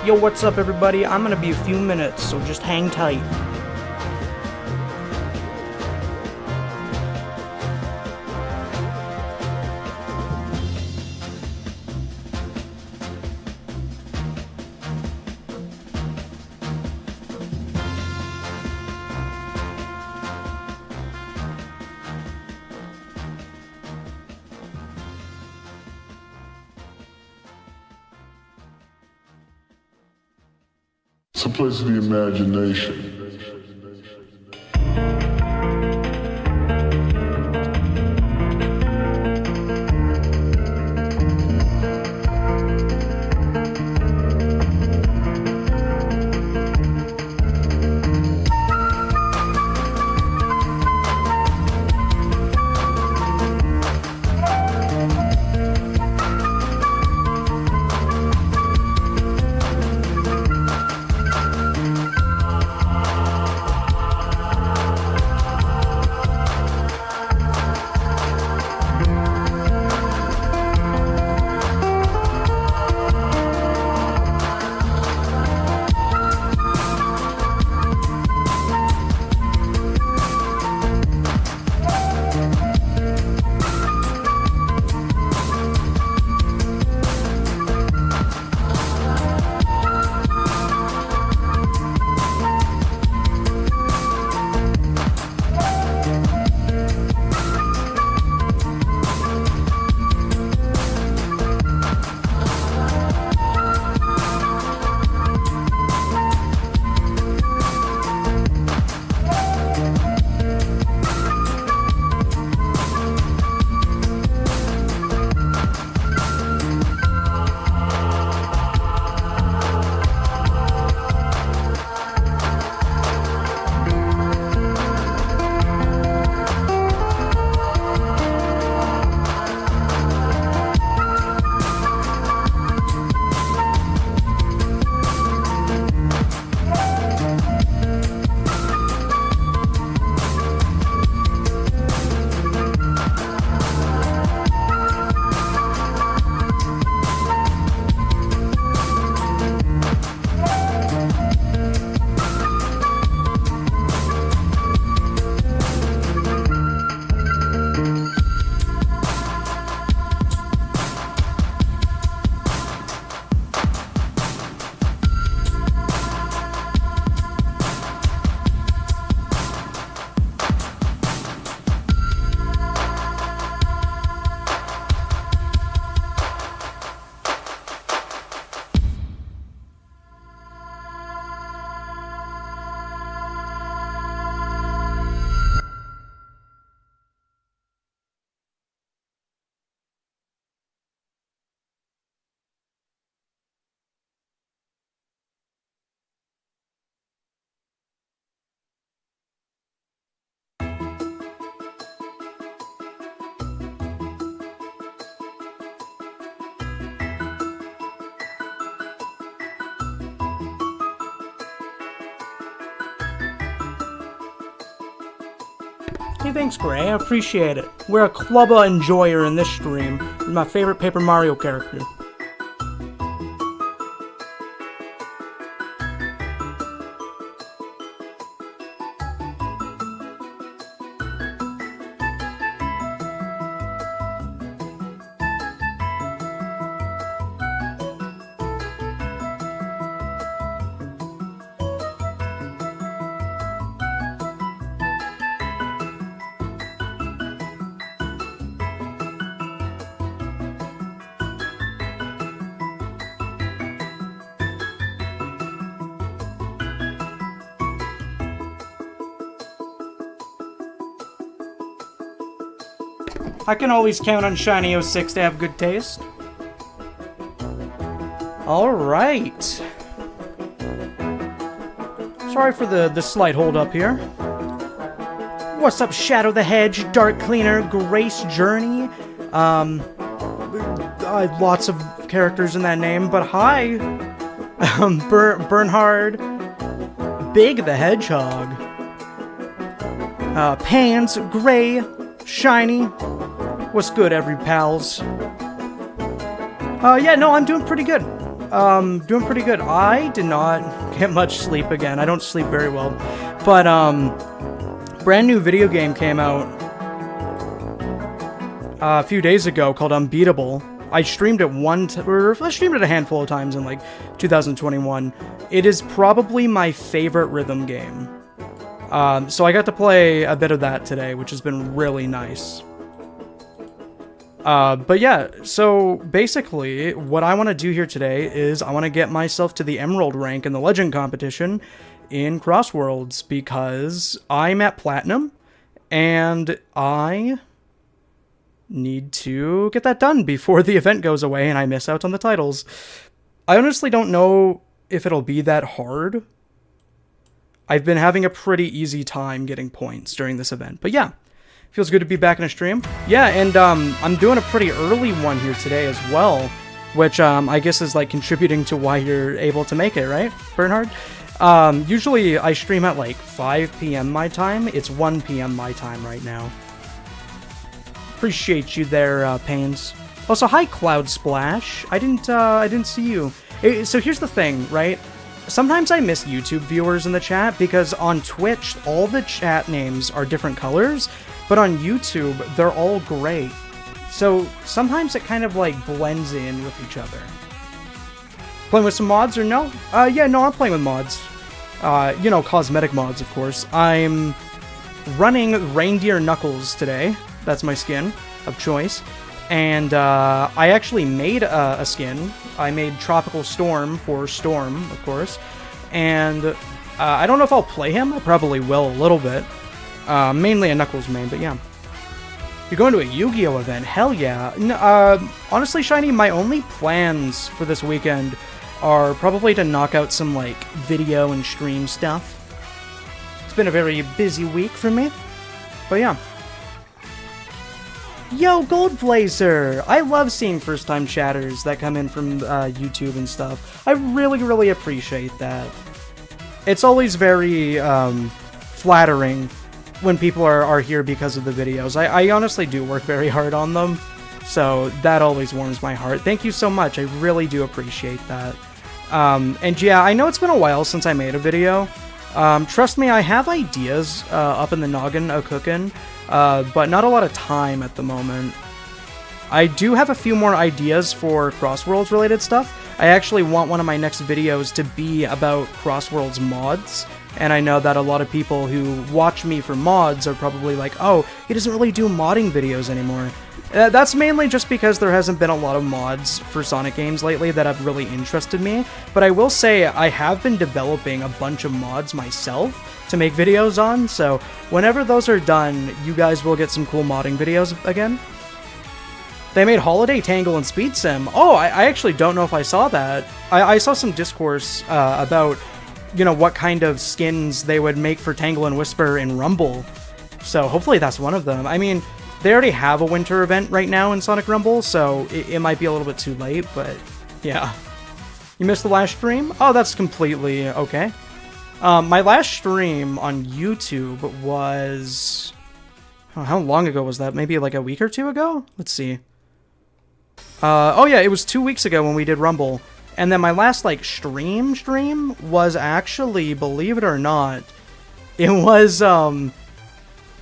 Yo, what's up, everybody? I'm gonna be a few minutes, so just hang tight. It's a place of the imagination. Hey, thanks, Gray. I appreciate it. We're a Clubba enjoyer in this stream. He's my favorite Paper Mario character. I can always count on Shiny 06 to have good taste. Alright. Sorry for the slight hold up here. What's up, Shadow the Hedge, Dark Cleaner, Grace Journey? Lots of characters in that name, but hi! Bernhard, Big the Hedgehog, Pans, Gray, Shiny. What's good, every pals? Yeah, no, I'm doing pretty good. Doing pretty good. I did not get much sleep again. I don't sleep very well. But, brand new video game came out a few days ago called Unbeatable. I streamed it I streamed it a handful of times in, like, 2021. It is probably my favorite rhythm game. So I got to play a bit of that today, which has been really nice. But yeah, so basically, what I want to do here today is I want to get myself to the Emerald rank in the Legend competition in Crossworlds, because I'm at Platinum, and I need to get that done before the event goes away and I miss out on the titles. I honestly don't know if it'll be that hard. I've been having a pretty easy time getting points during this event, but yeah. Feels good to be back in a stream. Yeah, and I'm doing a pretty early one here today as well, which I guess is like contributing to why you're able to make it, right, Bernhard? Usually I stream at like 5 p.m. my time. It's 1 p.m. my time right now. Appreciate you there, Pains. Also, hi, Cloud Splash. I didn't see you. So here's the thing, right? Sometimes I miss YouTube viewers in the chat because on Twitch, all the chat names are different colors, but on YouTube, they're all gray. So sometimes it kind of like blends in with each other. Playing with some mods or no? Yeah, no, I'm playing with mods. You know, cosmetic mods, of course. I'm running Reindeer Knuckles today. That's my skin of choice. And I actually made a skin. I made Tropical Storm for Storm, of course. And I don't know if I'll play him. I probably will a little bit. Mainly a Knuckles main, but yeah. You're going to a Yu-Gi-Oh event? Hell yeah. Honestly, Shiny, my only plans for this weekend are probably to knock out some, like, video and stream stuff. It's been a very busy week for me. But yeah. Yo, Gold Blazer! I love seeing first-time chatters that come in from YouTube and stuff. I really, really appreciate that. It's always very flattering when people are here because of the videos. I honestly do work very hard on them, so that always warms my heart. Thank you so much. I really do appreciate that. And yeah, I know it's been a while since I made a video. Trust me, I have ideas up in the noggin a-cookin', but not a lot of time at the moment. I do have a few more ideas for Crossworlds related stuff. I actually want one of my next videos to be about Crossworlds mods, and I know that a lot of people who watch me for mods are probably like, oh, he doesn't really do modding videos anymore. That's mainly just because there hasn't been a lot of mods for Sonic games lately that have really interested me, but I will say I have been developing a bunch of mods myself to make videos on, so whenever those are done, you guys will get some cool modding videos again. They made Holiday, Tangle, and Speed Sim. Oh, I actually don't know if I saw that. I saw some discourse about, you know, what kind of skins they would make for Tangle and Whisper in Rumble. So hopefully that's one of them. I mean, they already have a winter event right now in Sonic Rumble, so it might be a little bit too late, but yeah. You missed the last stream? Oh, that's completely okay. My last stream on YouTube was... Oh, how long ago was that? Maybe like a week or two ago? Let's see. Oh yeah, it was 2 weeks ago when we did Rumble. And then my last, like, stream was actually, believe it or not, it was,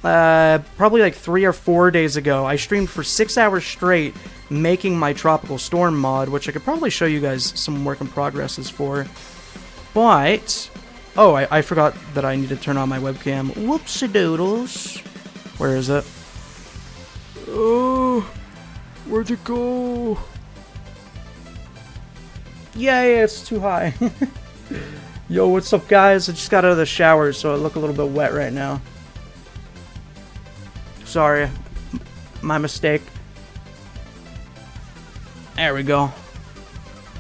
probably like 3 or 4 days ago. I streamed for 6 hours straight making my Tropical Storm mod, which I could probably show you guys some work in progresses for. But, oh, I forgot that I need to turn on my webcam. Whoopsie doodles. Where is it? Oh, where'd it go? Yeah, it's too high. Yo, what's up, guys? I just got out of the shower, so I look a little bit wet right now. Sorry. My mistake. There we go.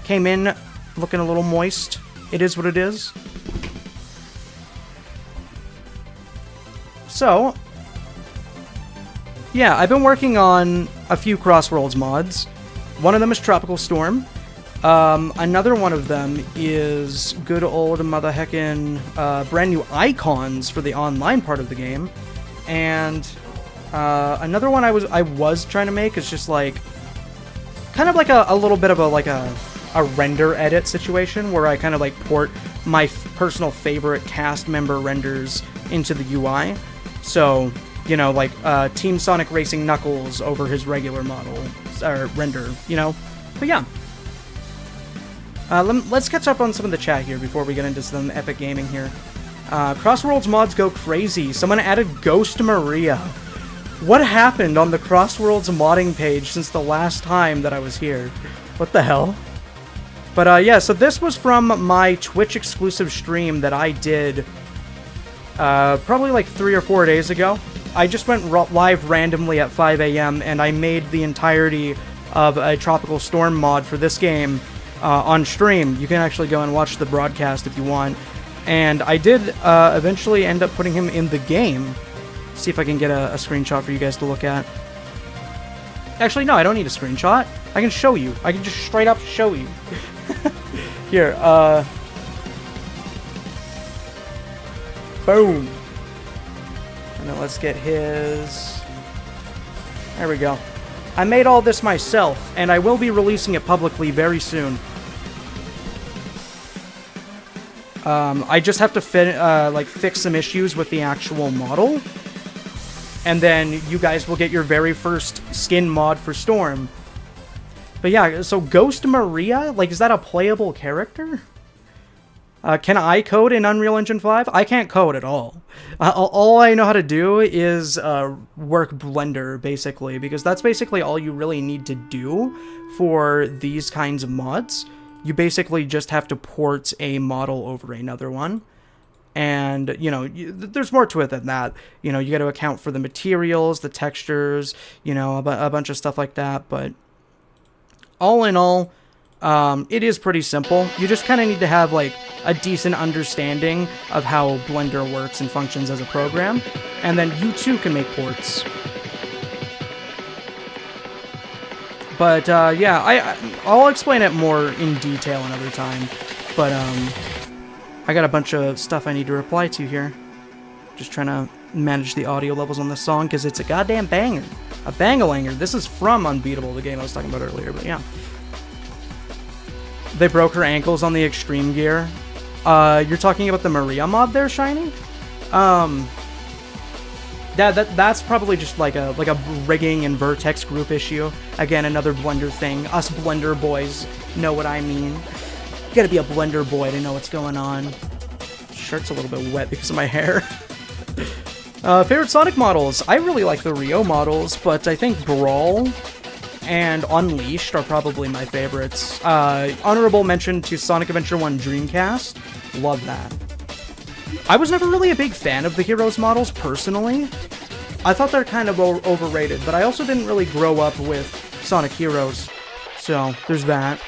Came in looking a little moist. It is what it is. So, yeah, I've been working on a few Crossworlds mods. One of them is Tropical Storm. Another one of them is good old mother heckin' brand new icons for the online part of the game. And another one I was trying to make is just like kind of like a little bit of a a render edit situation where I kind of like port my personal favorite cast member renders into the UI. So, you know, like Team Sonic Racing Knuckles over his regular model or render, you know. But yeah. Let's catch up on some of the chat here before we get into some epic gaming here. Crossworlds mods go crazy. Someone added Ghost Maria. What happened on the Crossworlds modding page since the last time that I was here? What the hell? But yeah, so this was from my Twitch exclusive stream that I did probably like 3 or 4 days ago. I just went live randomly at 5 a.m. and I made the entirety of a Tropical Storm mod for this game on stream. You can actually go and watch the broadcast if you want. And I did eventually end up putting him in the game. See if I can get a screenshot for you guys to look at. Actually, no, I don't need a screenshot. I can show you. I can just straight up show you. Here, boom. And then let's get his... There we go. I made all this myself, and I will be releasing it publicly very soon. I just have to fix some issues with the actual model, and then you guys will get your very first skin mod for Storm. But yeah, so Ghost Maria, like, is that a playable character? Can I code in Unreal Engine 5? I can't code at all. All I know how to do is work Blender, basically, because that's basically all you really need to do for these kinds of mods. You basically just have to port a model over another one. And, you know, there's more to it than that. You know, you got to account for the materials, the textures, you know, a bunch of stuff like that. But all in all, it is pretty simple. You just kind of need to have, like, a decent understanding of how Blender works and functions as a program. And then you, too, can make ports. But, yeah, I'll explain it more in detail another time. But, I got a bunch of stuff I need to reply to here. Just trying to manage the audio levels on this song, because it's a goddamn banger. A bang-a-langer. This is from Unbeatable, the game I was talking about earlier, but yeah. They broke her ankles on the extreme gear. You're talking about the Maria mod there, Shiny? That's probably just like a rigging and vertex group issue. Again, another Blender thing. Us Blender boys know what I mean. You gotta be a Blender boy to know what's going on. Shirt's a little bit wet because of my hair. Favorite Sonic models? I really like the Rio models, but I think Brawl and Unleashed are probably my favorites. Honorable mention to Sonic Adventure 1 Dreamcast. Love that. I was never really a big fan of the Heroes models, personally. I thought they're kind of overrated, but I also didn't really grow up with Sonic Heroes. So, there's that.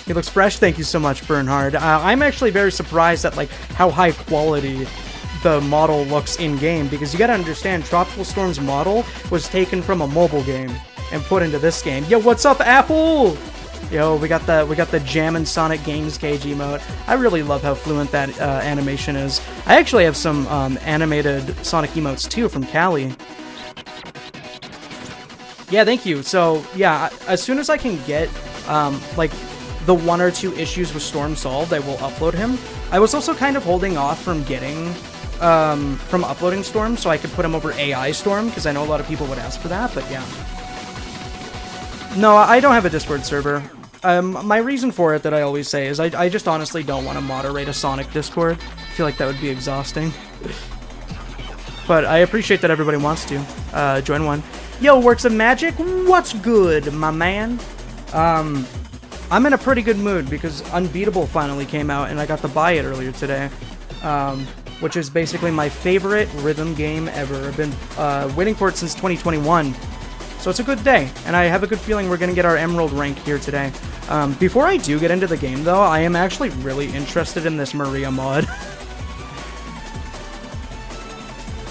He looks fresh. Thank you so much, Bernhard. I'm actually very surprised at, like, how high quality the model looks in-game, because you gotta understand, Tropical Storm's model was taken from a mobile game and put into this game. Yo, what's up, Apple? Yo, we got the Jammin' Sonic Games Cage emote. I really love how fluent that animation is. I actually have some animated Sonic emotes too from Cali. Yeah, thank you. So yeah, as soon as I can get like the 1 or 2 issues with Storm solved, I will upload him. I was also kind of holding off from from uploading Storm so I could put him over AI Storm, because I know a lot of people would ask for that, but yeah. No, I don't have a Discord server. My reason for it that I always say is I just honestly don't want to moderate a Sonic Discord. I feel like that would be exhausting. But I appreciate that everybody wants to join one. Yo, Works of Magic, what's good, my man? I'm in a pretty good mood because Unbeatable finally came out and I got to buy it earlier today. Which is basically my favorite rhythm game ever. I've been waiting for it since 2021. So it's a good day, and I have a good feeling we're going to get our Emerald rank here today. Before I do get into the game, though, I am actually really interested in this Maria mod.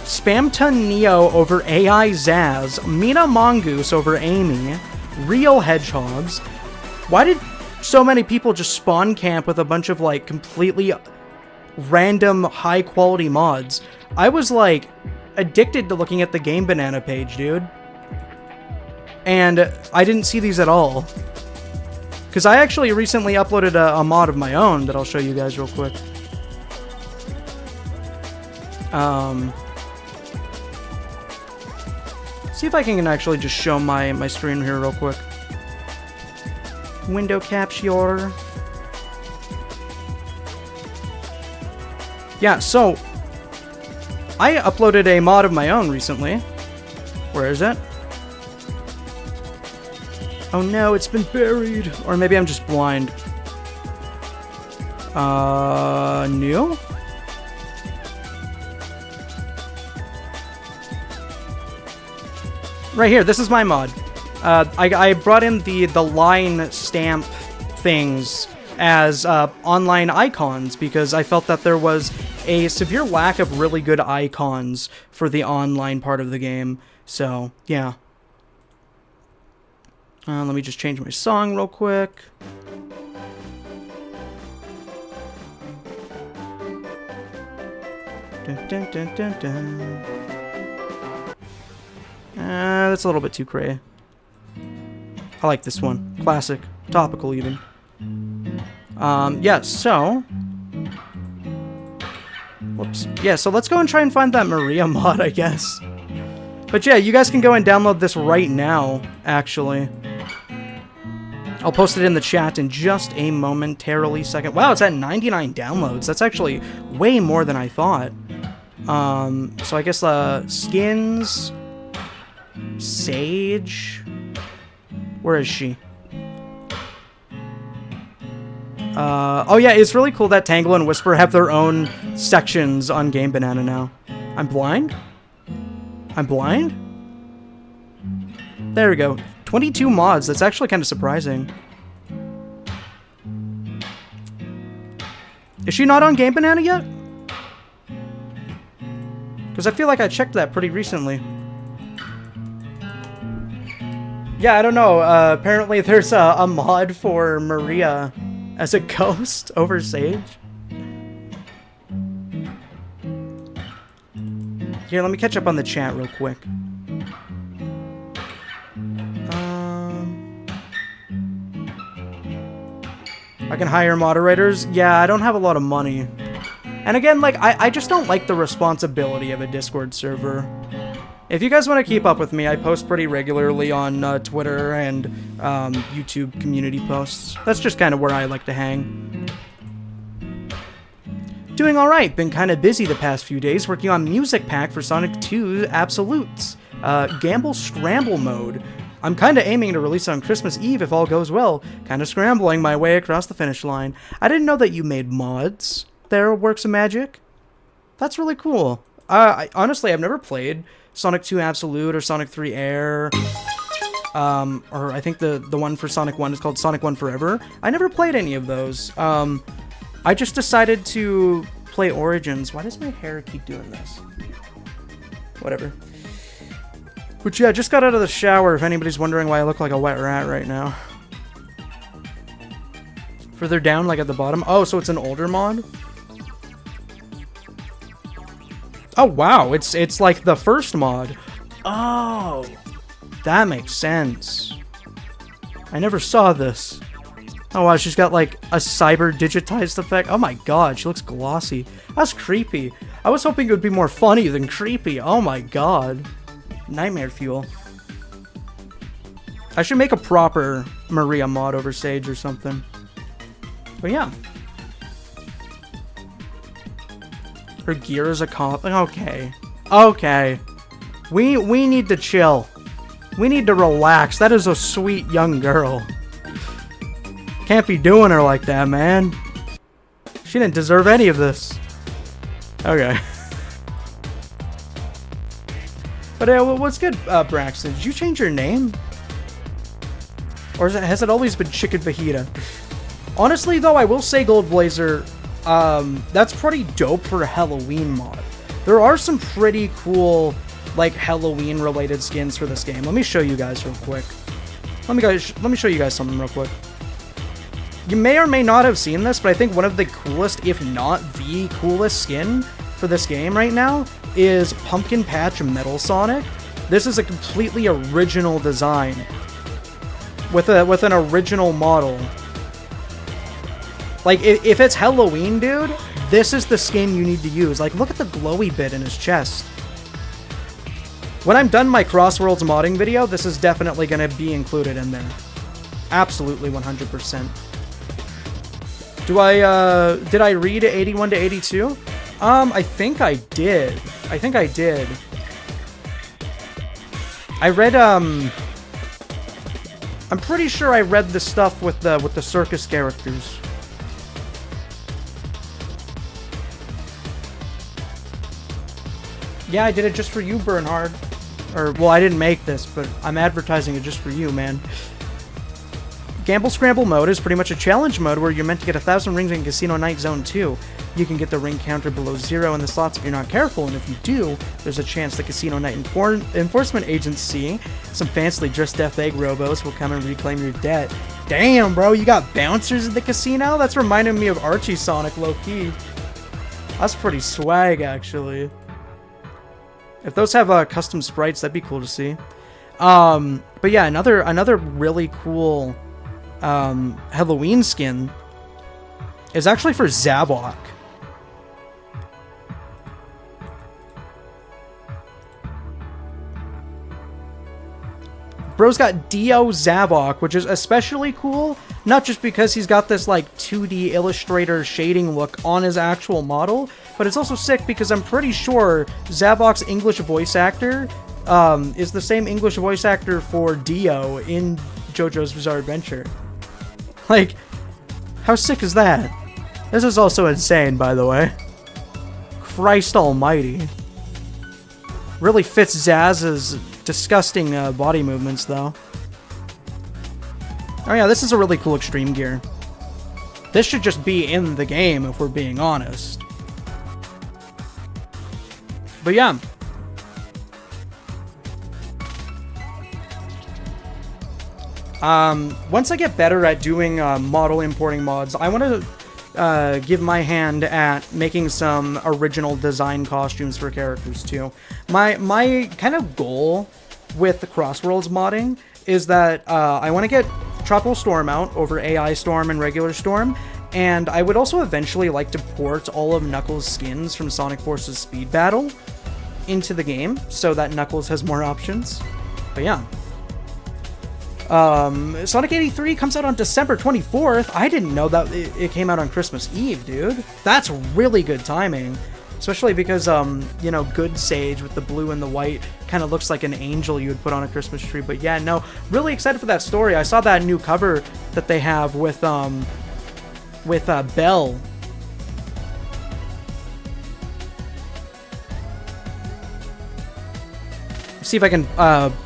Spamton Neo over AI Zaz, Mina Mongoose over Amy, Real Hedgehogs. Why did so many people just spawn camp with a bunch of, like, completely random high-quality mods? I was, like, addicted to looking at the Game Banana page, dude. And I didn't see these at all. Because I actually recently uploaded a mod of my own that I'll show you guys real quick. See if I can actually just show my screen here real quick. Window capture. Yeah, so I uploaded a mod of my own recently. Where is it? Oh no, it's been buried. Or maybe I'm just blind. New? Right here, this is my mod. I brought in the line stamp things as online icons because I felt that there was a severe lack of really good icons for the online part of the game. So, yeah. Let me just change my song real quick. Dun, dun, dun, dun, dun. That's a little bit too cray. I like this one. Classic. Topical, even. Yeah, so... Whoops. Yeah, so let's go and try and find that Maria mod, I guess. But yeah, you guys can go and download this right now, actually. I'll post it in the chat in just a momentarily second. Wow, it's at 99 downloads. That's actually way more than I thought. So I guess, skins... Sage... Where is she? Oh yeah, it's really cool that Tangle and Whisper have their own sections on Game Banana now. I'm blind? I'm blind? There we go. 22 mods, that's actually kind of surprising. Is she not on Game Banana yet? Because I feel like I checked that pretty recently. Yeah, I don't know. Apparently there's a mod for Maria as a ghost over Sage. Here, let me catch up on the chat real quick. I can hire moderators. Yeah, I don't have a lot of money. And again, like, I just don't like the responsibility of a Discord server. If you guys want to keep up with me, I post pretty regularly on Twitter and YouTube community posts. That's just kind of where I like to hang. Doing alright, been kind of busy the past few days working on Music Pack for Sonic 2 Absolutes. Gamble Scramble mode. I'm kind of aiming to release on Christmas Eve if all goes well. Kind of scrambling my way across the finish line. I didn't know that you made mods there, Works of Magic. That's really cool. Honestly, I've never played Sonic 2 Absolute or Sonic 3 Air. Or I think the one for Sonic 1 is called Sonic 1 Forever. I never played any of those. I just decided to play Origins. Why does my hair keep doing this? Whatever. But yeah, just got out of the shower if anybody's wondering why I look like a wet rat right now. Further down, like at the bottom. Oh, so it's an older mod? Oh, wow. It's like the first mod. Oh, that makes sense. I never saw this. Oh, wow. She's got like a cyber digitized effect. Oh my god. She looks glossy. That's creepy. I was hoping it would be more funny than creepy. Oh my god. Nightmare fuel. I should make a proper Maria mod over Sage or something. But yeah. Her gear is a comp. Okay. Okay. We need to chill. We need to relax. That is a sweet young girl. Can't be doing her like that, man. She didn't deserve any of this. Okay. But what's good, Braxton? Did you change your name? Or has it always been Chicken Fajita? Honestly, though, I will say Gold Blazer, that's pretty dope for a Halloween mod. There are some pretty cool, like, Halloween-related skins for this game. Let me show you guys real quick. Let me show you guys something real quick. You may or may not have seen this, but I think one of the coolest, if not the coolest skin for this game right now is Pumpkin Patch Metal Sonic. This is a completely original design with an original model Like, if it's Halloween, dude, this is the skin you need to use. Like, look at the glowy bit in his chest. When I'm done my Crossworlds modding video, this is definitely going to be included in there. Absolutely 100%. Did I read 81 to 82? I think I did. I read, I'm pretty sure I read the stuff with the circus characters. Yeah, I did it just for you, Bernhard. Or, well, I didn't make this, but I'm advertising it just for you, man. Gamble Scramble mode is pretty much a challenge mode where you're meant to get 1,000 rings in Casino Night Zone 2. You can get the ring counter below 0 in the slots if you're not careful, and if you do, there's a chance the Casino Night Enforcement Agency, some fancily dressed Death Egg robos, will come and reclaim your debt. Damn, bro, you got bouncers at the casino? That's reminding me of Archie Sonic, low-key. That's pretty swag, actually. If those have custom sprites, that'd be cool to see. But yeah, another really cool Halloween skin is actually for Zavok. Bro's got Dio Zavok, which is especially cool, not just because he's got this like 2D Illustrator shading look on his actual model, but it's also sick because I'm pretty sure Zavok's English voice actor is the same English voice actor for Dio in JoJo's Bizarre Adventure. Like, how sick is that? This is also insane, by the way. Christ almighty. Really fits Zaz's disgusting body movements, though. Oh yeah, this is a really cool extreme gear. This should just be in the game, if we're being honest. But yeah. Once I get better at doing model importing mods, I want to give my hand at making some original design costumes for characters too. My kind of goal with the Crossworlds modding is that I want to get Tropical Storm out over AI Storm and regular Storm, and I would also eventually like to port all of Knuckles' skins from Sonic Forces Speed Battle into the game so that Knuckles has more options. But yeah. Sonic 83 comes out on December 24th. I didn't know that it came out on Christmas Eve, dude. That's really good timing. Especially because, you know, Good Sage with the blue and the white kind of looks like an angel you would put on a Christmas tree. But yeah, no, really excited for that story. I saw that new cover that they have with Belle. See if I can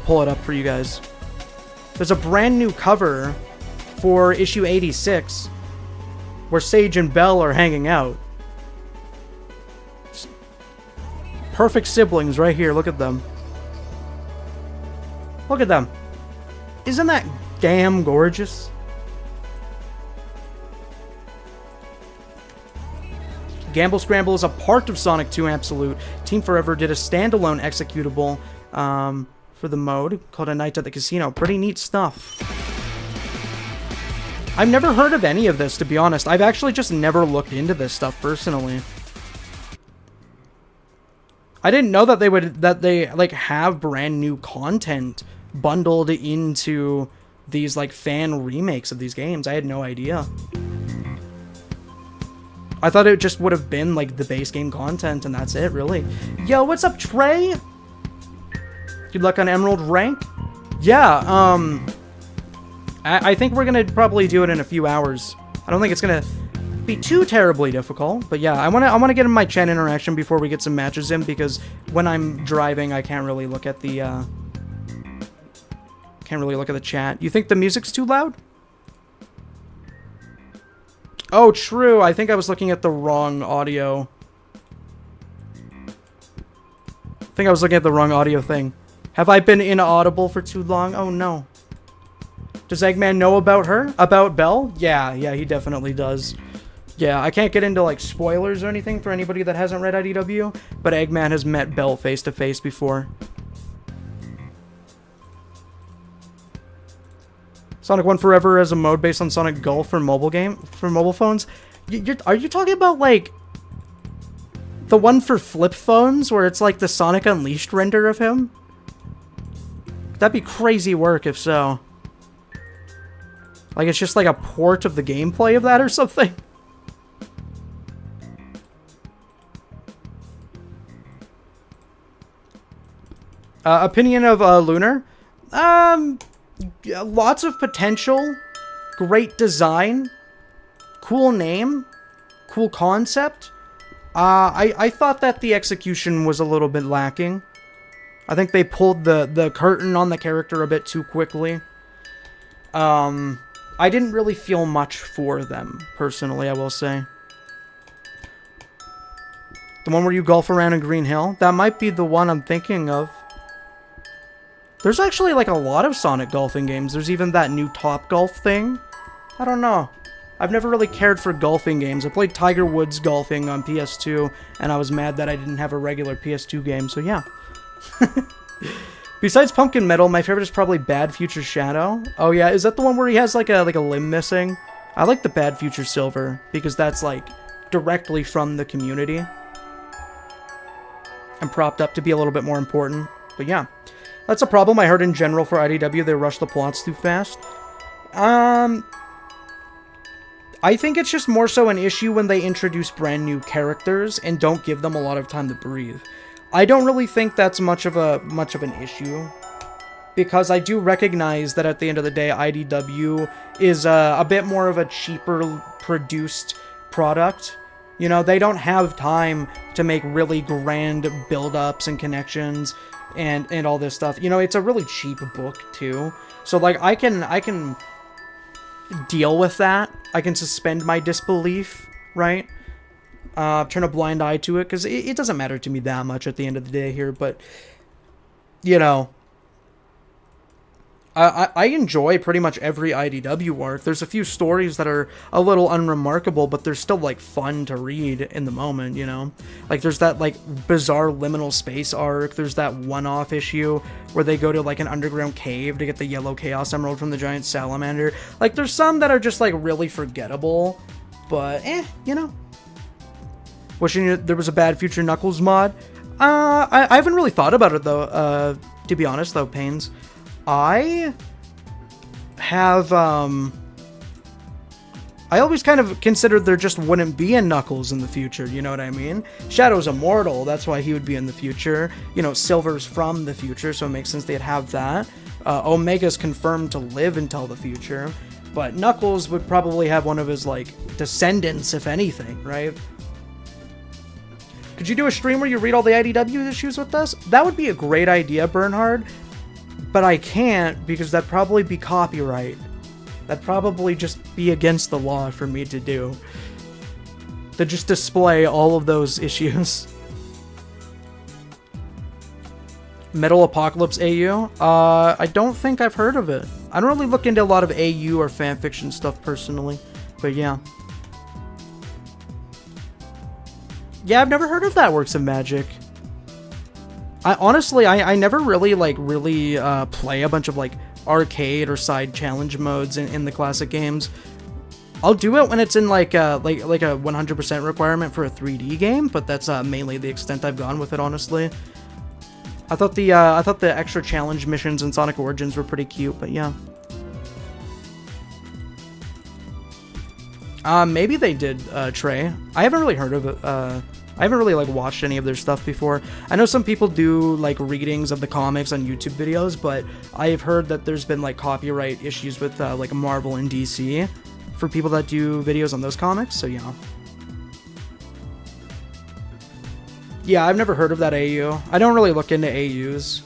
pull it up for you guys. There's a brand new cover for issue 86 where Sage and Belle are hanging out. Perfect siblings right here. Look at them. Look at them. Isn't that damn gorgeous? Gamble Scramble is a part of Sonic 2 Absolute. Team Forever did a standalone executable for the mode called A Night at the Casino. Pretty neat stuff. I've never heard of any of this, to be honest. I've actually just never looked into this stuff personally. I didn't know that they like have brand new content bundled into these like fan remakes of these games. I had no idea. I thought it just would have been like the base game content and that's it, really. Yo, what's up, Trey? Good luck on Emerald rank. Yeah, I think we're gonna probably do it in a few hours. I don't think it's gonna be too terribly difficult, but yeah, I wanna get in my chat interaction before we get some matches in, because when I'm driving, I can't really look at the chat. You think the music's too loud? Oh, true. I think I was looking at the wrong audio. I think I was looking at the wrong audio thing. Have I been inaudible for too long? Oh no. Does Eggman know about her? About Belle? Yeah, he definitely does. Yeah, I can't get into like spoilers or anything for anybody that hasn't read IDW, but Eggman has met Belle face to face before. Sonic 1 Forever as a mode based on Sonic Golf for mobile phones. Are you talking about like the one for flip phones where it's like the Sonic Unleashed render of him? That'd be crazy work if so. Like it's just like a port of the gameplay of that or something. Opinion of Lunar? Lots of potential, great design, cool name, cool concept. I thought that the execution was a little bit lacking. I think they pulled the curtain on the character a bit too quickly. I didn't really feel much for them, personally, I will say. The one where you golf around in Green Hill? That might be the one I'm thinking of. There's actually, like, a lot of Sonic golfing games. There's even that new Top Golf thing. I don't know. I've never really cared for golfing games. I played Tiger Woods golfing on PS2, and I was mad that I didn't have a regular PS2 game, so yeah. Besides Pumpkin Metal, my favorite is probably Bad Future Shadow. Oh yeah, is that the one where he has like a limb missing? I like the Bad Future Silver, because that's like directly from the community. And propped up to be a little bit more important. But yeah. That's a problem I heard in general for IDW, they rush the plots too fast. I think it's just more so an issue when they introduce brand new characters and don't give them a lot of time to breathe. I don't really think that's much of an issue, because I do recognize that at the end of the day, IDW is a bit more of a cheaper produced product. You know, they don't have time to make really grand build-ups and connections and all this stuff. You know, it's a really cheap book too. So like I can deal with that. I can suspend my disbelief, right? Turn a blind eye to it, because it doesn't matter to me that much at the end of the day here, but you know, I enjoy pretty much every IDW arc. There's a few stories that are a little unremarkable, but they're still, like, fun to read in the moment, you know? Like, there's that, like, bizarre liminal space arc. There's that one-off issue where they go to, like, an underground cave to get the yellow Chaos Emerald from the giant salamander. Like, there's some that are just, like, really forgettable, but, you know? Wishing there was a Bad Future Knuckles mod. I haven't really thought about it, though, to be honest, though, Pains. I have, I always kind of considered there just wouldn't be a Knuckles in the future, you know what I mean? Shadow's immortal, that's why he would be in the future. You know, Silver's from the future, so it makes sense they'd have that. Omega's confirmed to live until the future, but Knuckles would probably have one of his, like, descendants, if anything, right? Could you do a stream where you read all the IDW issues with us? That would be a great idea, Bernhard. But I can't, because that'd probably be copyright. That'd probably just be against the law for me to do. To just display all of those issues. Metal Apocalypse AU? I don't think I've heard of it. I don't really look into a lot of AU or fanfiction stuff personally. But yeah. Yeah, I've never heard of That Works of Magic. I never really, play a bunch of, like, arcade or side challenge modes in the classic games. I'll do it when it's in, like a 100% requirement for a 3D game, but that's, mainly the extent I've gone with it, honestly. I thought the extra challenge missions in Sonic Origins were pretty cute, but yeah. Maybe they did, Trey. I haven't really heard of it, I haven't really, like, watched any of their stuff before. I know some people do, like, readings of the comics on YouTube videos, but I've heard that there's been, like, copyright issues with, like, Marvel and DC for people that do videos on those comics, so yeah. Yeah, I've never heard of that AU. I don't really look into AUs.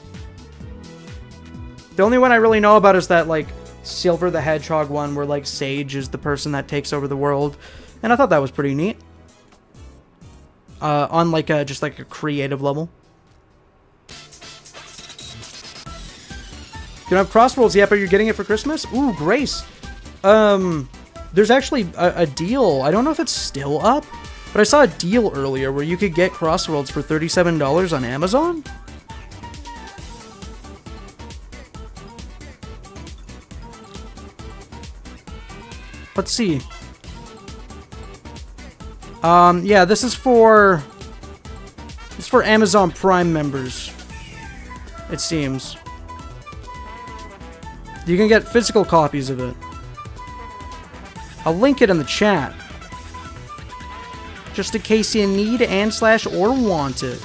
The only one I really know about is that, like, Silver the Hedgehog one where, like, Sage is the person that takes over the world, and I thought that was pretty neat. On, like, just, like, a creative level. You don't have Crossworlds yet, but you're getting it for Christmas? Ooh, Grace. There's actually a deal. I don't know if it's still up, but I saw a deal earlier where you could get Crossworlds for $37 on Amazon. let's see. Yeah, this is for Amazon Prime members, it seems. You can get physical copies of it. I'll link it in the chat, just in case you need and/or want it.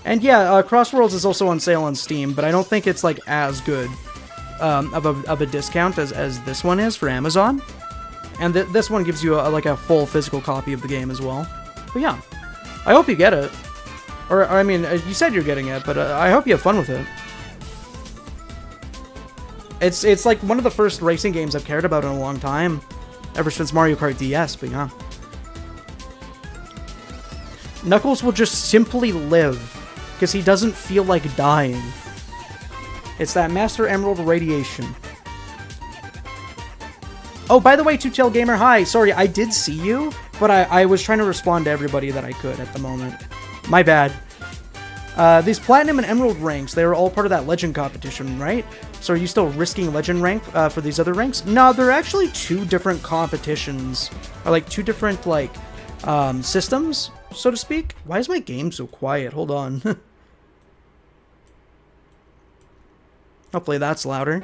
And yeah, Crossworlds is also on sale on Steam, but I don't think it's like as good of a discount as this one is for Amazon. And this one gives you like a full physical copy of the game as well. But yeah, I hope you get it. Or I mean, you said you're getting it, but I hope you have fun with it. It's like one of the first racing games I've cared about in a long time, ever since Mario Kart DS. But yeah, Knuckles will just simply live because he doesn't feel like dying. It's that Master Emerald radiation. Oh, by the way, Two-Tail Gamer, hi. Sorry, I did see you, but I was trying to respond to everybody that I could at the moment. My bad. These Platinum and Emerald ranks, they were all part of that Legend competition, right? So are you still risking Legend rank for these other ranks? No, they're actually two different competitions. Or like two different, like, systems, so to speak. Why is my game so quiet? Hold on. Hopefully that's louder.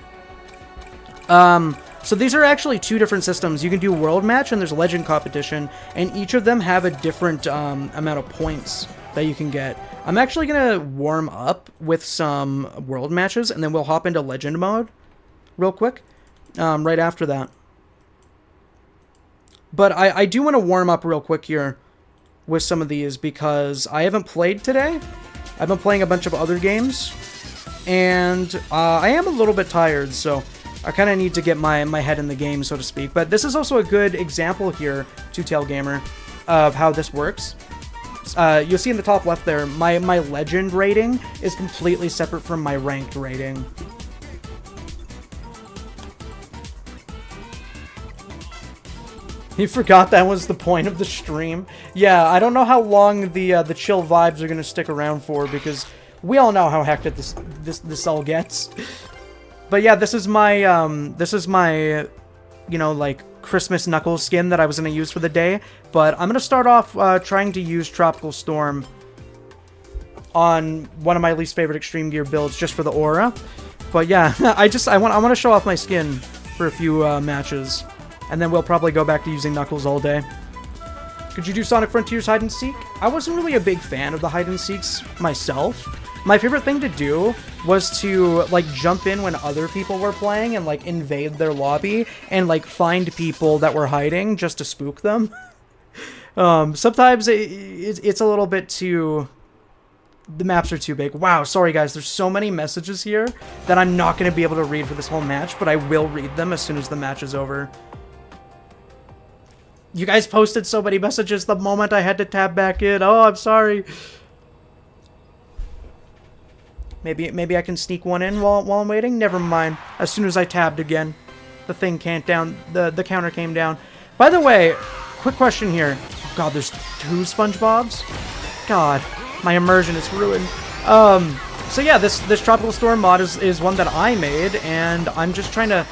So these are actually two different systems. You can do World Match and there's Legend competition, and each of them have a different amount of points that you can get. I'm actually going to warm up with some World Matches, and then we'll hop into Legend mode real quick right after that. But I do want to warm up real quick here with some of these because I haven't played today. I've been playing a bunch of other games, and I am a little bit tired, so I kind of need to get my head in the game, so to speak. But this is also a good example here, Two-Tail Gamer, of how this works. You'll see in the top left there, my Legend rating is completely separate from my Ranked rating. You forgot that was the point of the stream? Yeah, I don't know how long the chill vibes are going to stick around for, because we all know how hectic this all gets. But yeah, this is my, you know, like, Christmas Knuckles skin that I was going to use for the day. But I'm going to start off trying to use Tropical Storm on one of my least favorite Extreme Gear builds just for the aura. But yeah, I want to show off my skin for a few matches. And then we'll probably go back to using Knuckles all day. Could you do Sonic Frontiers Hide and Seek? I wasn't really a big fan of the Hide and Seeks myself. My favorite thing to do was to, like, jump in when other people were playing and, like, invade their lobby and, like, find people that were hiding just to spook them. Sometimes it's a little bit too... The maps are too big. Wow, sorry guys, there's so many messages here that I'm not going to be able to read for this whole match, but I will read them as soon as the match is over. You guys posted so many messages the moment I had to tab back in. Oh, I'm sorry. Maybe I can sneak one in while I'm waiting? Never mind. As soon as I tabbed again, the thing can't down. The counter came down. By the way, quick question here. Oh god, there's two SpongeBobs? God, my immersion is ruined. So yeah, this Tropical Storm mod is one that I made, and I'm just trying to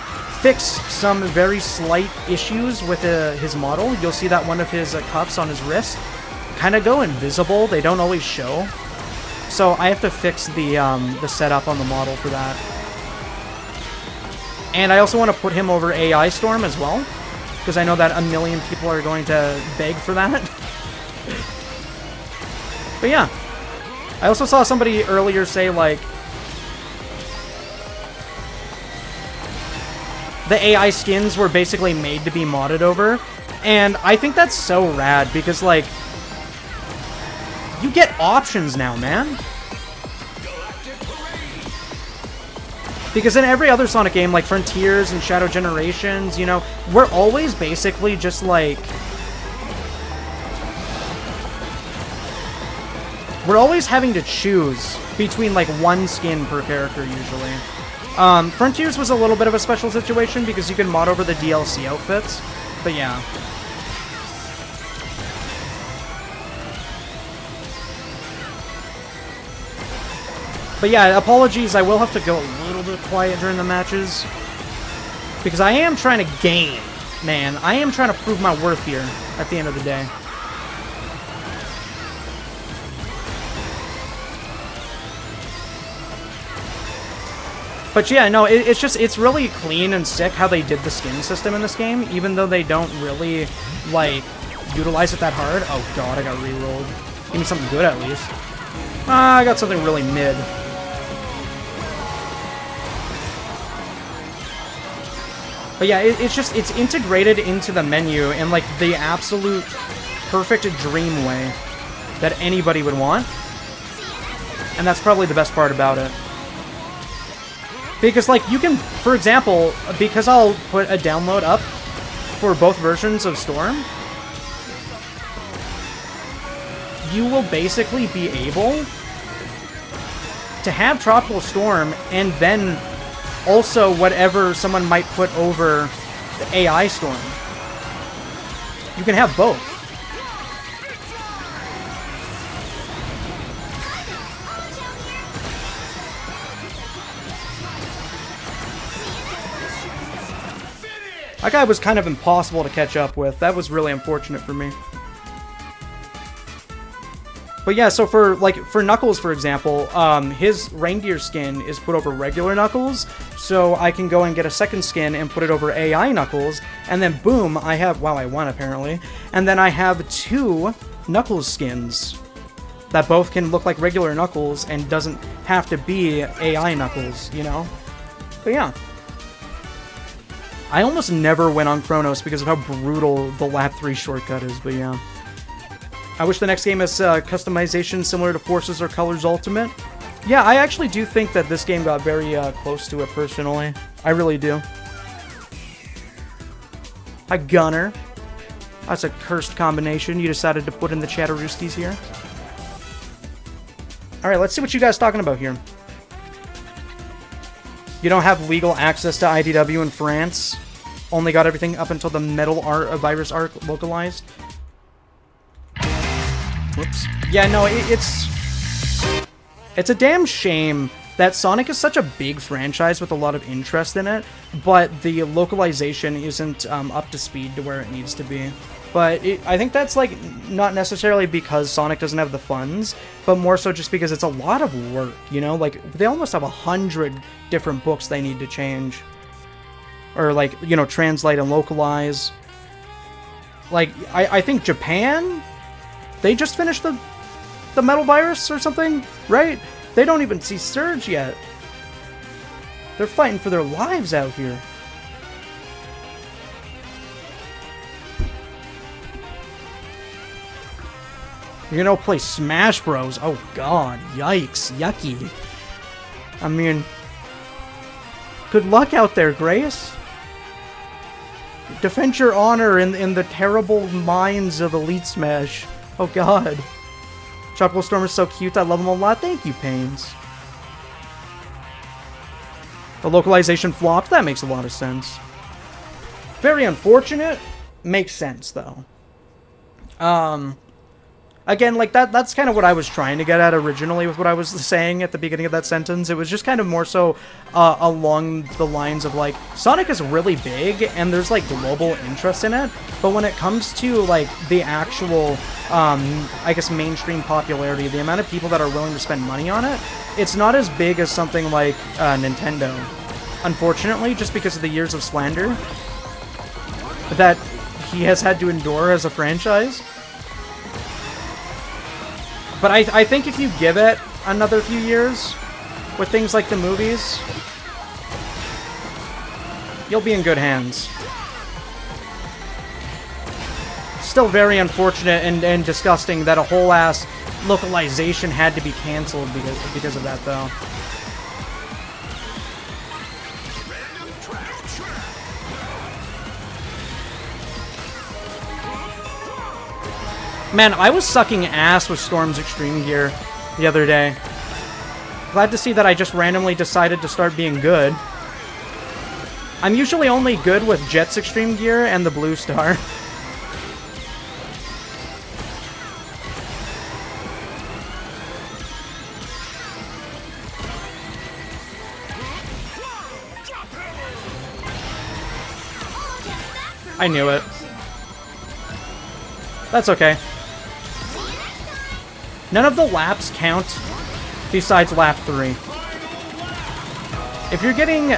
fix some very slight issues with his model. You'll see that one of his cuffs on his wrist kind of go invisible. They don't always show. So I have to fix the setup on the model for that. And I also want to put him over AI Storm as well, because I know that a million people are going to beg for that. But yeah. I also saw somebody earlier say, like, the AI skins were basically made to be modded over. And I think that's so rad, because, like, you get options now, man. Because in every other Sonic game, like Frontiers and Shadow Generations, you know, we're always basically just like... We're always having to choose between, like, one skin per character, usually. Frontiers was a little bit of a special situation because you can mod over the DLC outfits. But yeah. But yeah, apologies, I will have to go a little bit quiet during the matches, because I am trying to gain Man, I am trying to prove my worth here at the end of the day. But yeah, no, it's really clean and sick how they did the skin system in this game, even though they don't really, like, utilize it that hard. Oh god, I got re-rolled. Give me something good at least. Ah, I got something really mid. But yeah, it's integrated into the menu in, like, the absolute perfect dream way that anybody would want. And that's probably the best part about it. Because, like, you can, for example, because I'll put a download up for both versions of Storm, you will basically be able to have Tropical Storm and then also whatever someone might put over the AI Storm. You can have both. That guy was kind of impossible to catch up with. That was really unfortunate for me. But yeah, so for Knuckles, for example, his reindeer skin is put over regular Knuckles, so I can go and get a second skin and put it over AI Knuckles, and then boom, I have, wow, I won apparently, and then I have 2 Knuckles skins that both can look like regular Knuckles and doesn't have to be AI Knuckles, you know? But yeah. I almost never went on Chronos because of how brutal the lap 3 shortcut is, but yeah. I wish the next game has customization similar to Forces or Colors Ultimate. Yeah, I actually do think that this game got very close to it personally. I really do. Hi, Gunner. That's a cursed combination you decided to put in the Chatteroosties here. Alright, let's see what you guys are talking about here. You don't have legal access to IDW in France. Only got everything up until the Metal Virus arc localized. Whoops. Yeah, no, it's a damn shame that Sonic is such a big franchise with a lot of interest in it, but the localization isn't up to speed to where it needs to be. But I think that's, like, not necessarily because Sonic doesn't have the funds, but more so just because it's a lot of work, you know? Like, they almost have 100 different books they need to change. Or, like, you know, translate and localize. Like, I think Japan, they just finished the Metal Virus or something, right? They don't even see Surge yet. They're fighting for their lives out here. You're gonna play Smash Bros. Oh god, yikes, yucky. I mean, good luck out there, Grace. Defend your honor in the terrible minds of Elite Smash. Oh god. Tropical Storm is so cute, I love him a lot. Thank you, Pains. The localization flopped? That makes a lot of sense. Very unfortunate. Makes sense, though. Again, like, that's kind of what I was trying to get at originally with what I was saying at the beginning of that sentence. It was just kind of more so along the lines of, like, Sonic is really big, and there's, like, global interest in it, but when it comes to, like, the actual, I guess, mainstream popularity, the amount of people that are willing to spend money on it, it's not as big as something like Nintendo. Unfortunately, just because of the years of slander that he has had to endure as a franchise. But I think if you give it another few years with things like the movies, you'll be in good hands. Still very unfortunate and disgusting that a whole ass localization had to be canceled because of that, though. Man, I was sucking ass with Storm's Extreme Gear the other day. Glad to see that I just randomly decided to start being good. I'm usually only good with Jet's Extreme Gear and the Blue Star. I knew it. That's okay. None of the laps count besides lap 3. If you're getting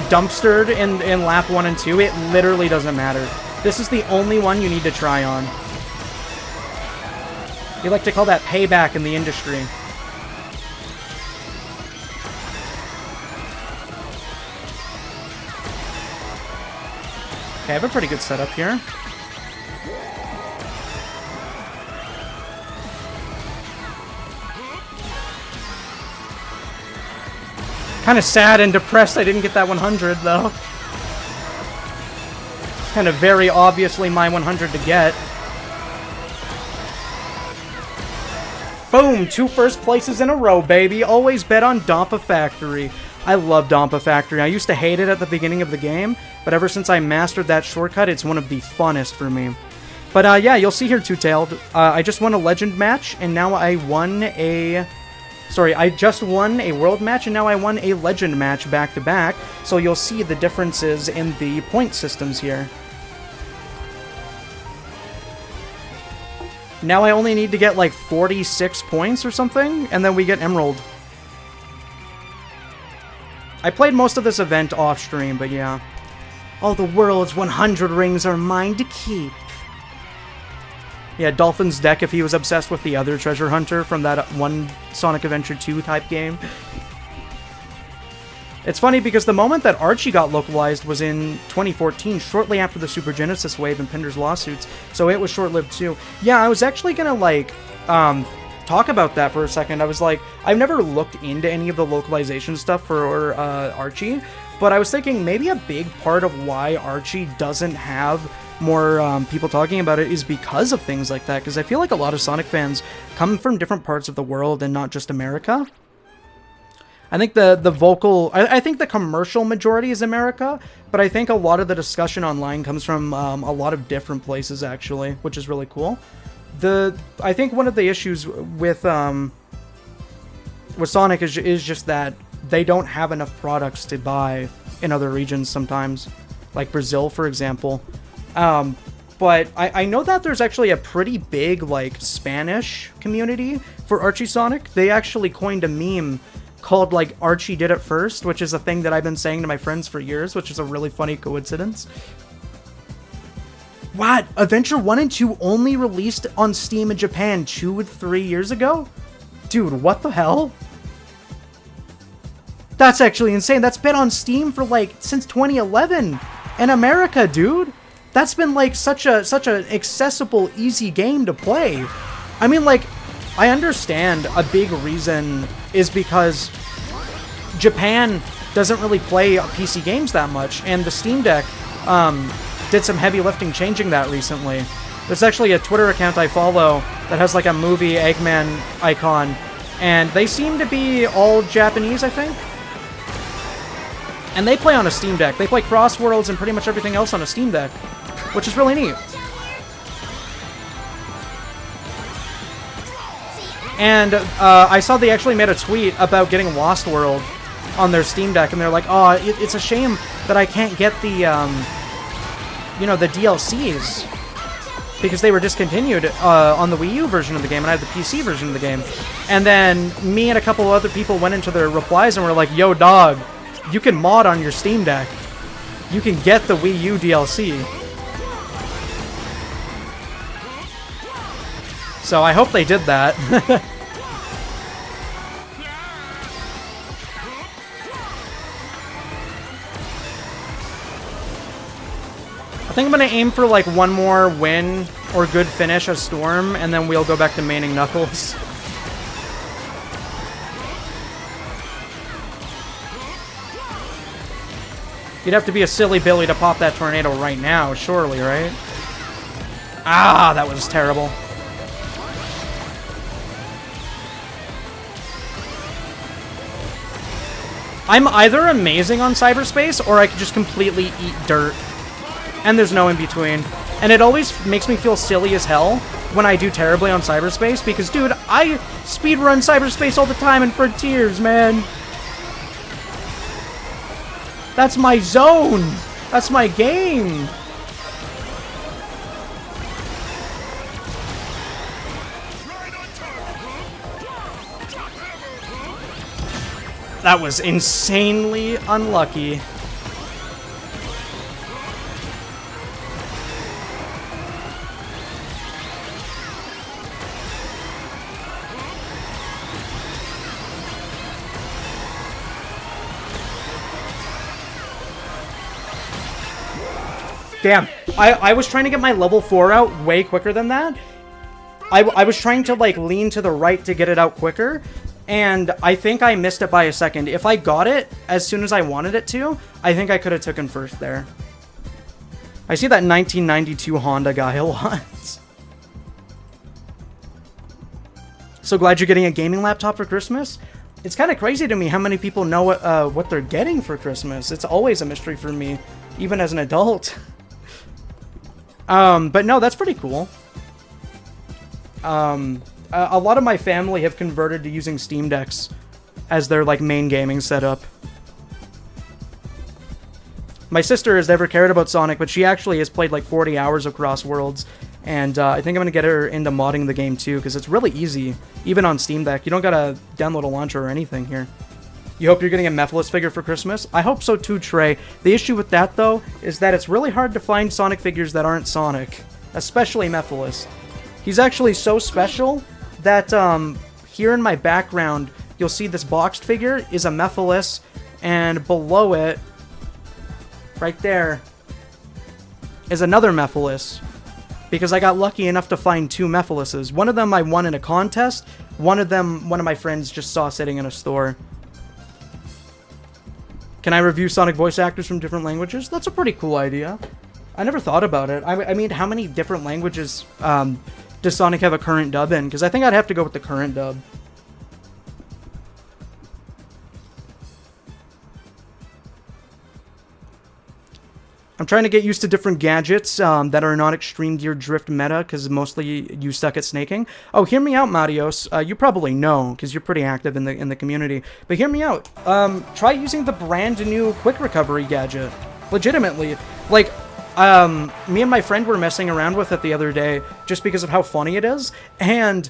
dumpstered in lap 1 and 2, it literally doesn't matter. This is the only one you need to try on. We like to call that payback in the industry. Okay, I have a pretty good setup here. Kind of sad and depressed I didn't get that 100, though. Kind of very obviously my 100 to get. Boom! 2 first places in a row, baby. Always bet on Dompa Factory. I love Dompa Factory. I used to hate it at the beginning of the game, but ever since I mastered that shortcut, it's one of the funnest for me. But yeah, you'll see here, Two-Tailed. I just won a Legend match, and now I won a... Sorry, I just won a World match, and now I won a Legend match back-to-back, so you'll see the differences in the point systems here. Now I only need to get like 46 points or something, and then we get Emerald. I played most of this event off-stream, but yeah. All the world's 100 rings are mine to keep. Yeah, Dolphin's deck if he was obsessed with the other treasure hunter from that one Sonic Adventure 2 type game. It's funny because the moment that Archie got localized was in 2014, shortly after the Super Genesis wave and Pinder's lawsuits, so it was short-lived too. Yeah, I was actually gonna, like, talk about that for a second. I was like, I've never looked into any of the localization stuff for Archie, but I was thinking maybe a big part of why Archie doesn't have more people talking about it is because of things like that, because I feel like a lot of Sonic fans come from different parts of the world and not just America. I think I think the commercial majority is America, but I think a lot of the discussion online comes from a lot of different places, actually, which is really cool. I think one of the issues with Sonic is just that they don't have enough products to buy in other regions sometimes, like Brazil, for example. But I know that there's actually a pretty big, like, Spanish community for Archie Sonic. They actually coined a meme called, like, Archie did it first, which is a thing that I've been saying to my friends for years, which is a really funny coincidence. What? Adventure 1 and 2 only released on Steam in Japan 2 to 3 years ago? Dude, what the hell? That's actually insane. That's been on Steam for, like, since 2011 in America, dude. That's been, like, such an accessible, easy game to play. I mean, like, I understand a big reason is because Japan doesn't really play PC games that much, and the Steam Deck did some heavy lifting changing that recently. There's actually a Twitter account I follow that has, like, a movie Eggman icon, and they seem to be all Japanese, I think. And they play on a Steam Deck. They play Cross Worlds and pretty much everything else on a Steam Deck, which is really neat. And I saw they actually made a tweet about getting Lost World on their Steam Deck, and they're like, oh, it's a shame that I can't get the, you know, the DLCs, because they were discontinued on the Wii U version of the game, and I had the PC version of the game. And then me and a couple other people went into their replies and were like, yo, dog, you can mod on your Steam Deck. You can get the Wii U DLC. So I hope they did that. I think I'm going to aim for like one more win or good finish as Storm, and then we'll go back to maining Knuckles. You'd have to be a silly Billy to pop that tornado right now, surely, right? Ah, that was terrible. I'm either amazing on cyberspace, or I could just completely eat dirt. And there's no in between. And it always makes me feel silly as hell when I do terribly on cyberspace, because, dude, I speedrun cyberspace all the time in Frontiers, man. That's my zone. That's my game. That was insanely unlucky. Damn, I was trying to get my level 4 out way quicker than that. I was trying to, like, lean to the right to get it out quicker, and I think I missed it by a second. If I got it as soon as I wanted it to, I think I could have taken first there. I see that 1992 Honda guy a lot. So glad you're getting a gaming laptop for Christmas. It's kind of crazy to me how many people know what they're getting for Christmas. It's always a mystery for me, even as an adult. But no, that's pretty cool. A lot of my family have converted to using Steam Decks as their, like, main gaming setup. My sister has never cared about Sonic, but she actually has played like 40 hours of Cross Worlds, and I think I'm going to get her into modding the game too, because it's really easy, even on Steam Deck. You don't gotta download a launcher or anything here. You hope you're getting a Mephiles figure for Christmas? I hope so too, Trey. The issue with that, though, is that it's really hard to find Sonic figures that aren't Sonic, especially Mephiles. He's actually so special that here in my background, you'll see this boxed figure is a Mephiles, and below it, right there, is another Mephiles, because I got lucky enough to find two Mephileses. One of them I won in a contest, one of my friends just saw sitting in a store. Can I review Sonic voice actors from different languages? That's a pretty cool idea. I never thought about it. I mean, how many different languages does Sonic have a current dub in? Because I think I'd have to go with the current dub. I'm trying to get used to different gadgets that are not Extreme Gear Drift meta, because mostly you suck at snaking. Oh, hear me out, Marios. You probably know, because you're pretty active in the community. But hear me out. Try using the brand new Quick Recovery gadget. Legitimately. Like, me and my friend were messing around with it the other day, just because of how funny it is. And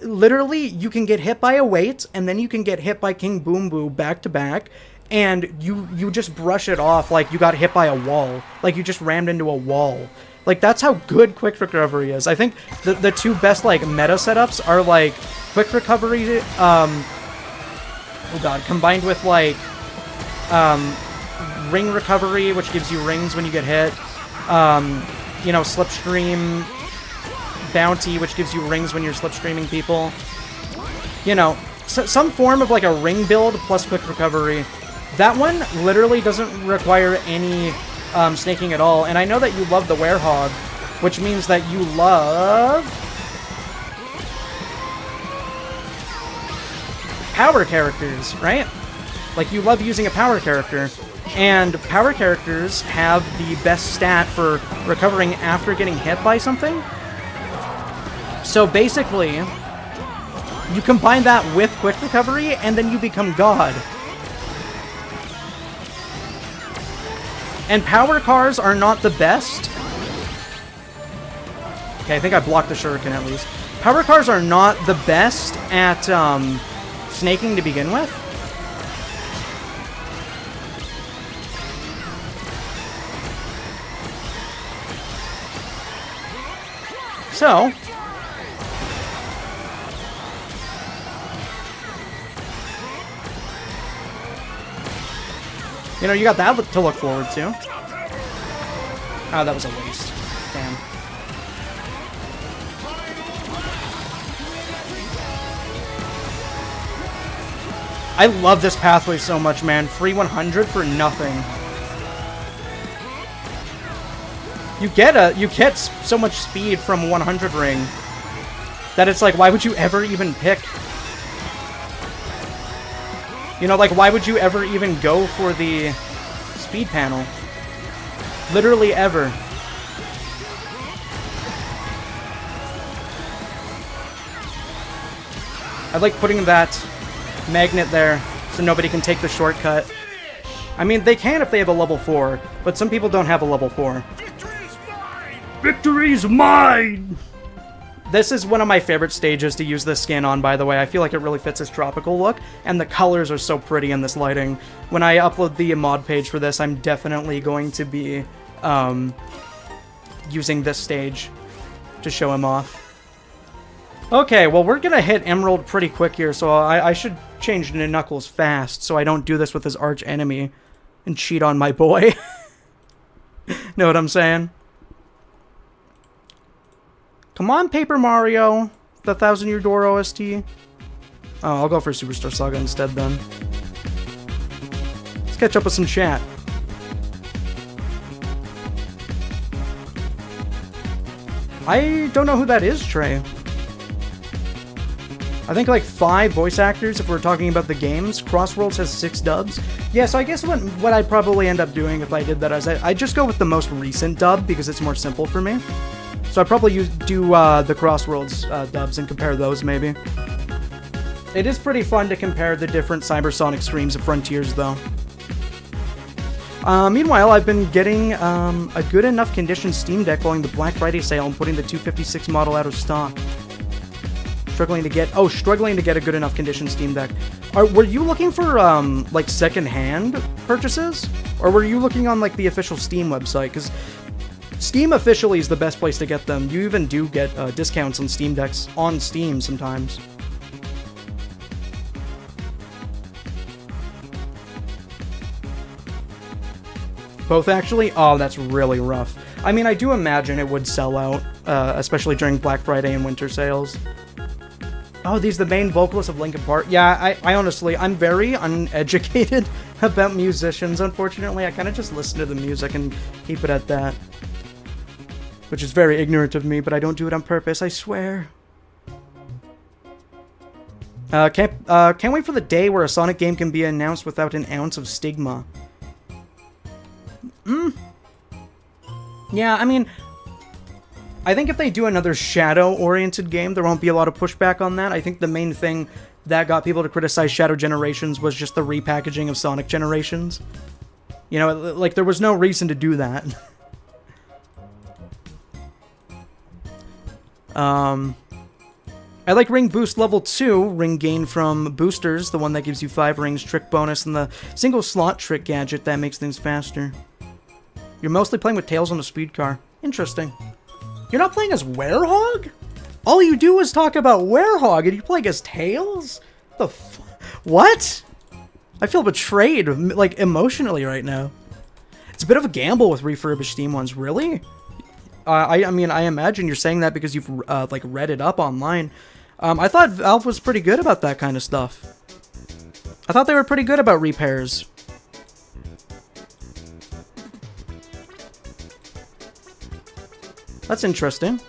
literally, you can get hit by a weight, and then you can get hit by King Boom Boo back to back. And you just brush it off like you got hit by a wall. Like you just rammed into a wall. Like, that's how good Quick Recovery is. I think the two best, like, meta setups are, like, Quick Recovery, oh god, combined with, like, Ring Recovery, which gives you rings when you get hit. You know, Slipstream Bounty, which gives you rings when you're slipstreaming people. You know, some form of, like, a ring build plus Quick Recovery. That one literally doesn't require any snaking at all. And I know that you love the Werehog, which means that you love power characters, right? Like, you love using a power character. And power characters have the best stat for recovering after getting hit by something. So basically, you combine that with Quick Recovery, and then you become God. And power cars are not the best. Okay, I think I blocked the shuriken at least. Power cars are not the best at snaking to begin with. So, you know, you got that to look forward to. Oh, that was a waste. Damn. I love this pathway so much, man. Free 100 for nothing. You get so much speed from 100 ring that it's like, why would you ever even pick? You know, like, why would you ever even go for the speed panel? Literally ever. I like putting that magnet there so nobody can take the shortcut. I mean, they can if they have a level 4, but some people don't have a level 4. Victory's mine! This is one of my favorite stages to use this skin on, by the way. I feel like it really fits his tropical look, and the colors are so pretty in this lighting. When I upload the mod page for this, I'm definitely going to be using this stage to show him off. Okay, well, we're gonna hit Emerald pretty quick here, so I should change to Knuckles fast, so I don't do this with his arch enemy and cheat on my boy. Know what I'm saying? Come on, Paper Mario, the 1000-Year Door OST. Oh, I'll go for Superstar Saga instead, then. Let's catch up with some chat. I don't know who that is, Trey. I think like 5 voice actors if we're talking about the games. Crossworlds has 6 dubs. Yeah, so I guess what I'd probably end up doing if I did that is I'd just go with the most recent dub because it's more simple for me. So I'd probably do the Crossworlds dubs and compare those, maybe. It is pretty fun to compare the different Cybersonic streams of Frontiers, though. Meanwhile, I've been getting a good enough condition Steam Deck following the Black Friday sale and putting the 256 model out of stock. Struggling to get a good enough condition Steam Deck. Were you looking for, like, second-hand purchases? Or were you looking on, like, the official Steam website? Because Steam officially is the best place to get them. You even do get discounts on Steam Decks on Steam sometimes. Both, actually? Oh, that's really rough. I mean, I do imagine it would sell out, especially during Black Friday and winter sales. Oh, these are the main vocalists of Linkin Park. Yeah, I honestly, I'm very uneducated about musicians, unfortunately. I kind of just listen to the music and keep it at that. Which is very ignorant of me, but I don't do it on purpose, I swear. Can't wait for the day where a Sonic game can be announced without an ounce of stigma. Yeah, I mean, I think if they do another Shadow-oriented game, there won't be a lot of pushback on that. I think the main thing that got people to criticize Shadow Generations was just the repackaging of Sonic Generations. You know, like, there was no reason to do that. I like Ring Boost Level 2, Ring Gain from Boosters, the one that gives you 5 rings, Trick Bonus, and the single slot trick gadget that makes things faster. You're mostly playing with Tails on a speed car. Interesting. You're not playing as Werehog? All you do is talk about Werehog, and you play as Tails? What? I feel betrayed, like, emotionally right now. It's a bit of a gamble with refurbished Steam ones, really? I mean, I imagine you're saying that because you've, like, read it up online. I thought Valve was pretty good about that kind of stuff. I thought they were pretty good about repairs. That's interesting.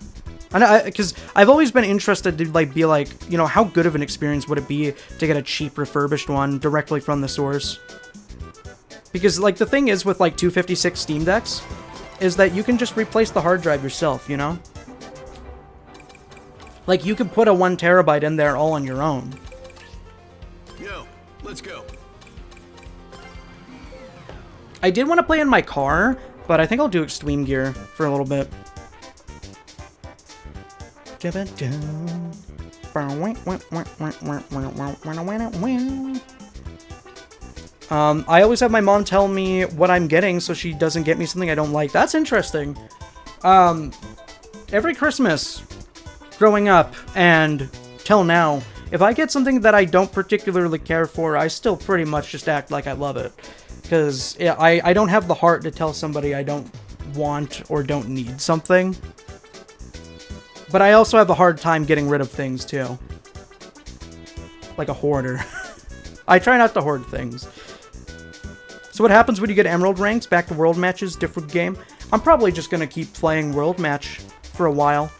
Because I've always been interested to, like, be like, you know, how good of an experience would it be to get a cheap refurbished one directly from the source? Because, like, the thing is with, like, 256 Steam Decks is that you can just replace the hard drive yourself, you know? Like, you can put a 1 terabyte in there all on your own. Yo, let's go. I did want to play in my car, but I think I'll do Extreme Gear for a little bit. I always have my mom tell me what I'm getting so she doesn't get me something I don't like. That's interesting. Every Christmas growing up and till now, if I get something that I don't particularly care for, I still pretty much just act like I love it. Because I don't have the heart to tell somebody I don't want or don't need something. But I also have a hard time getting rid of things, too. Like a hoarder. I try not to hoard things. So what happens when you get Emerald ranks? Back to World Matches, different game? I'm probably just going to keep playing World Match for a while.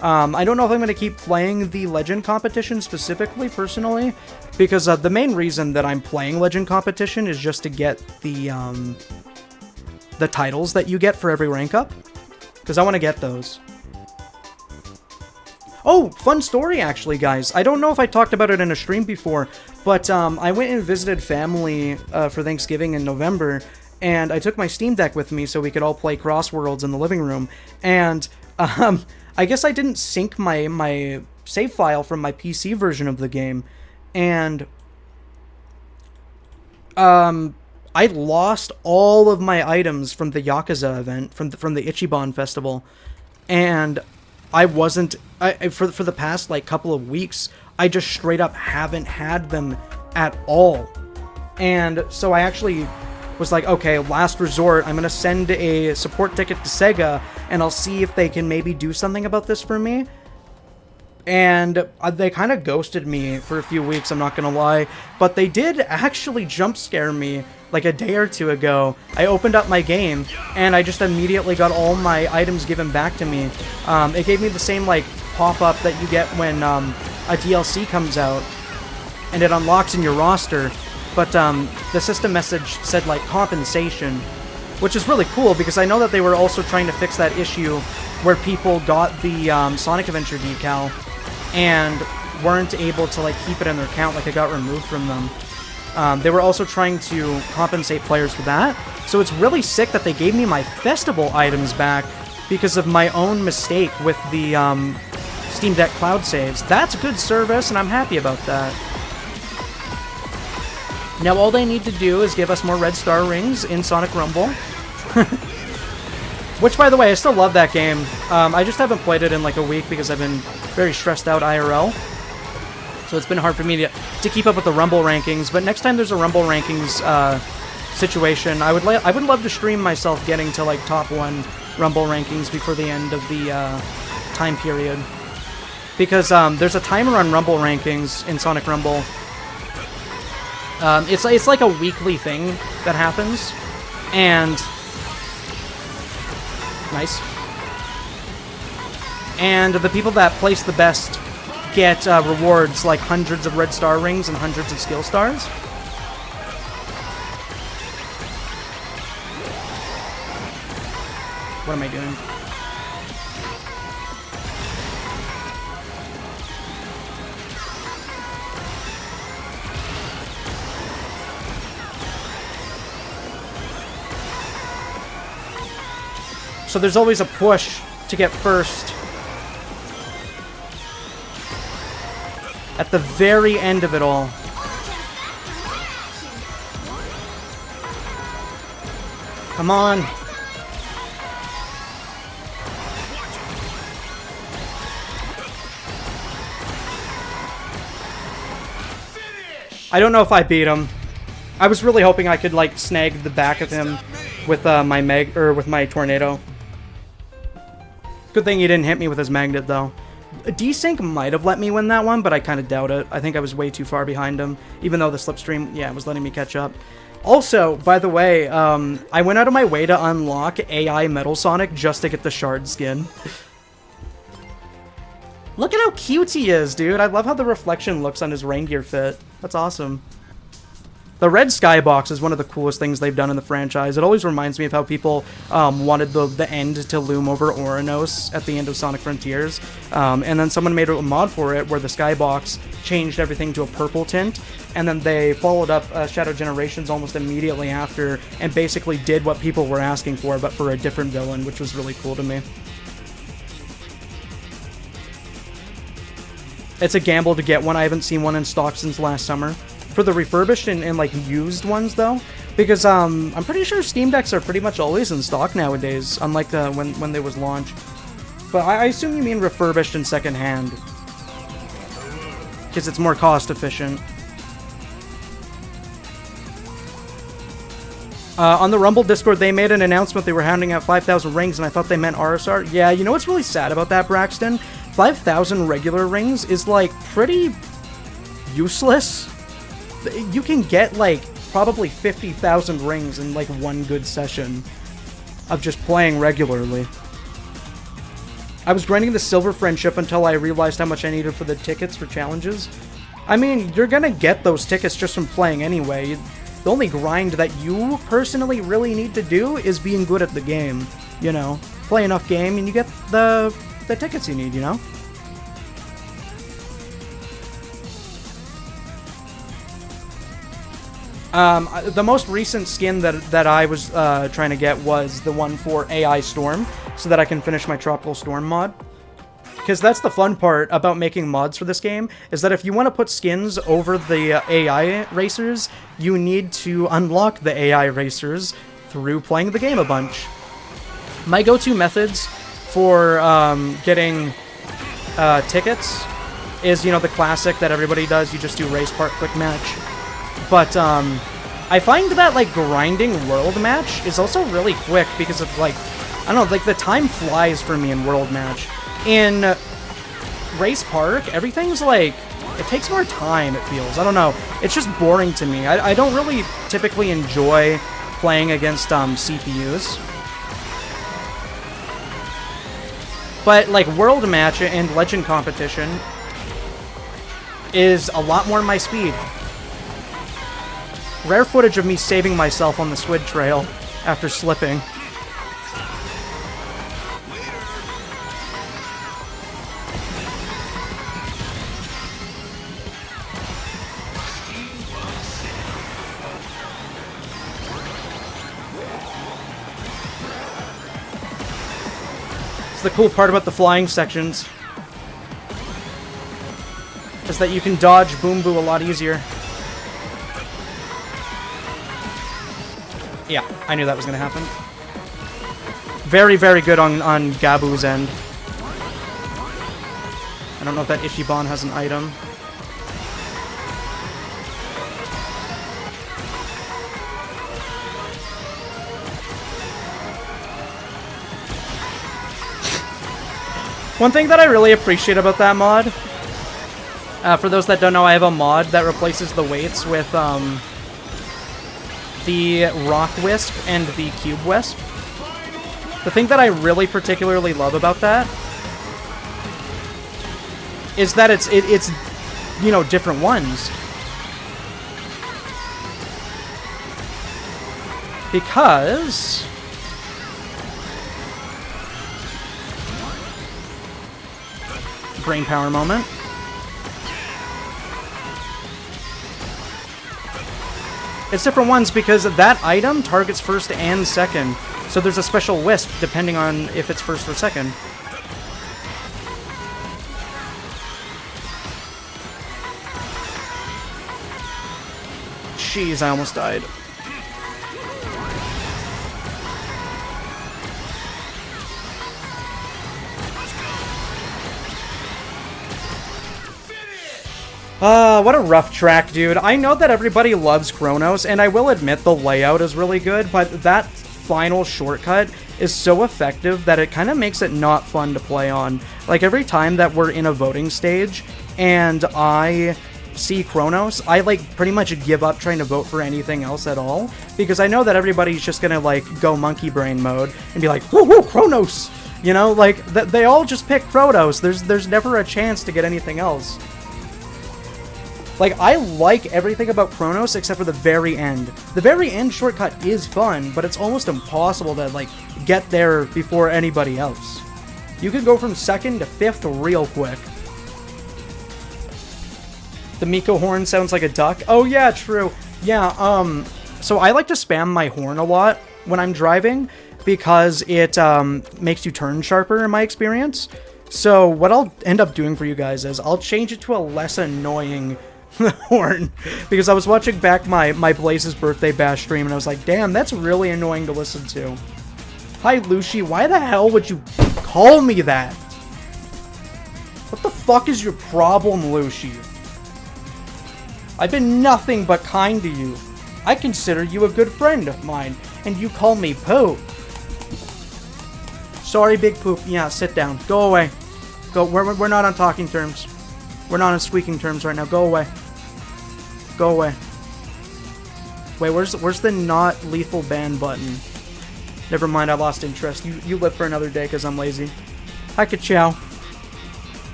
I don't know if I'm going to keep playing the Legend Competition specifically, personally. Because the main reason that I'm playing Legend Competition is just to get the titles that you get for every rank up. Because I want to get those. Oh, fun story, actually, guys. I don't know if I talked about it in a stream before, but I went and visited family for Thanksgiving in November, and I took my Steam Deck with me so we could all play Crossworlds in the living room. And I guess I didn't sync my save file from my PC version of the game, and I lost all of my items from the Yakuza event, from the Ichiban festival, and I wasn't, for the past, like, couple of weeks, I just straight up haven't had them at all. And so I actually was like, okay, last resort, I'm gonna send a support ticket to Sega, and I'll see if they can maybe do something about this for me. And they kind of ghosted me for a few weeks, I'm not gonna lie, but they did actually jump scare me like a day or two ago. I opened up my game, and I just immediately got all my items given back to me. It gave me the same, like, pop-up that you get when a DLC comes out, and it unlocks in your roster, but the system message said, like, compensation, which is really cool, because I know that they were also trying to fix that issue where people got the Sonic Adventure decal and weren't able to, like, keep it in their account, like it got removed from them. They were also trying to compensate players for that, so it's really sick that they gave me my festival items back because of my own mistake with the Steam Deck cloud saves. That's good service, and I'm happy about that. Now all they need to do is give us more Red Star rings in Sonic Rumble. Which, by the way, I still love that game. I just haven't played it in like a week because I've been very stressed out IRL. So it's been hard for me to keep up with the Rumble rankings. But next time there's a Rumble rankings situation, I would love to stream myself getting to like top 1 Rumble rankings before the end of the time period. Because there's a timer on Rumble rankings in Sonic Rumble. It's like a weekly thing that happens, and nice. And the people that place the best get rewards like hundreds of Red Star rings and hundreds of skill stars. What am I doing? So there's always a push to get first at the very end of it all. Come on. I don't know if I beat him. I was really hoping I could like snag the back of him with my tornado. Good thing he didn't hit me with his magnet, though. Desync might have let me win that one, but I kind of doubt it. I think I was way too far behind him, even though the slipstream, yeah, was letting me catch up. Also, by the way, I went out of my way to unlock AI Metal Sonic just to get the shard skin. Look at how cute he is, dude. I love how the reflection looks on his rain gear fit. That's awesome. The red skybox is one of the coolest things they've done in the franchise. It always reminds me of how people wanted the end to loom over Oranos at the end of Sonic Frontiers. And then someone made a mod for it where the skybox changed everything to a purple tint. And then they followed up Shadow Generations almost immediately after and basically did what people were asking for, but for a different villain, which was really cool to me. It's a gamble to get one. I haven't seen one in stock since last summer. For the refurbished and like used ones though, because I'm pretty sure Steam Decks are pretty much always in stock nowadays, unlike when they was launched. But I assume you mean refurbished and secondhand, because it's more cost efficient. On the Rumble Discord, they made an announcement they were handing out 5,000 rings, and I thought they meant RSR. Yeah, you know what's really sad about that, Braxton? 5,000 regular rings is like pretty useless. You can get, like, probably 50,000 rings in, like, one good session of just playing regularly. I was grinding the Silver Friendship until I realized how much I needed for the tickets for challenges. I mean, you're gonna get those tickets just from playing anyway. The only grind that you personally really need to do is being good at the game, you know? Play enough game and you get the tickets you need, you know? The most recent skin that I was trying to get was the one for AI Storm, so that I can finish my Tropical Storm mod. because that's the fun part about making mods for this game, is that if you want to put skins over the AI racers, you need to unlock the AI racers through playing the game a bunch. My go-to methods for getting tickets is, you know, the classic that everybody does. You just do race part quick match. But I find that, like, grinding world match is also really quick because of, like, I don't know, like, the time flies for me in world match. In race park, everything's, like, it takes more time, it feels. I don't know. It's just boring to me. I don't really typically enjoy playing against CPUs. But, like, world match and legend competition is a lot more my speed. Rare footage of me saving myself on the Squid Trail after slipping. It's the cool part about the flying sections, is that you can dodge Boom Boo a lot easier. Yeah, I knew that was going to happen. Very, very good on Gabu's end. I don't know if that Ichiban has an item. One thing that I really appreciate about that mod, for those that don't know, I have a mod that replaces the weights with the Rock Wisp and the Cube Wisp. The thing that I really particularly love about that is that it's you know, different ones. Because brain power moment. It's different ones because that item targets first and second, so there's a special wisp depending on if it's first or second. Jeez, I almost died. What a rough track, dude. I know that everybody loves Chronos, and I will admit the layout is really good, but that final shortcut is so effective that it kind of makes it not fun to play on. Like, every time that we're in a voting stage, and I see Chronos, I, like, pretty much give up trying to vote for anything else at all, because I know that everybody's just gonna, like, go monkey brain mode, and be like, woo woo, Chronos! You know, like, they all just pick Chronos. There's never a chance to get anything else. Like, I like everything about Chronos except for the very end. The very end shortcut is fun, but it's almost impossible to, like, get there before anybody else. You can go from second to fifth real quick. The Miko horn sounds like a duck. Oh yeah, true. Yeah, so I like to spam my horn a lot when I'm driving because it makes you turn sharper in my experience. So what I'll end up doing for you guys is I'll change it to a less annoying horn, because I was watching back my Blaze's birthday bash stream and I was like, damn, that's really annoying to listen to. Hi Lucy, why the hell would you call me that? What the fuck is your problem, Lucy? I've been nothing but kind to you. I consider you a good friend of mine, and you call me Poop. Sorry, Big Poop. Yeah, sit down. Go away. Go. We're not on talking terms. We're not on squeaking terms right now. Go away. Go away. Wait, where's the not lethal ban button? Never mind, I lost interest. You live for another day because I'm lazy. Hi, Ka-chow.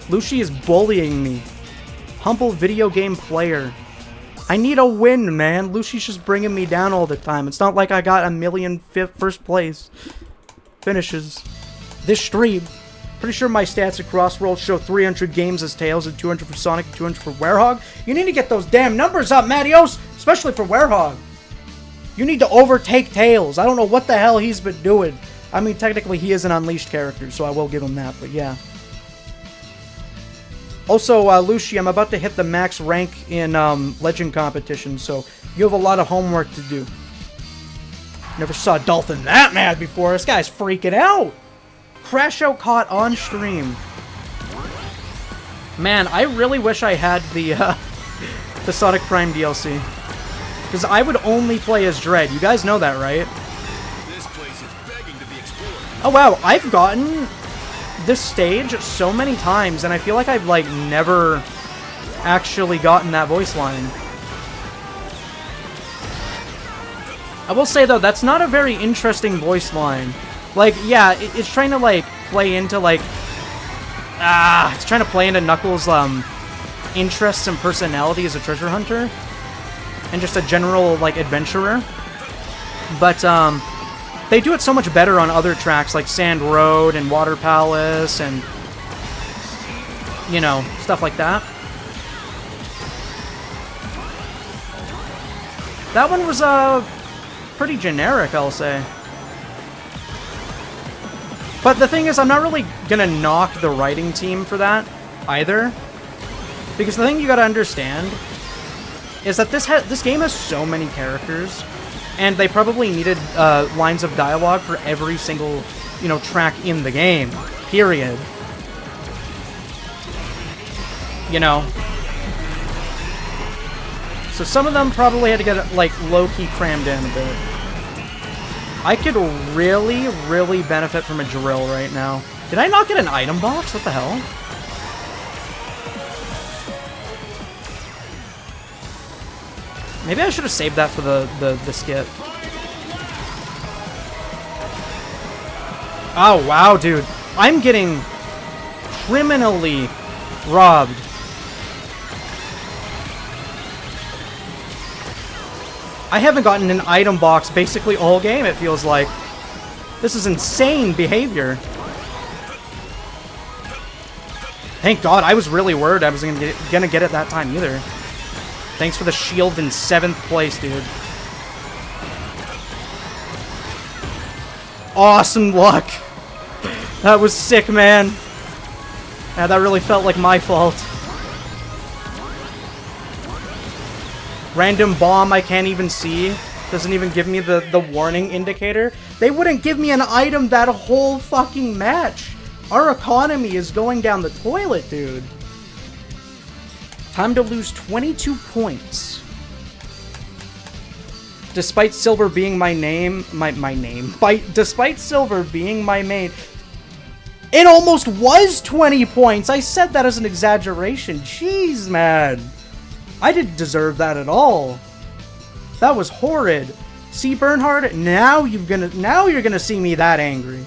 Lucy is bullying me. Humble video game player. I need a win, man. Lucy's just bringing me down all the time. It's not like I got a million first place finishes. This stream, pretty sure my stats at Crossworld show 300 games as Tails and 200 for Sonic and 200 for Werehog. You need to get those damn numbers up, Mattios! Especially for Werehog. You need to overtake Tails. I don't know what the hell he's been doing. I mean, technically he is an Unleashed character, so I will give him that, but yeah. Also, Lucy, I'm about to hit the max rank in Legend competition, so you have a lot of homework to do. Never saw Dolphin that mad before. This guy's freaking out. Crash Out caught on stream. Man, I really wish I had the Sonic Prime DLC. Because I would only play as Dread. You guys know that, right? This place is begging to be explored. Oh wow, I've gotten this stage so many times, and I feel like I've, like, never actually gotten that voice line. I will say, though, that's not a very interesting voice line. Like, yeah, it's trying to, like, play into, like... it's trying to play into Knuckles' interests and personality as a treasure hunter. And just a general, like, adventurer. But, they do it so much better on other tracks, like Sand Road and Water Palace and... you know, stuff like that. That one was, pretty generic, I'll say. But the thing is, I'm not really gonna knock the writing team for that, either. Because the thing you gotta understand is that this game has so many characters, and they probably needed lines of dialogue for every single, you know, track in the game. Period. You know? So some of them probably had to get, like, low-key crammed in a bit. I could really, really benefit from a drill right now. Did I not get an item box? What the hell? Maybe I should have saved that for the skip. Oh, wow, dude. I'm getting criminally robbed. I haven't gotten an item box basically all game, it feels like. This is insane behavior. Thank God, I was really worried I was gonna get it that time either. Thanks for the shield in 7th place, dude. Awesome luck. That was sick, man. Yeah, that really felt like my fault. Random bomb I can't even see. Doesn't even give me the warning indicator. They wouldn't give me an item that whole fucking match. Our economy is going down the toilet, dude. Time to lose 22 points. Despite Silver being my name, despite Silver being my main, it almost was 20 points. I said that as an exaggeration. Jeez, man. I didn't deserve that at all. That was horrid. See, Bernhard, now you're gonna see me that angry.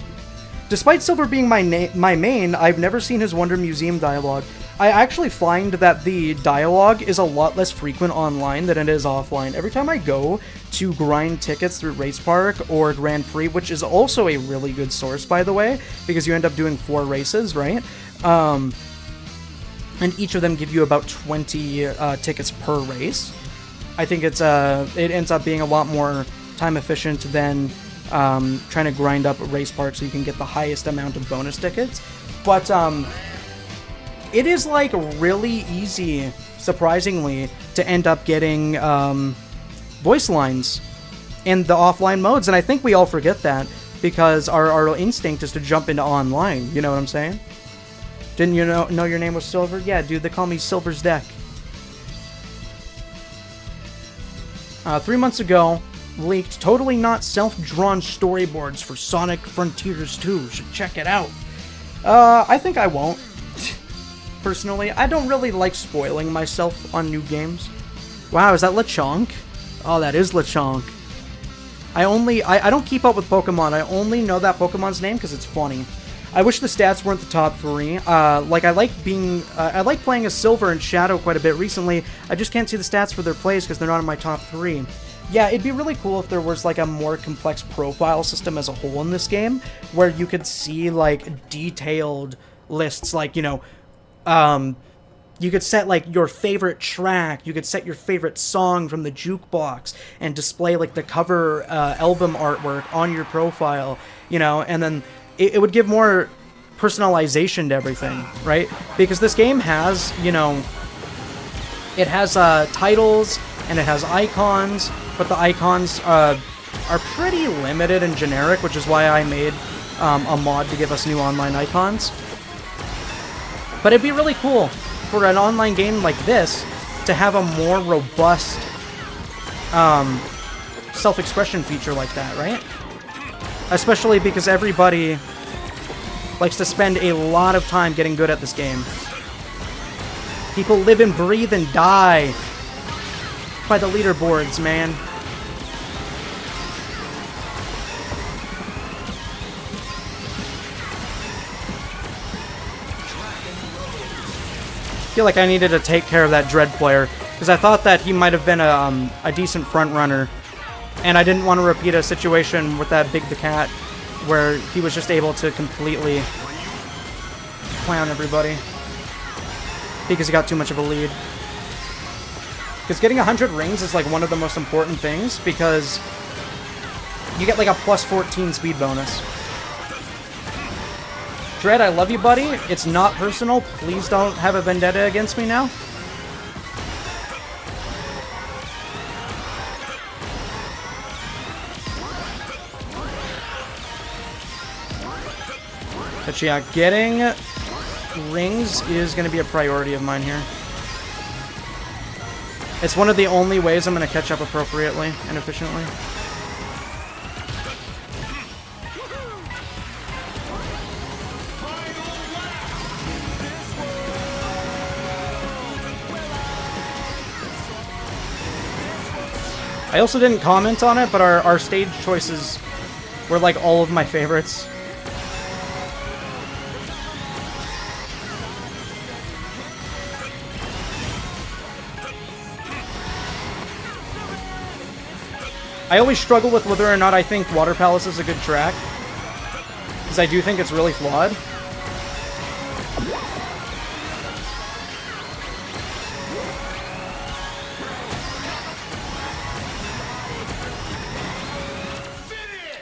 Despite Silver being my main, I've never seen his Wonder Museum dialogue. I actually find that the dialogue is a lot less frequent online than it is offline. Every time I go to grind tickets through Race Park or Grand Prix, which is also a really good source, by the way, because you end up doing 4 races, right? And each of them give you about 20 tickets per race. I think it ends up being a lot more time efficient than trying to grind up Race Park so you can get the highest amount of bonus tickets. But it is, like, really easy, surprisingly, to end up getting voice lines in the offline modes, and I think we all forget that because our instinct is to jump into online, you know what I'm saying? Didn't you know your name was Silver? Yeah, dude, they call me Silver's Deck. 3 months ago, leaked totally not self-drawn storyboards for Sonic Frontiers 2. Should check it out. I think I won't. Personally, I don't really like spoiling myself on new games. Wow, is that Lechonk? Oh, that is Lechonk. I don't keep up with Pokemon. I only know that Pokemon's name because it's funny. I wish the stats weren't the top 3. Like, I like playing as Silver and Shadow quite a bit recently. I just can't see the stats for their plays because they're not in my top 3. Yeah, it'd be really cool if there was, like, a more complex profile system as a whole in this game, where you could see, like, detailed lists, like, you know, You could set, like, your favorite track. You could set your favorite song from the jukebox and display, like, the cover album artwork on your profile, you know, and then it would give more personalization to everything, right? Because this game has, you know, it has titles and it has icons, but the icons are pretty limited and generic, which is why I made a mod to give us new online icons. But it'd be really cool for an online game like this to have a more robust self-expression feature like that, right? Especially because everybody likes to spend a lot of time getting good at this game. People live and breathe and die by the leaderboards, man. I feel like I needed to take care of that Dread player, because I thought that he might have been a decent front runner, and I didn't want to repeat a situation with that Big the Cat, where he was just able to completely clown everybody, because he got too much of a lead. Because getting 100 rings is like one of the most important things, because you get like a plus 14 speed bonus. Dread, I love you, buddy. It's not personal. Please don't have a vendetta against me now. But yeah, getting rings is going to be a priority of mine here. It's one of the only ways I'm going to catch up appropriately and efficiently. I also didn't comment on it, but our stage choices were like all of my favorites. I always struggle with whether or not I think Water Palace is a good track, because I do think it's really flawed.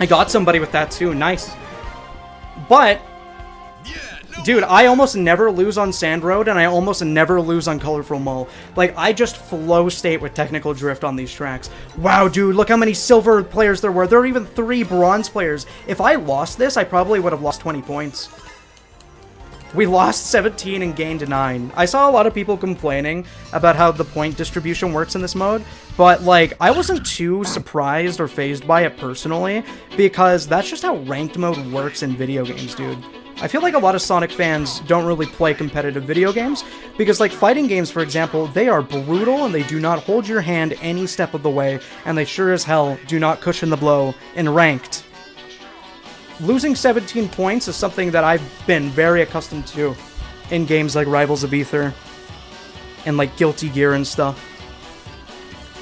I got somebody with that too, nice. But, dude, I almost never lose on Sand Road, and I almost never lose on Colorful Mall. Like, I just flow state with Technical Drift on these tracks. Wow, dude, look how many silver players there were. There were even 3 bronze players. If I lost this, I probably would have lost 20 points. We lost 17 and gained 9. I saw a lot of people complaining about how the point distribution works in this mode, but, like, I wasn't too surprised or fazed by it personally, because that's just how ranked mode works in video games, dude. I feel like a lot of Sonic fans don't really play competitive video games, because, like, fighting games, for example, they are brutal and they do not hold your hand any step of the way, and they sure as hell do not cushion the blow in ranked. Losing 17 points is something that I've been very accustomed to in games like Rivals of Aether and like Guilty Gear and stuff.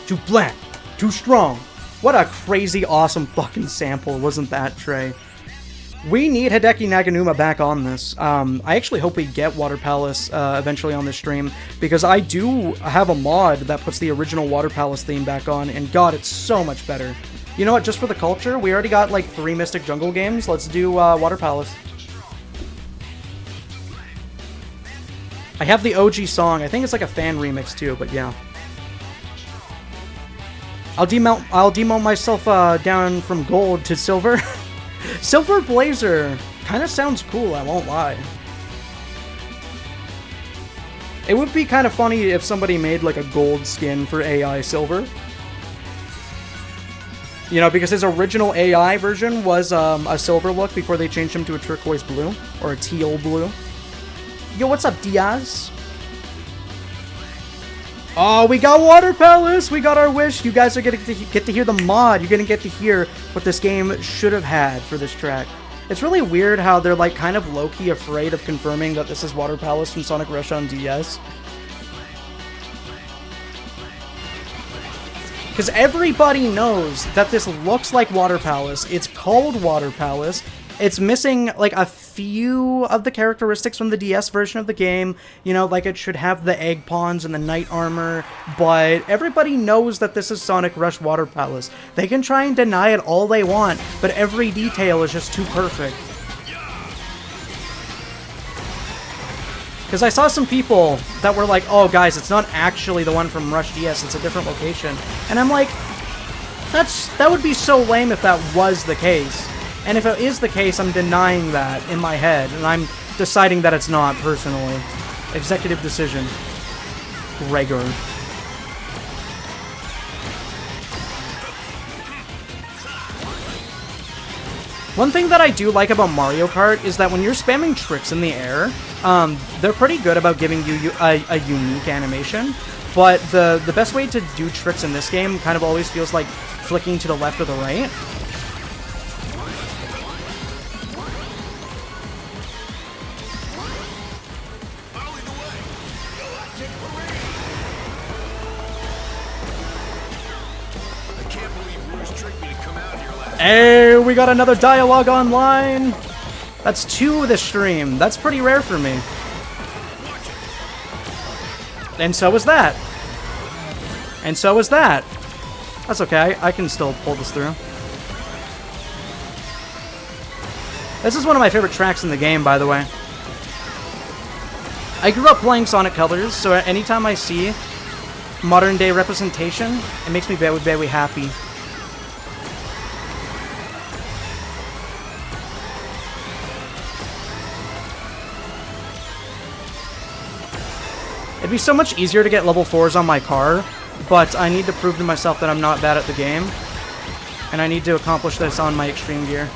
Too bland, too strong. What a crazy awesome fucking sample, wasn't that, Trey? We need Hideki Naganuma back on this. I actually hope we get Water Palace eventually on this stream, because I do have a mod that puts the original Water Palace theme back on, and god, it's so much better. You know what, just for the culture, we already got like 3 Mystic Jungle games. Let's do Water Palace. I have the OG song. I think it's like a fan remix too, but yeah. I'll demote myself down from gold to silver. Silver Blazer kind of sounds cool, I won't lie. It would be kind of funny if somebody made like a gold skin for AI Silver. You know, because his original AI version was a silver look before they changed him to a turquoise blue, or a teal blue. Yo, what's up, Diaz? Oh, we got Water Palace! We got our wish! You guys are gonna get to hear the mod. You're gonna get to hear what this game should have had for this track. It's really weird how they're like kind of low-key afraid of confirming that this is Water Palace from Sonic Rush on DS. Because everybody knows that this looks like Water Palace. It's called Water Palace. It's missing like a few of the characteristics from the DS version of the game. You know, like it should have the egg pawns and the knight armor, but everybody knows that this is Sonic Rush Water Palace. They can try and deny it all they want, but every detail is just too perfect. Because I saw some people that were like, oh guys, it's not actually the one from Rush DS, it's a different location. And I'm like, that would be so lame if that was the case. And if it is the case, I'm denying that in my head, and I'm deciding that it's not, personally. Executive decision. Gregor. One thing that I do like about Mario Kart is that when you're spamming tricks in the air, they're pretty good about giving you a unique animation, but the best way to do tricks in this game kind of always feels like flicking to the left or the right. Hey, we got another dialogue online! That's 2 this stream. That's pretty rare for me. And so is that. And so is that. That's okay, I can still pull this through. This is one of my favorite tracks in the game, by the way. I grew up playing Sonic Colors, so anytime I see modern day representation, it makes me very, very happy. It'd be so much easier to get level 4s on my car, but I need to prove to myself that I'm not bad at the game. And I need to accomplish this on my Extreme Gear.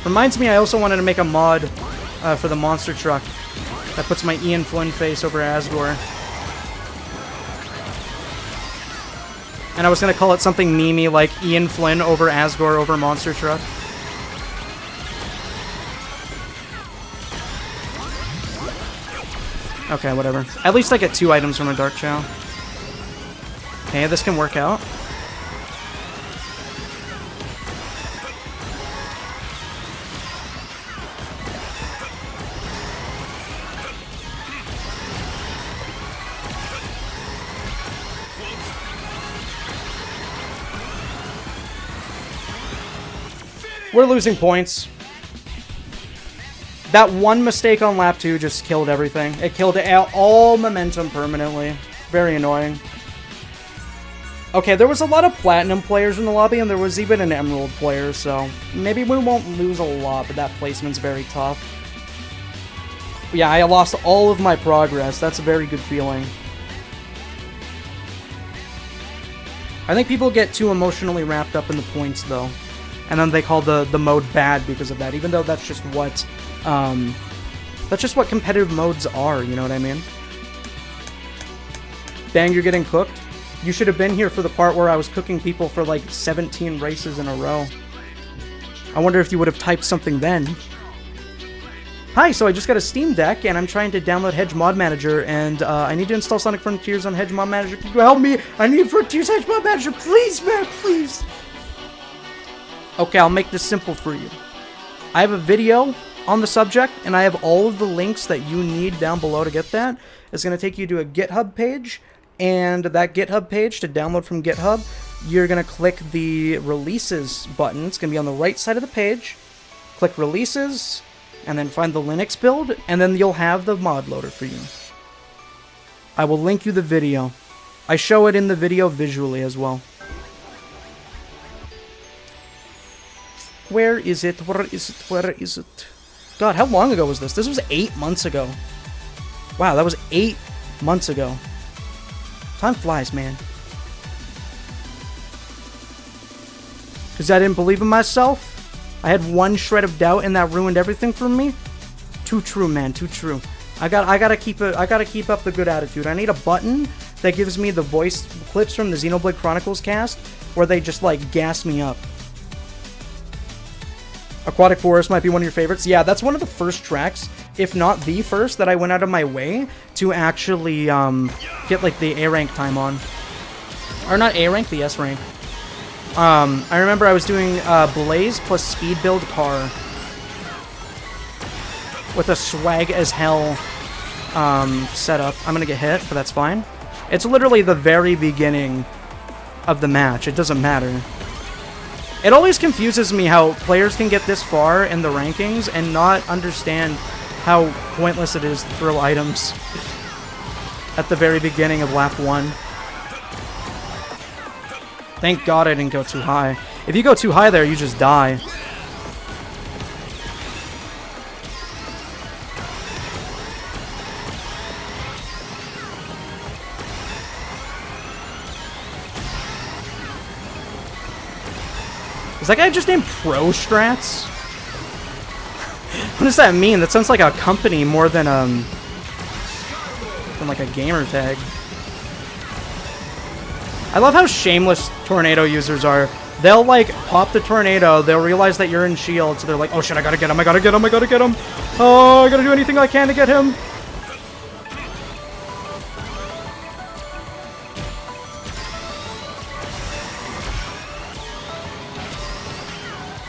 Reminds me, I also wanted to make a mod for the monster truck that puts my Ian Flynn face over Asgore. And I was going to call it something memey like Ian Flynn over Asgore over monster truck. Okay, whatever. At least I get 2 items from a Dark Chow. Okay, this can work out. We're losing points. That one mistake on lap 2 just killed everything. It killed all momentum permanently. Very annoying. Okay, there was a lot of Platinum players in the lobby, and there was even an Emerald player, so maybe we won't lose a lot, but that placement's very tough. Yeah, I lost all of my progress. That's a very good feeling. I think people get too emotionally wrapped up in the points, though. And then they call the mode bad because of that, even though that's just what competitive modes are, you know what I mean? Bang, you're getting cooked? You should have been here for the part where I was cooking people for like 17 races in a row. I wonder if you would have typed something then. Hi, so I just got a Steam Deck, and I'm trying to download Hedge Mod Manager, and I need to install Sonic Frontiers on Hedge Mod Manager. Can you help me? I need Frontiers Hedge Mod Manager, please, man, please! Okay, I'll make this simple for you. I have a video on the subject, and I have all of the links that you need down below to get that. It's going to take you to a GitHub page, and that GitHub page, to download from GitHub, you're going to click the Releases button. It's going to be on the right side of the page. Click Releases, and then find the Linux build, and then you'll have the mod loader for you. I will link you the video. I show it in the video visually as well. Where is it? Where is it? Where is it? God, how long ago was this? This was 8 months ago. Wow, that was 8 months ago. Time flies, man. Because I didn't believe in myself? I had one shred of doubt and that ruined everything for me? Too true, man, too true. I gotta keep up the good attitude. I need a button that gives me the voice clips from the Xenoblade Chronicles cast where they just, like, gas me up. Aquatic Forest might be one of your favorites. Yeah, that's one of the first tracks, if not the first, that I went out of my way to actually get, like, the A rank time on. Or not A rank, the S rank. I remember I was doing Blaze plus speed build car with a swag as hell setup. I'm gonna get hit, but that's fine. It's literally the very beginning of the match. It doesn't matter. It always confuses me how players can get this far in the rankings and not understand how pointless it is to throw items at the very beginning of lap 1. Thank God I didn't go too high. If you go too high there, you just die. Is that guy just named Pro Strats? What does that mean? That sounds like a company more than like a gamer tag. I love how shameless tornado users are. They'll like pop the tornado, they'll realize that you're in shield, so they're like, oh shit, I gotta get him, I gotta get him, I gotta get him. Oh, I gotta do anything I can to get him.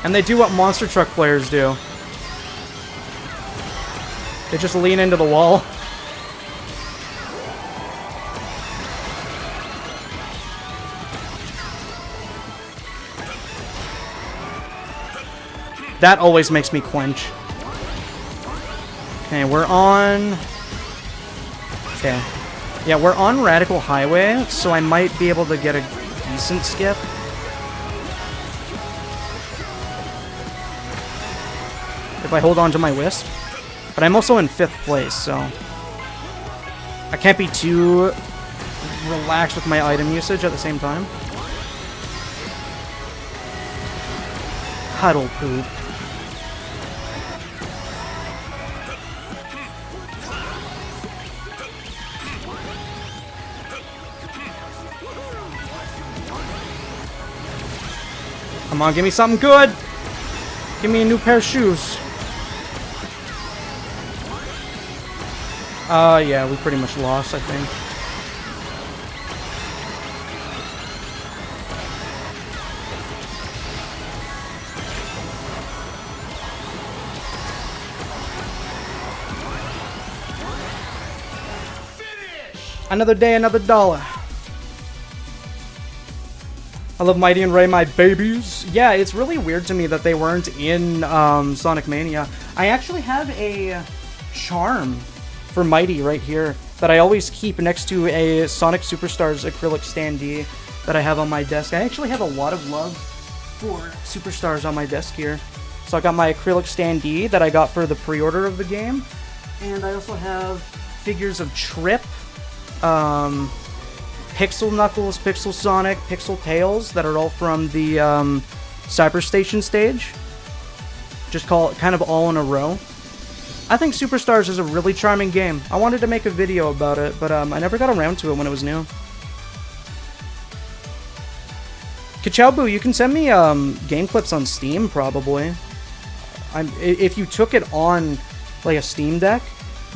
And they do what monster truck players do. They just lean into the wall. That always makes me quench. Okay, we're on... Okay. Yeah, we're on Radical Highway, so I might be able to get a decent skip. If I hold on to my Wisp. But I'm also in 5th place, so... I can't be too relaxed with my item usage at the same time. Huddle poop. Come on, give me something good! Give me a new pair of shoes. Yeah, we pretty much lost, I think. Another day, another dollar. I love Mighty and Ray, my babies. Yeah, it's really weird to me that they weren't in Sonic Mania. I actually have a charm for Mighty right here that I always keep next to a Sonic Superstars acrylic standee that I have on my desk. I actually have a lot of love for Superstars on my desk here. So I got my acrylic standee that I got for the pre-order of the game. And I also have figures of Trip, Pixel Knuckles, Pixel Sonic, Pixel Tails that are all from the Cyber Station stage. Just call it kind of all in a row. I think Superstars is a really charming game. I wanted to make a video about it, but I never got around to it when it was new. Kachowboo, you can send me game clips on Steam, probably. If you took it on like a Steam Deck,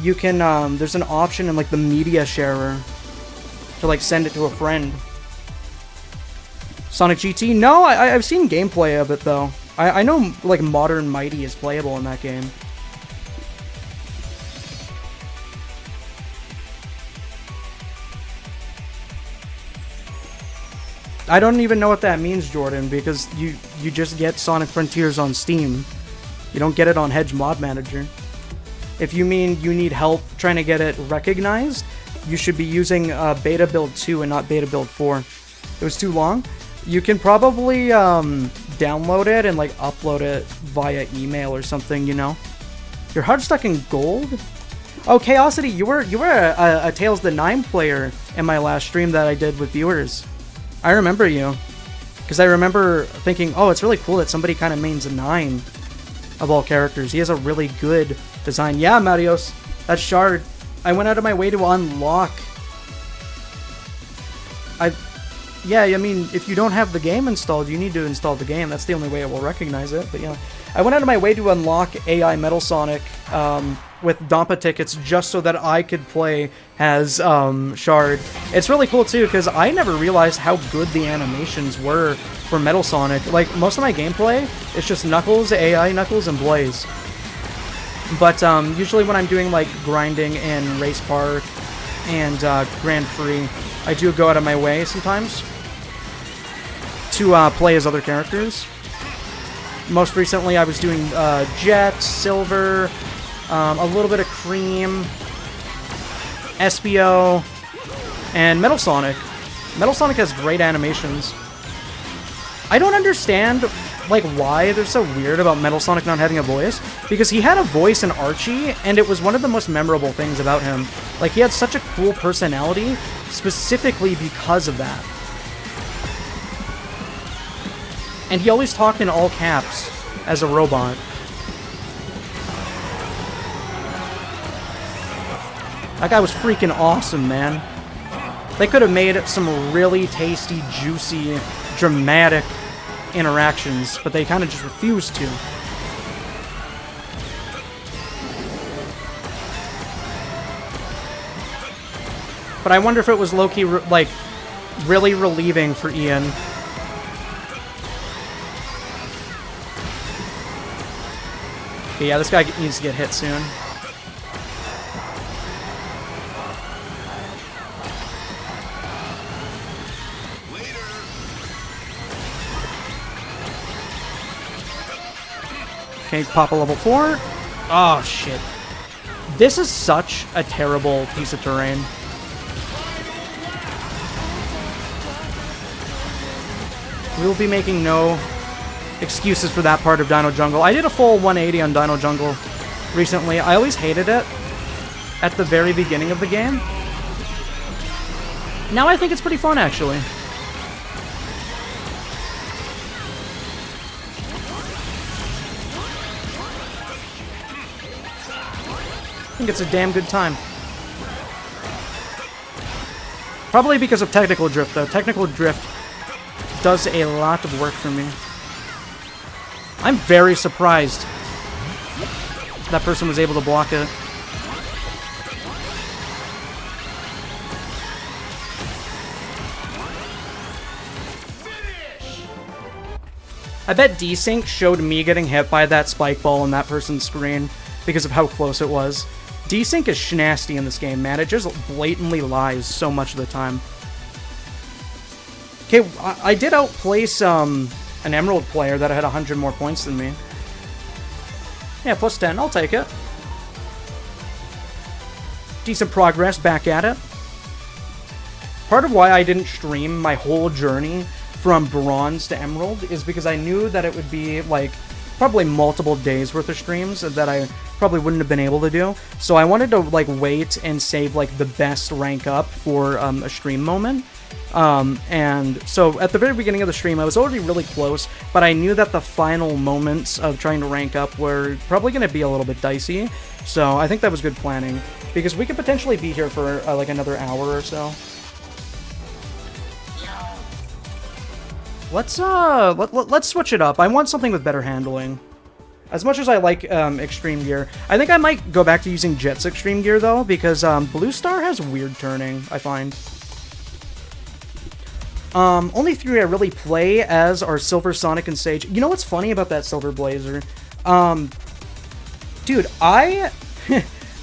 you can, there's an option in like the media sharer to like send it to a friend. Sonic GT? No, I've seen gameplay of it though. I know like Modern Mighty is playable in that game. I don't even know what that means, Jordan, because you just get Sonic Frontiers on Steam. You don't get it on Hedge Mod Manager. If you mean you need help trying to get it recognized, you should be using Beta Build 2 and not Beta Build 4. It was too long. You can probably download it and like upload it via email or something, you know? Your heart's stuck in gold? Oh, Chaosity, you were a Tales the 9 player in my last stream that I did with viewers. I remember you. Because I remember thinking, oh, it's really cool that somebody kind of mains a 9 of all characters. He has a really good design. Yeah, Marios, that's Shard. I went out of my way to unlock... Yeah, I mean, if you don't have the game installed, you need to install the game. That's the only way it will recognize it, but yeah. I went out of my way to unlock AI Metal Sonic with Dampa tickets just so that I could play as Shard. It's really cool too because I never realized how good the animations were for Metal Sonic. Like, most of my gameplay, it's just Knuckles, AI Knuckles, and Blaze. But usually when I'm doing like grinding in Race Park and Grand Prix, I do go out of my way sometimes to play as other characters. Most recently I was doing Jet, Silver, a little bit of Cream, Espio, and Metal Sonic. Metal Sonic has great animations. I don't understand, like, why they're so weird about Metal Sonic not having a voice, because he had a voice in Archie, and it was one of the most memorable things about him. Like, he had such a cool personality, specifically because of that. And he always talked in all caps as a robot. That guy was freaking awesome, man. They could have made some really tasty, juicy, dramatic interactions, but they kind of just refused to. But I wonder if it was low-key, like, really relieving for Ian. Okay, yeah, this guy needs to get hit soon. Okay, pop a level 4. Oh, shit. This is such a terrible piece of terrain. We will be making no excuses for that part of Dino Jungle. I did a full 180 on Dino Jungle recently. I always hated it at the very beginning of the game. Now I think it's pretty fun, actually. I think it's a damn good time. Probably because of Technical Drift, though. Technical Drift does a lot of work for me. I'm very surprised that person was able to block it. I bet Desync showed me getting hit by that spike ball on that person's screen because of how close it was. Desync is schnasty in this game, man. It just blatantly lies so much of the time. Okay, I did outplace an Emerald player that had 100 more points than me. Yeah, plus 10. I'll take it. Decent progress back at it. Part of why I didn't stream my whole journey from Bronze to Emerald is because I knew that it would be, like, probably multiple days worth of streams that I probably wouldn't have been able to do. So I wanted to, like, wait and save, like, the best rank up for a stream moment. And so at the very beginning of the stream, I was already really close, but I knew that the final moments of trying to rank up were probably going to be a little bit dicey. So I think that was good planning, because we could potentially be here for like another hour or so. Let's switch it up. I want something with better handling. As much as I like Extreme Gear, I think I might go back to using Jet's Extreme Gear though, because Blue Star has weird turning, I find. Only three I really play as are Silver, Sonic, and Sage. You know what's funny about that Silver Blazer? Dude,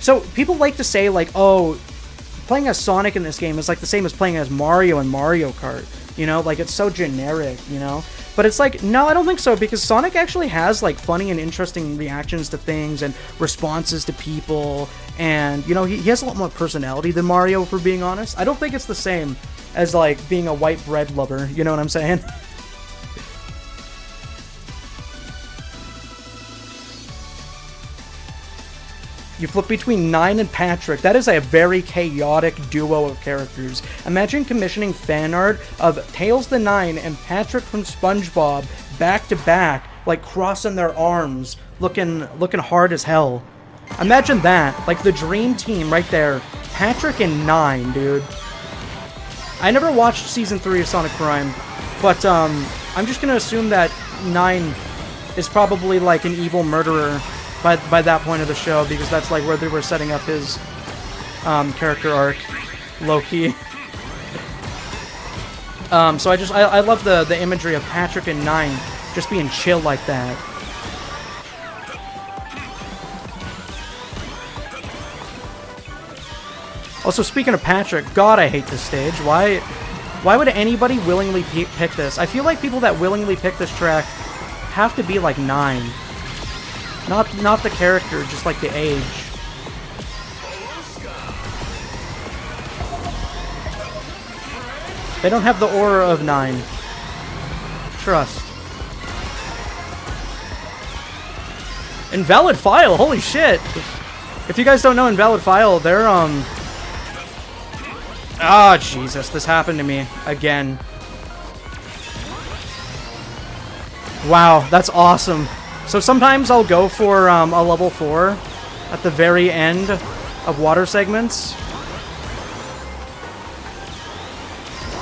so people like to say, like, oh, playing as Sonic in this game is like the same as playing as Mario in Mario Kart. You know, like, it's so generic, you know? But it's like, no, I don't think so, because Sonic actually has, like, funny and interesting reactions to things and responses to people, and, you know, he has a lot more personality than Mario, if we're being honest. I don't think it's the same as, like, being a white bread lover, you know what I'm saying? You flip between Nine and Patrick. That is a very chaotic duo of characters. Imagine commissioning fan art of Tails the Nine and Patrick from SpongeBob back to back, like crossing their arms, looking hard as hell. Imagine that, like the dream team right there. Patrick and Nine, dude. I never watched season 3 of Sonic Prime, but I'm just gonna assume that Nine is probably like an evil murderer by that point of the show, because that's like where they were setting up his character arc, low-key. So I love the imagery of Patrick and Nine just being chill like that. Also, speaking of Patrick, God, I hate this stage. Why would anybody willingly pick this? I feel like people that willingly pick this track have to be like 9. Not the character, just like the age. They don't have the aura of 9. Trust. Invalid File, holy shit! If you guys don't know Invalid File, they're Ah, Jesus, this happened to me again. Wow, that's awesome. So sometimes I'll go for a level 4 at the very end of water segments.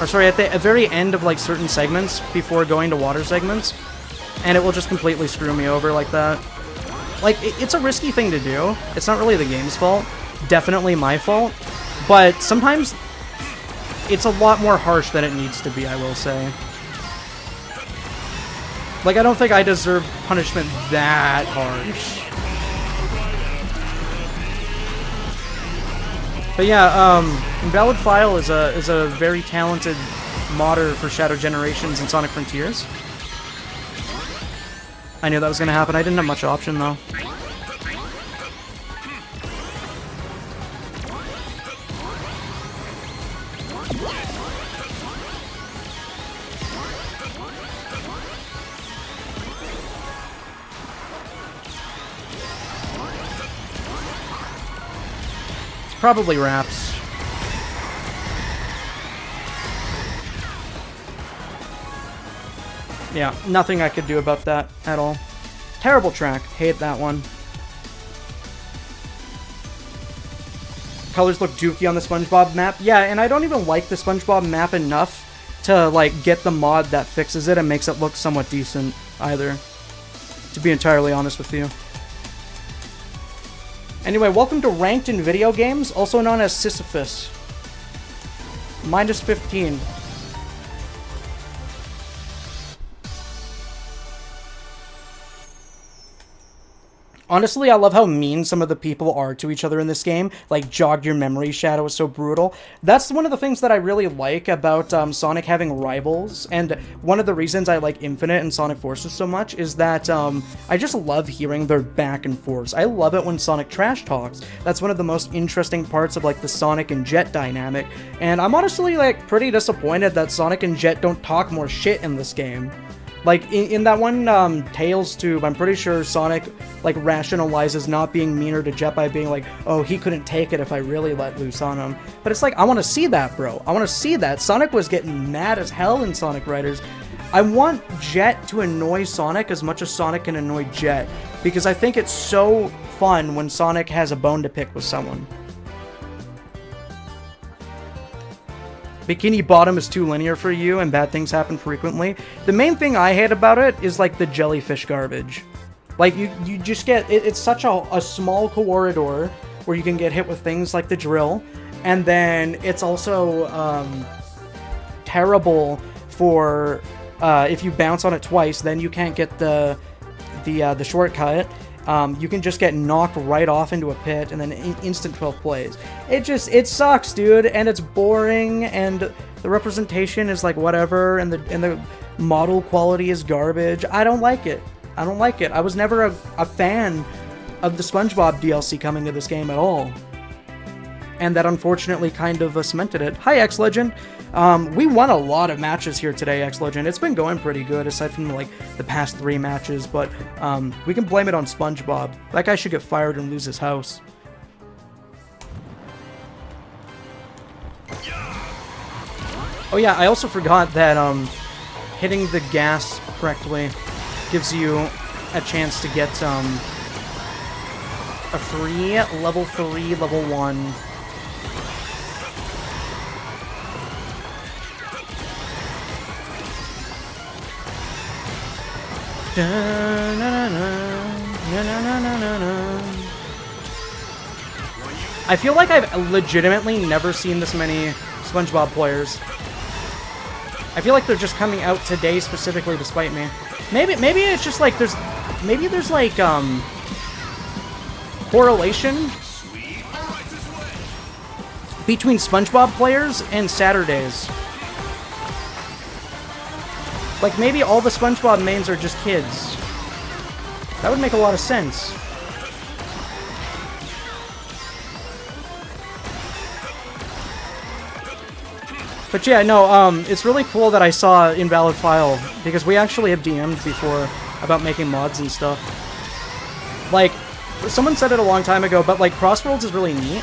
Or sorry, at the very end of like certain segments before going to water segments. And it will just completely screw me over like that. Like, it's a risky thing to do. It's not really the game's fault. Definitely my fault. But sometimes it's a lot more harsh than it needs to be, I will say. Like, I don't think I deserve punishment that harsh. But yeah, Invalid File is a very talented modder for Shadow Generations and Sonic Frontiers. I knew that was gonna happen. I didn't have much option though. Probably wraps. Yeah, nothing I could do about that at all. Terrible track. Hate that one. Colors look dookie on the SpongeBob map. Yeah, and I don't even like the SpongeBob map enough to, like, get the mod that fixes it and makes it look somewhat decent, either. To be entirely honest with you. Anyway, welcome to Ranked in Video Games, also known as Sisyphus. Minus 15. Honestly, I love how mean some of the people are to each other in this game. Like, jogged your memory, Shadow is so brutal. That's one of the things that I really like about Sonic having rivals. And one of the reasons I like Infinite and Sonic Forces so much is that I just love hearing their back and forth. I love it when Sonic trash talks. That's one of the most interesting parts of, like, the Sonic and Jet dynamic. And I'm honestly, like, pretty disappointed that Sonic and Jet don't talk more shit in this game. Like, in that one Tails tube, I'm pretty sure Sonic, like, rationalizes not being meaner to Jet by being like, oh, he couldn't take it if I really let loose on him. But it's like, I want to see that, bro. I want to see that. Sonic was getting mad as hell in Sonic Riders. I want Jet to annoy Sonic as much as Sonic can annoy Jet, because I think it's so fun when Sonic has a bone to pick with someone. Bikini Bottom is too linear for you and bad things happen frequently. The main thing I hate about it is, like, the jellyfish garbage. Like, you just get... It's such a small corridor where you can get hit with things like the drill. And then it's also terrible for... if you bounce on it twice, then you can't get the shortcut. You can just get knocked right off into a pit and then instant 12 plays. It sucks, dude, and it's boring, and the representation is like whatever, and the model quality is garbage. I don't like it. I don't like it. I was never a fan of the SpongeBob DLC coming to this game at all. And that unfortunately kind of cemented it. Hi, X-Legend. We won a lot of matches here today, X-Legend. It's been going pretty good, aside from, like, the past 3 matches, but we can blame it on SpongeBob. That guy should get fired and lose his house. Oh yeah, I also forgot that hitting the gas correctly gives you a chance to get a free level 3, level 1... No, no, no, no, no, no. I feel like I've legitimately never seen this many SpongeBob players. I feel like they're just coming out today specifically to spite me. Maybe it's just like there's like correlation between SpongeBob players and Saturdays. Like maybe all the SpongeBob mains are just kids. That would make a lot of sense. But yeah, no, it's really cool that I saw Invalid File, because we actually have DM'd before about making mods and stuff. Like, someone said it a long time ago, but like, Crossworlds is really neat,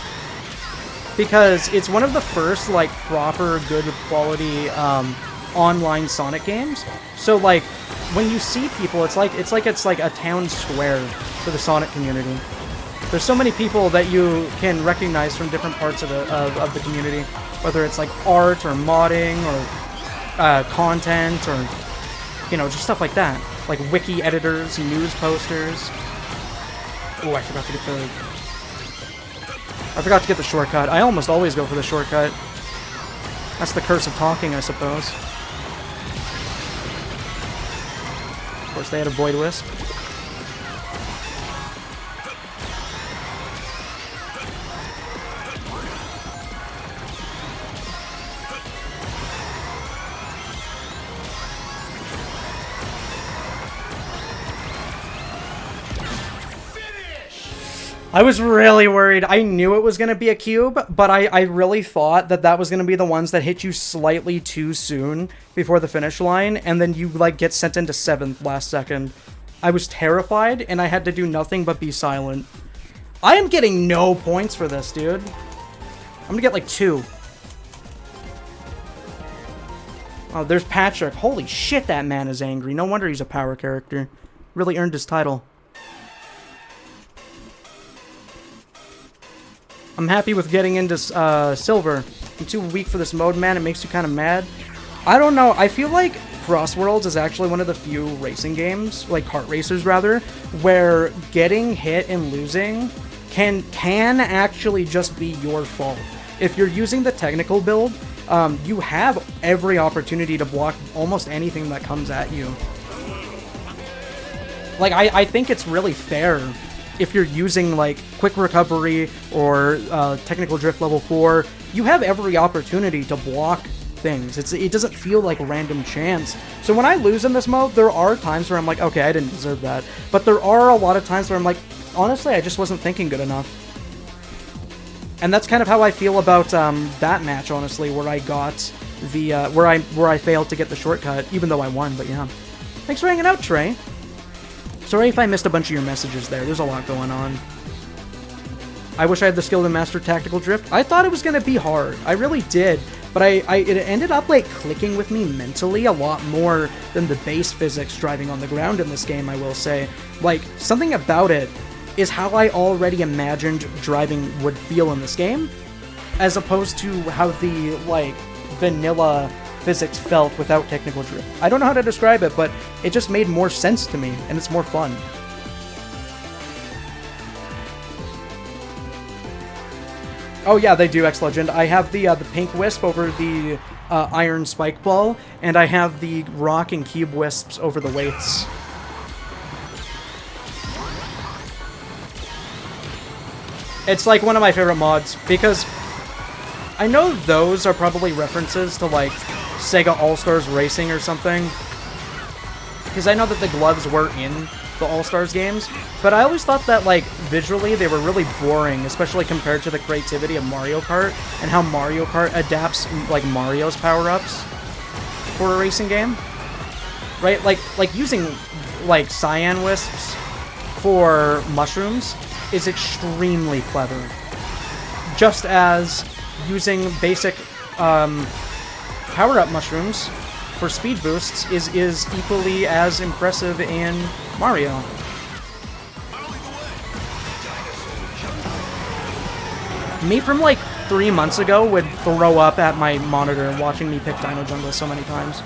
because it's one of the first, like, proper, good quality, online Sonic games. So, like, when you see people, it's like a town square for the Sonic community. There's so many people that you can recognize from different parts of the community, whether it's like art or modding or content or, you know, just stuff like that. Like wiki editors, news posters. Oh, I forgot to get the shortcut. I almost always go for the shortcut. That's the curse of talking, I suppose. Of course, they had a Void Wisp. I was really worried. I knew it was going to be a cube, but I really thought that was going to be the ones that hit you slightly too soon before the finish line, and then you, like, get sent into 7th last second. I was terrified, and I had to do nothing but be silent. I am getting no points for this, dude. I'm going to get, like, 2. Oh, there's Patrick. Holy shit, that man is angry. No wonder he's a power character. Really earned his title. I'm happy with getting into Silver. I'm too weak for this mode, man. It makes you kind of mad. I don't know. I feel like Crossworlds is actually one of the few racing games, like kart racers rather, where getting hit and losing can actually just be your fault. If you're using the technical build, you have every opportunity to block almost anything that comes at you. Like, I think it's really fair if you're using, like, quick recovery or technical drift level 4, you have every opportunity to block things. It doesn't feel like random chance. So when I lose in this mode, there are times where I'm like, okay, I didn't deserve that. But there are a lot of times where I'm like, honestly, I just wasn't thinking good enough. And that's kind of how I feel about that match, honestly, where I got the where I failed to get the shortcut, even though I won. But yeah, thanks for hanging out, Trey. Sorry if I missed a bunch of your messages there. There's a lot going on. I wish I had the skill to master tactical drift. I thought it was going to be hard. I really did. But it ended up, like, clicking with me mentally a lot more than the base physics driving on the ground in this game, I will say. Like, something about it is how I already imagined driving would feel in this game, as opposed to how the, like, vanilla physics felt without technical drift. I don't know how to describe it, but it just made more sense to me, and it's more fun. Oh yeah, they do, X-Legend. I have the pink wisp over the iron spike ball, and I have the rock and cube wisps over the weights. It's like one of my favorite mods, because I know those are probably references to, like, Sega All-Stars Racing or something, because I know that the gloves were in the All-Stars games, but I always thought that, like, visually they were really boring, especially compared to the creativity of Mario Kart, and how Mario Kart adapts, like, Mario's power-ups for a racing game, right? Like using, like, cyan wisps for mushrooms is extremely clever, just as using basic power-up mushrooms for speed boosts is equally as impressive in Mario. Me from like 3 months ago would throw up at my monitor watching me pick Dino Jungle so many times.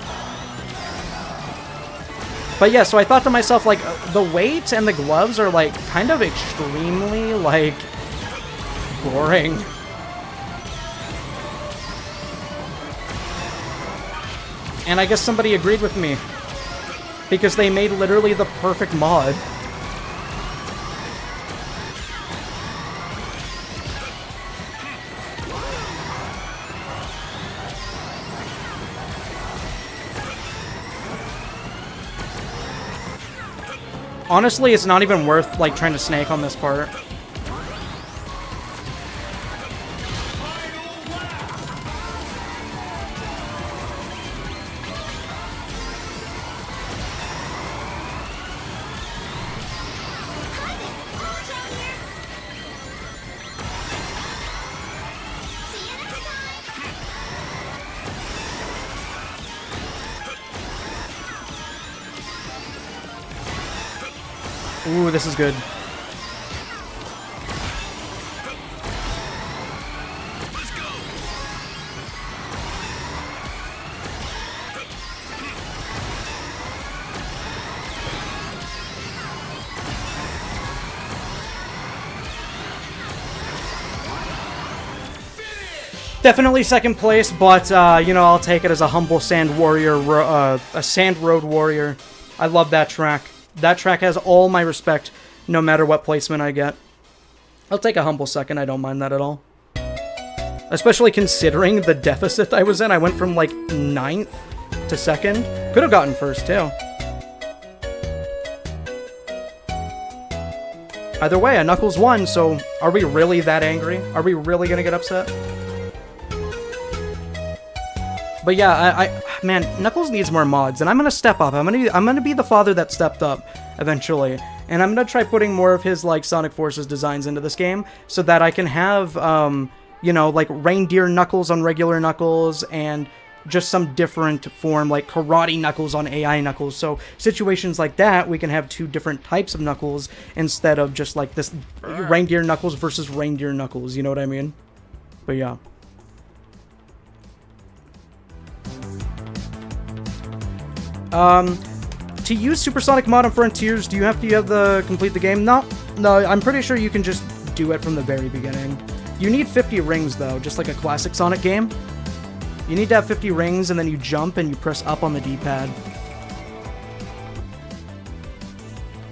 But yeah, so I thought to myself, like, the weight and the gloves are, like, kind of extremely, like, boring. And I guess somebody agreed with me. Because they made literally the perfect mod. Honestly, it's not even worth, like, trying to snake on this part. Ooh, this is good. Definitely second place, but, you know, I'll take it as a humble sand warrior, a sand road warrior. I love that track. That track has all my respect, no matter what placement I get. I'll take a humble second, I don't mind that at all. Especially considering the deficit I was in. I went from, like, 9th to 2nd. Could have gotten first, too. Either way, a Knuckles won, so are we really that angry? Are we really gonna get upset? But yeah, man, Knuckles needs more mods, and I'm gonna step up. I'm gonna be the father that stepped up eventually, and I'm gonna try putting more of his like Sonic Forces designs into this game so that I can have, you know, like reindeer Knuckles on regular Knuckles and just some different form, like karate Knuckles on AI Knuckles. So situations like that, we can have two different types of Knuckles instead of just like this reindeer Knuckles versus reindeer Knuckles. You know what I mean? But yeah. To use Supersonic Mod on Frontiers, do you have to complete the game? No, I'm pretty sure you can just do it from the very beginning. You need 50 rings though, just like a classic Sonic game. You need to have 50 rings and then you jump and you press up on the D-pad.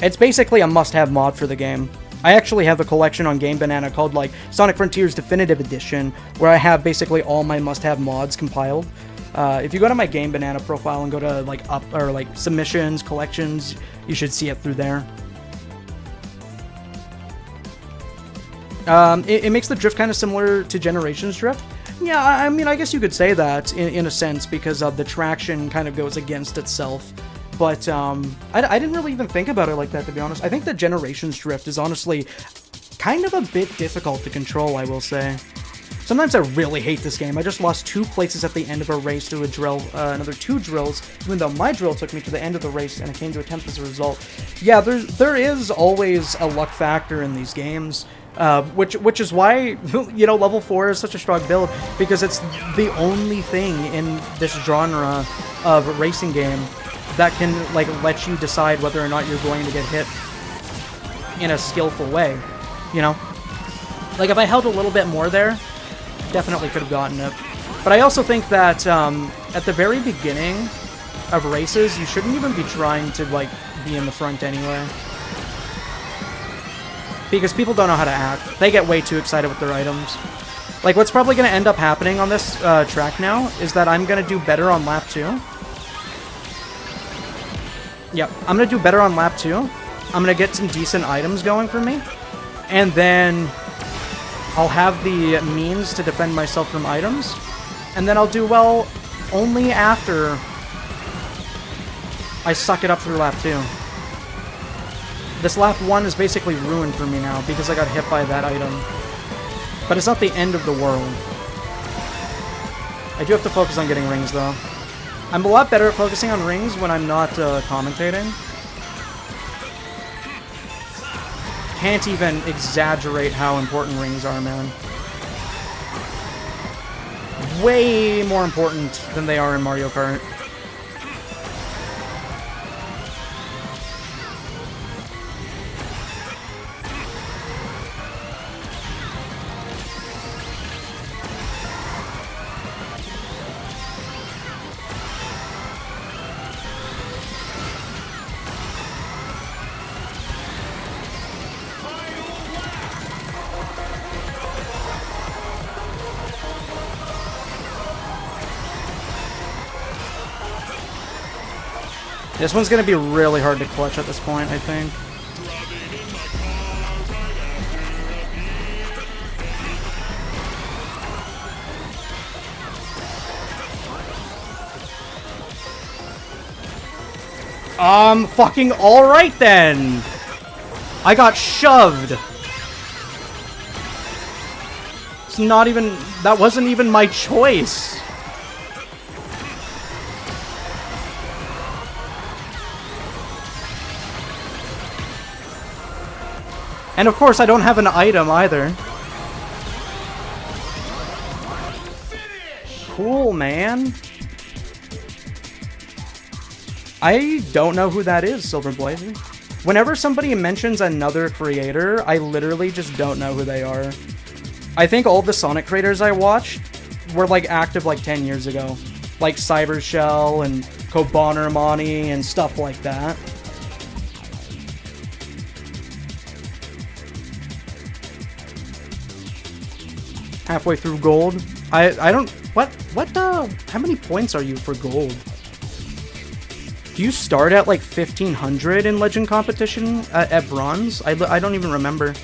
It's basically a must-have mod for the game. I actually have a collection on Game Banana called like Sonic Frontiers Definitive Edition, where I have basically all my must-have mods compiled. If you go to my Game Banana profile and go to like submissions, collections, you should see it through there. It makes the drift kind of similar to Generations drift. Yeah, I mean, I guess you could say that in a sense because the traction kind of goes against itself. But I didn't really even think about it like that, to be honest. I think the Generations drift is honestly kind of a bit difficult to control, I will say. Sometimes I really hate this game. I just lost 2 places at the end of a race to a drill, another 2 drills, even though my drill took me to the end of the race and I came to a 10th as a result. Yeah, there is always a luck factor in these games, which is why, you know, level 4 is such a strong build, because it's the only thing in this genre of racing game that can, like, let you decide whether or not you're going to get hit in a skillful way, you know? Like, if I held a little bit more there, definitely could have gotten it. But I also think that at the very beginning of races, you shouldn't even be trying to like be in the front anyway, because people don't know how to act. They get way too excited with their items. Like what's probably going to end up happening on this track now is that I'm going to do better on lap 2. Yep, I'm going to do better on lap 2. I'm going to get some decent items going for me, and then I'll have the means to defend myself from items, and then I'll do well only after I suck it up through lap 2. This lap 1 is basically ruined for me now because I got hit by that item. But it's not the end of the world. I do have to focus on getting rings though. I'm a lot better at focusing on rings when I'm not commentating. Can't even exaggerate how important rings are, man. Way more important than they are in Mario Kart. This one's gonna be really hard to clutch at this point, I think. Fucking alright then! I got shoved! It's not even... That wasn't even my choice! And of course, I don't have an item either. Cool, man. I don't know who that is, Silver Blazer. Whenever somebody mentions another creator, I literally just don't know who they are. I think all the Sonic creators I watched were like active like 10 years ago. Like Cybershell and Kobanermani and stuff like that. Halfway through gold. I don't... how many points are you for gold? Do you start at like 1500 in Legend competition at bronze? I don't even remember.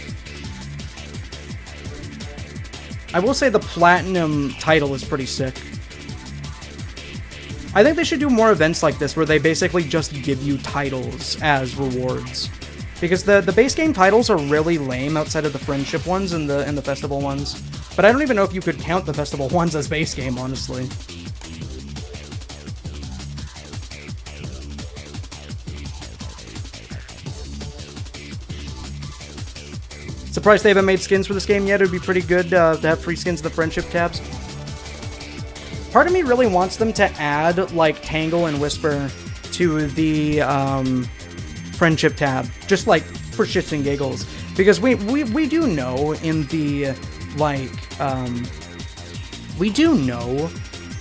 I will say the platinum title is pretty sick. I think they should do more events like this where they basically just give you titles as rewards. Because the base game titles are really lame outside of the friendship ones and the festival ones. But I don't even know if you could count the festival ones as base game, honestly. Surprised they haven't made skins for this game yet. It would be pretty good to have free skins in the friendship tabs. Part of me really wants them to add, like, Tangle and Whisper to the friendship tab. Just, like, for shits and giggles. Because we do know in the, like, we do know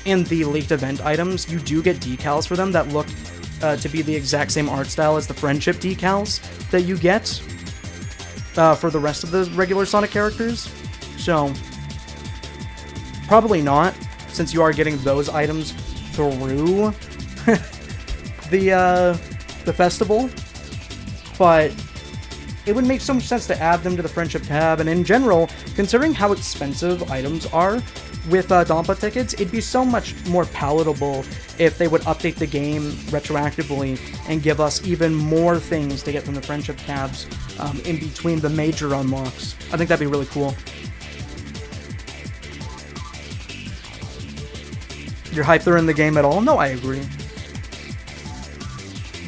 in the leaked event items, you do get decals for them that look to be the exact same art style as the friendship decals that you get for the rest of the regular Sonic characters. So, probably not, since you are getting those items through the festival. But it would make so much sense to add them to the friendship tab, and in general, considering how expensive items are with Dompa tickets, it'd be so much more palatable if they would update the game retroactively and give us even more things to get from the friendship tabs in between the major unlocks. I think that'd be really cool. You're hyped they're in the game at all? No, I agree.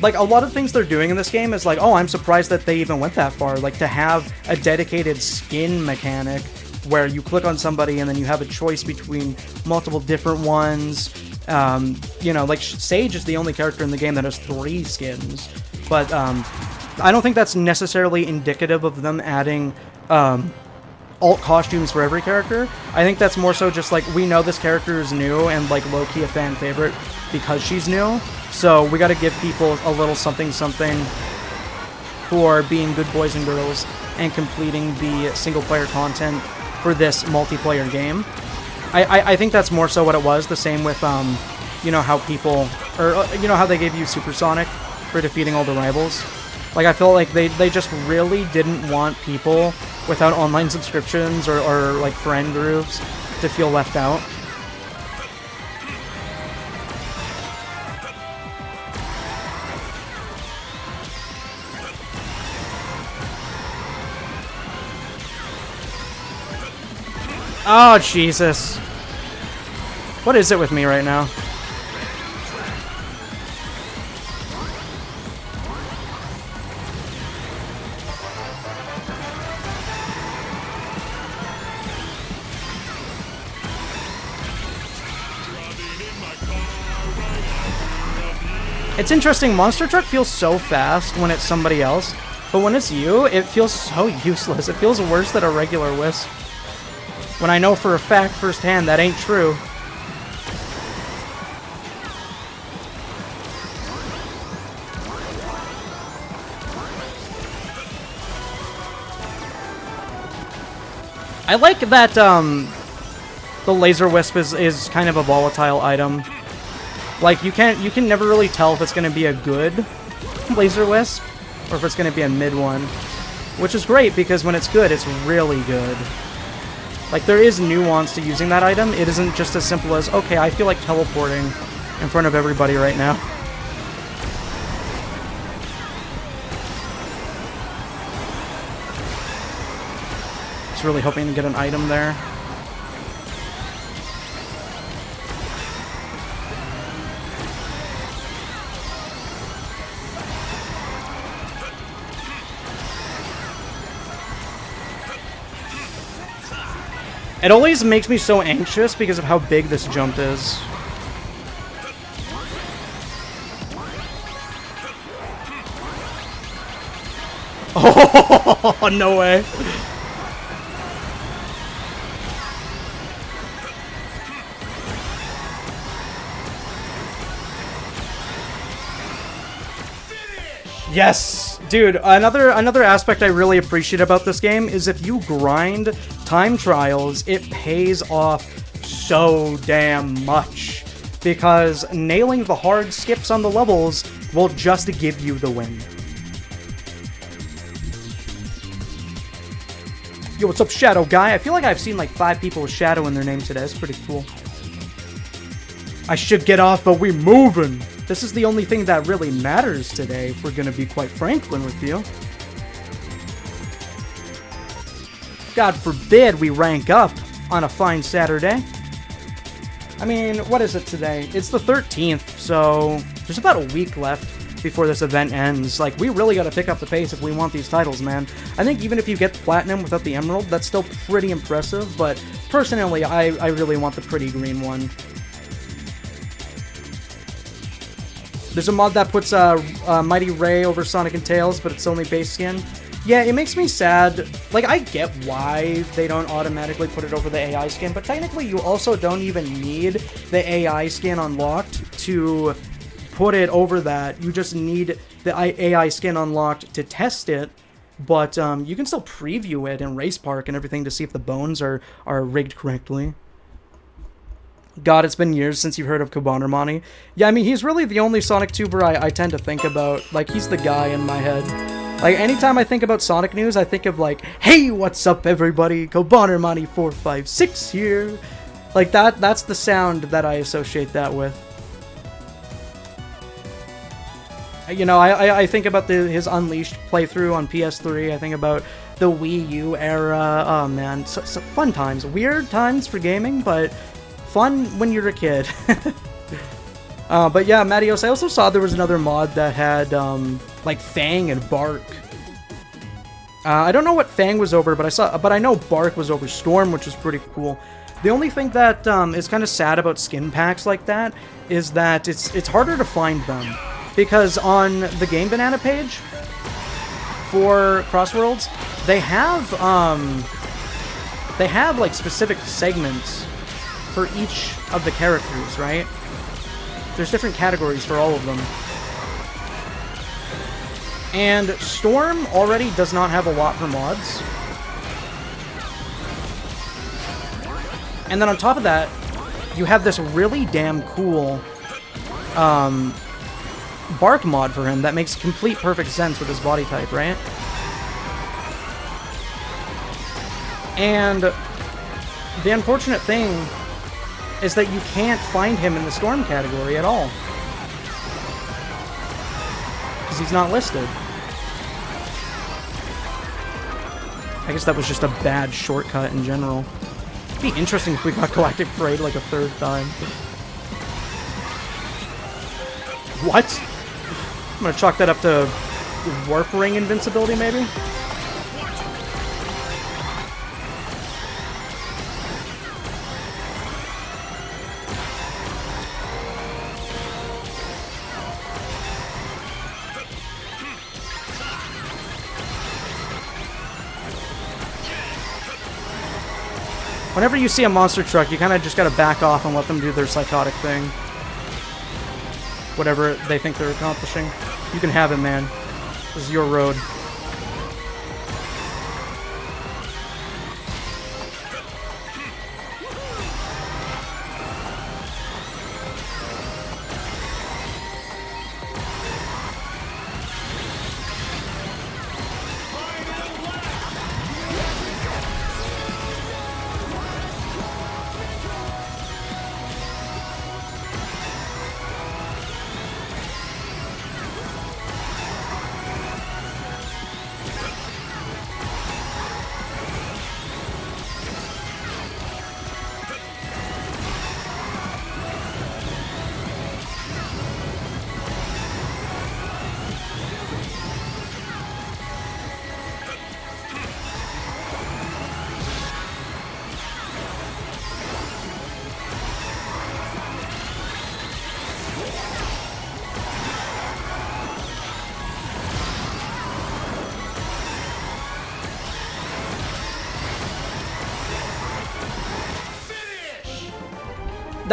Like, a lot of things they're doing in this game is like, oh, I'm surprised that they even went that far. Like, to have a dedicated skin mechanic where you click on somebody and then you have a choice between multiple different ones. You know, like, Sage is the only character in the game that has 3 skins. But I don't think that's necessarily indicative of them adding alt costumes for every character. I think that's more so just like, we know this character is new and like low-key a fan favorite because she's new. So we gotta give people a little something for being good boys and girls and completing the single-player content for this multiplayer game. I think that's more so what it was. The same with, you know, how people, or, you know, how they gave you Supersonic for defeating all the rivals. Like, I feel like they just really didn't want people without online subscriptions or like, friend groups to feel left out. Oh, Jesus. What is it with me right now? It's interesting, Monster Truck feels so fast when it's somebody else, but when it's you, it feels so useless. It feels worse than a regular Wisp. When I know for a fact firsthand that ain't true. I like that the Laser Wisp is kind of a volatile item. Like, you can never really tell if it's going to be a good Laser Wisp or if it's going to be a mid one. Which is great, because when it's good, it's really good. Like, there is nuance to using that item. It isn't just as simple as, okay, I feel like teleporting in front of everybody right now. Just really hoping to get an item there. It always makes me so anxious because of how big this jump is. Oh, no way. Yes! Dude, another aspect I really appreciate about this game is if you grind time trials, it pays off so damn much. Because nailing the hard skips on the levels will just give you the win. Yo, what's up, Shadow Guy? I feel like I've seen like 5 people with Shadow in their name today. That's pretty cool. I should get off, but we moving. This is the only thing that really matters today, if we're going to be quite frank with you. God forbid we rank up on a fine Saturday. I mean, what is it today? It's the 13th, so there's about a week left before this event ends. Like, we really got to pick up the pace if we want these titles, man. I think even if you get Platinum without the Emerald, that's still pretty impressive, but personally, I really want the pretty green one. There's a mod that puts Mighty Ray over Sonic and Tails, but it's only base skin. Yeah, it makes me sad. Like, I get why they don't automatically put it over the AI skin, but technically you also don't even need the AI skin unlocked to put it over that. You just need the AI skin unlocked to test it, but you can still preview it in Race Park and everything to see if the bones are rigged correctly. God, it's been years since you've heard of Kobanamani. Yeah, I mean, he's really the only Sonic tuber I tend to think about. Like, he's the guy in my head. Like, anytime I think about Sonic news, I think of, like, hey, what's up, everybody? Kobanamani456 here. Like, that's the sound that I associate that with. You know, I think about his Unleashed playthrough on PS3. I think about the Wii U era. Oh, man. So fun times. Weird times for gaming, but fun when you're a kid. But yeah, Mattios, I also saw there was another mod that had, like, Fang and Bark. I don't know what Fang was over, but I know Bark was over Storm, which is pretty cool. The only thing that is kind of sad about skin packs like that is that it's harder to find them. Because on the Game Banana page for Crossworlds, they have like specific segments for each of the characters, right? There's different categories for all of them. And Storm already does not have a lot for mods. And then on top of that, you have this really damn cool Bark mod for him that makes complete perfect sense with his body type, right? And the unfortunate thing is that you can't find him in the Storm category at all. Because he's not listed. I guess that was just a bad shortcut in general. It'd be interesting if we got Galactic Parade like a third time. What? I'm gonna chalk that up to Warp Ring invincibility, maybe? Whenever you see a monster truck, you kind of just gotta back off and let them do their psychotic thing. Whatever they think they're accomplishing. You can have it, man. This is your road.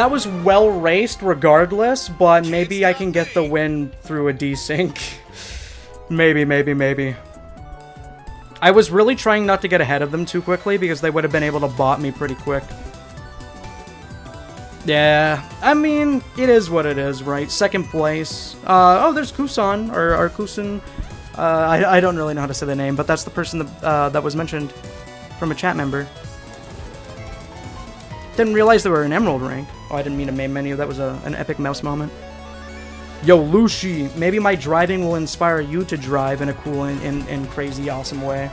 That was well raced regardless, but maybe I can get the win through a desync. Maybe. I was really trying not to get ahead of them too quickly because they would have been able to bot me pretty quick. Yeah, I mean, it is what it is, right? Second place. Oh, there's Kusan, or Kusan. I don't really know how to say the name, but that's the person that was mentioned from a chat member. Didn't realize they were an emerald rank. Oh, I didn't mean a main menu. That was an epic mouse moment. Yo, Lucy, maybe my driving will inspire you to drive in a cool and crazy awesome way.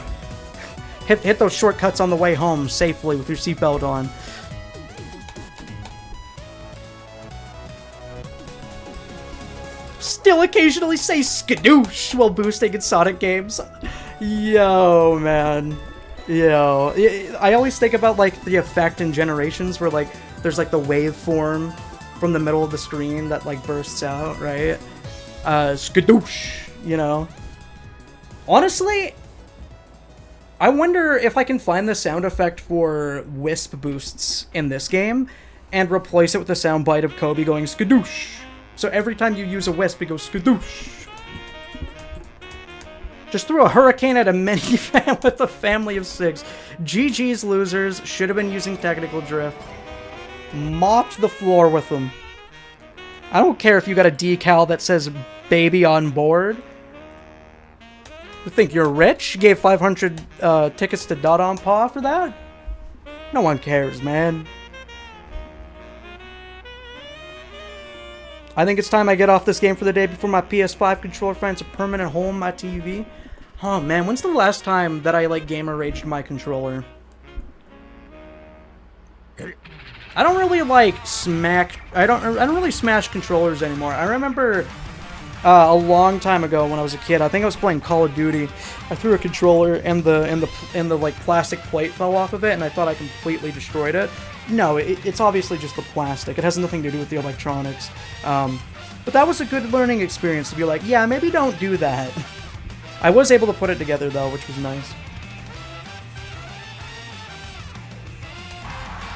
Hit those shortcuts on the way home safely with your seatbelt on. Still occasionally say skadoosh while boosting in Sonic games. Yo, man. Yo. I always think about, like, the effect in Generations where, like, there's, like, the waveform from the middle of the screen that, like, bursts out, right? Skadoosh, you know? Honestly, I wonder if I can find the sound effect for Wisp boosts in this game and replace it with the soundbite of Kobe going skadoosh. So every time you use a Wisp, it goes skadoosh. Just threw a hurricane at a minifan with a family of 6. GG's losers, should have been using technical drift. Mopped the floor with them. I don't care if you got a decal that says baby on board. You think you're rich? Gave 500 tickets to Dada and Paw for that? No one cares, man. I think it's time I get off this game for the day before my PS5 controller finds a permanent home on my TV. Oh man, when's the last time that I like gamer raged my controller? I don't really like I don't really smash controllers anymore. I remember a long time ago when I was a kid, I think I was playing Call of Duty. I threw a controller and the like plastic plate fell off of it, and I thought I completely destroyed it. No, it's obviously just the plastic. It has nothing to do with the electronics. But that was a good learning experience to be like, yeah, maybe don't do that. I was able to put it together though, which was nice.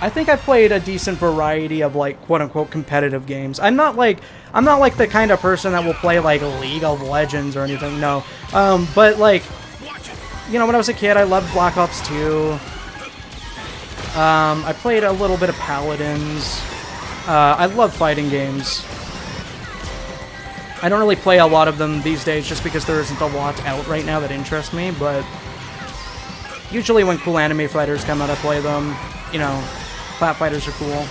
I think I played a decent variety of like quote-unquote competitive games. I'm not like the kind of person that will play like League of Legends or anything. No, but like, you know, when I was a kid, I loved Black Ops 2. I played a little bit of Paladins. I love fighting games. I don't really play a lot of them these days just because there isn't a lot out right now that interest me, but usually when cool anime fighters come out, I play them. You know, Plat fighters are cool.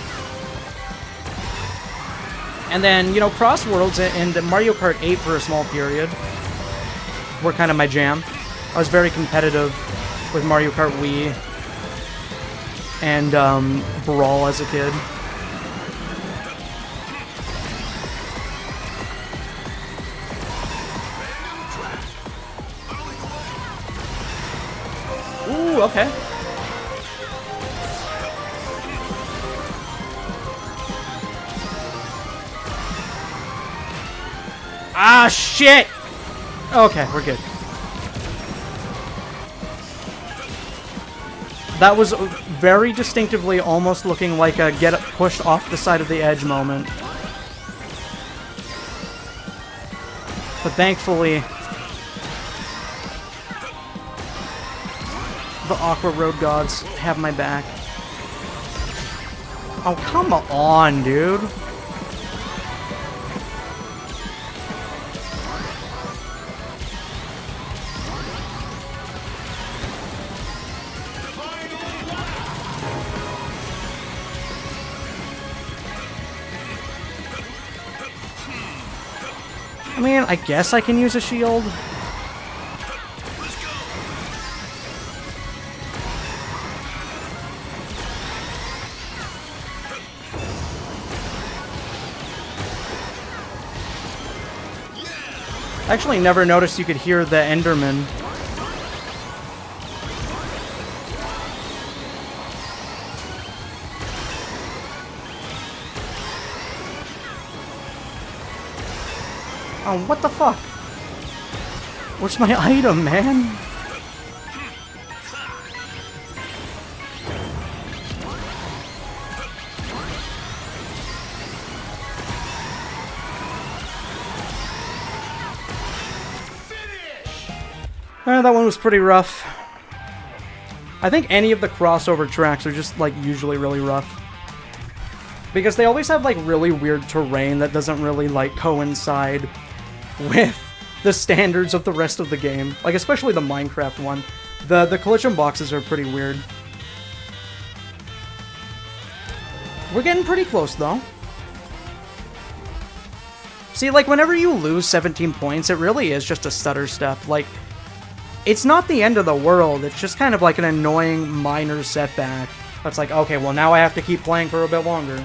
And then, you know, Cross Worlds and Mario Kart 8 for a small period were kind of my jam. I was very competitive with Mario Kart Wii and Brawl as a kid. Ooh, okay. Ah, shit! Okay, we're good. That was very distinctively almost looking like a get pushed off the side of the edge moment. But thankfully, the Aqua Road Gods have my back. Oh, come on, dude. I mean, I guess I can use a shield. I actually never noticed you could hear the Enderman. Oh, what the fuck? Where's my item, man? That one was pretty rough. I think any of the crossover tracks are just, like, usually really rough. Because they always have, like, really weird terrain that doesn't really, like, coincide with the standards of the rest of the game. Like, especially the Minecraft one. The collision boxes are pretty weird. We're getting pretty close, though. See, like, whenever you lose 17 points, it really is just a stutter step. Like, it's not the end of the world. It's just kind of like an annoying minor setback. That's like, okay, well, now I have to keep playing for a bit longer.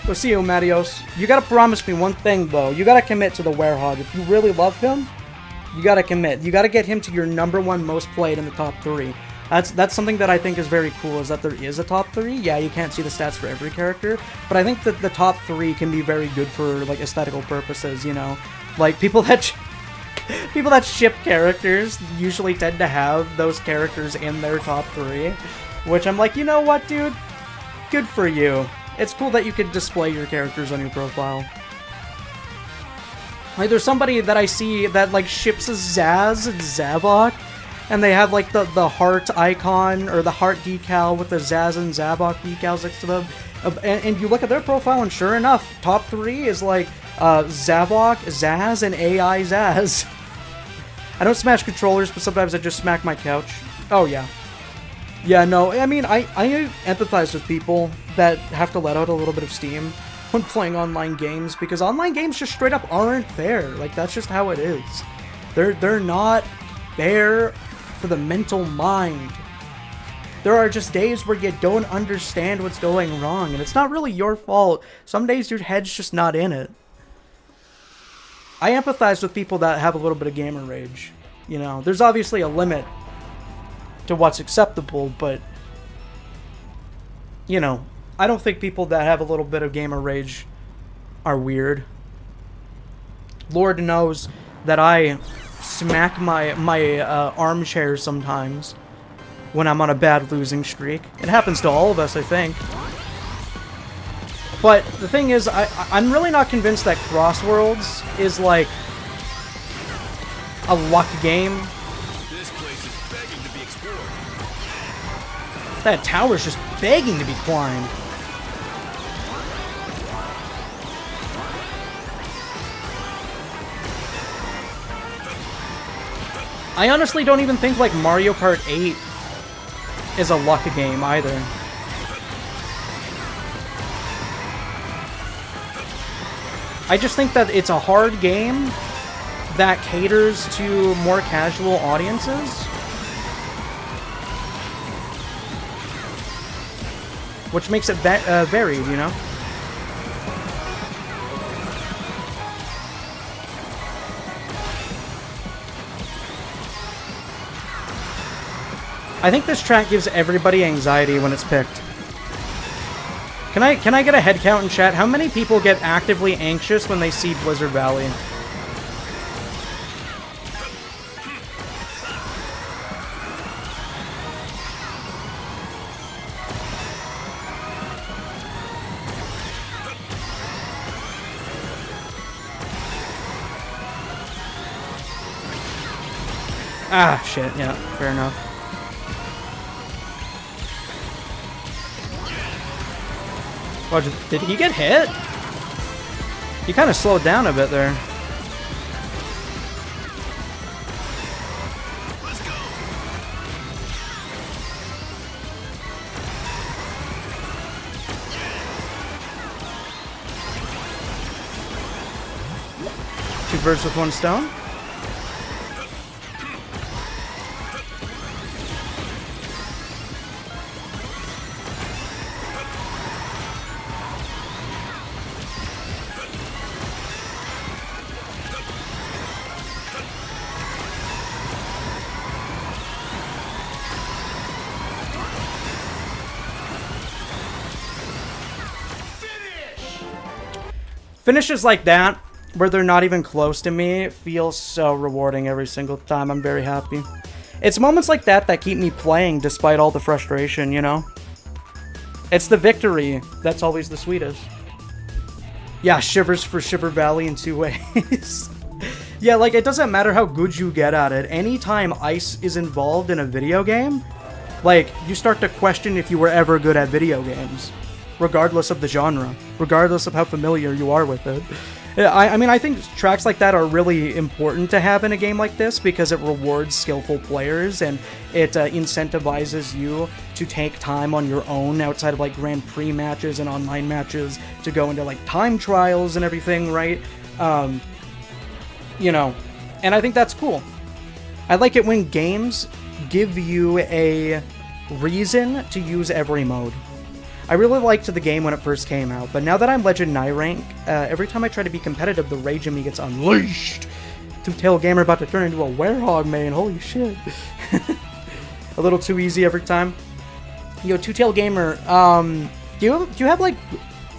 We'll see you, Matios. You gotta promise me one thing, though. You gotta commit to the Werehog. If you really love him, you gotta commit. You gotta get him to your #1 most played in the top 3. That's something that I think is very cool, is that there is a top 3. Yeah, you can't see the stats for every character, but I think that the top 3 can be very good for, like, aesthetical purposes, you know? Like, people that ship characters usually tend to have those characters in their top 3, which I'm like, you know what, dude? Good for you. It's cool that you can display your characters on your profile. Like, there's somebody that I see that, like, ships a Zaz and Zavok, and they have, like, the heart icon, or the heart decal with the Zaz and Zavok decals next to them. And you look at their profile, and sure enough, top 3 is, like, Zavok, Zaz, and AI Zaz. I don't smash controllers, but sometimes I just smack my couch. Oh, yeah. Yeah, no, I mean, I empathize with people that have to let out a little bit of steam when playing online games, because online games just straight up aren't fair. Like, that's just how it is. They're not fair for the mental mind. There are just days where you don't understand what's going wrong, and it's not really your fault. Some days your head's just not in it. I empathize with people that have a little bit of gamer rage. You know, there's obviously a limit to what's acceptable, but, you know, I don't think people that have a little bit of gamer rage are weird. Lord knows that I smack my armchair sometimes when I'm on a bad losing streak. It happens to all of us, I think. But the thing is, I'm really not convinced that Crossworlds is, like, a luck game. This place is begging to be explored. That tower's just begging to be climbed. I honestly don't even think, like, Mario Kart 8 is a luck game either. I just think that it's a hard game that caters to more casual audiences, which makes it varied, you know? I think this track gives everybody anxiety when it's picked. Can I get a head count in chat? How many people get actively anxious when they see Blizzard Valley? Ah, shit, yeah, fair enough. Oh, did he get hit? He kind of slowed down a bit there. Let's go. 2 birds with 1 stone. Finishes like that, where they're not even close to me, feel so rewarding every single time. I'm very happy. It's moments like that that keep me playing despite all the frustration, you know? It's the victory that's always the sweetest. Yeah, shivers for Shiver Valley in 2 ways. Yeah, like, it doesn't matter how good you get at it. Anytime ice is involved in a video game, like, you start to question if you were ever good at video games. Regardless of the genre. Regardless of how familiar you are with it. I mean, I think tracks like that are really important to have in a game like this because it rewards skillful players and it incentivizes you to take time on your own outside of, like, Grand Prix matches and online matches to go into, like, time trials and everything, right? You know, and I think that's cool. I like it when games give you a reason to use every mode. I really liked the game when it first came out, but now that I'm Legend 9 rank, every time I try to be competitive, the rage in me gets unleashed. Two-Tail Gamer about to turn into a werehog main, holy shit. A little too easy every time. Yo, Two-Tail Gamer, do you have, like,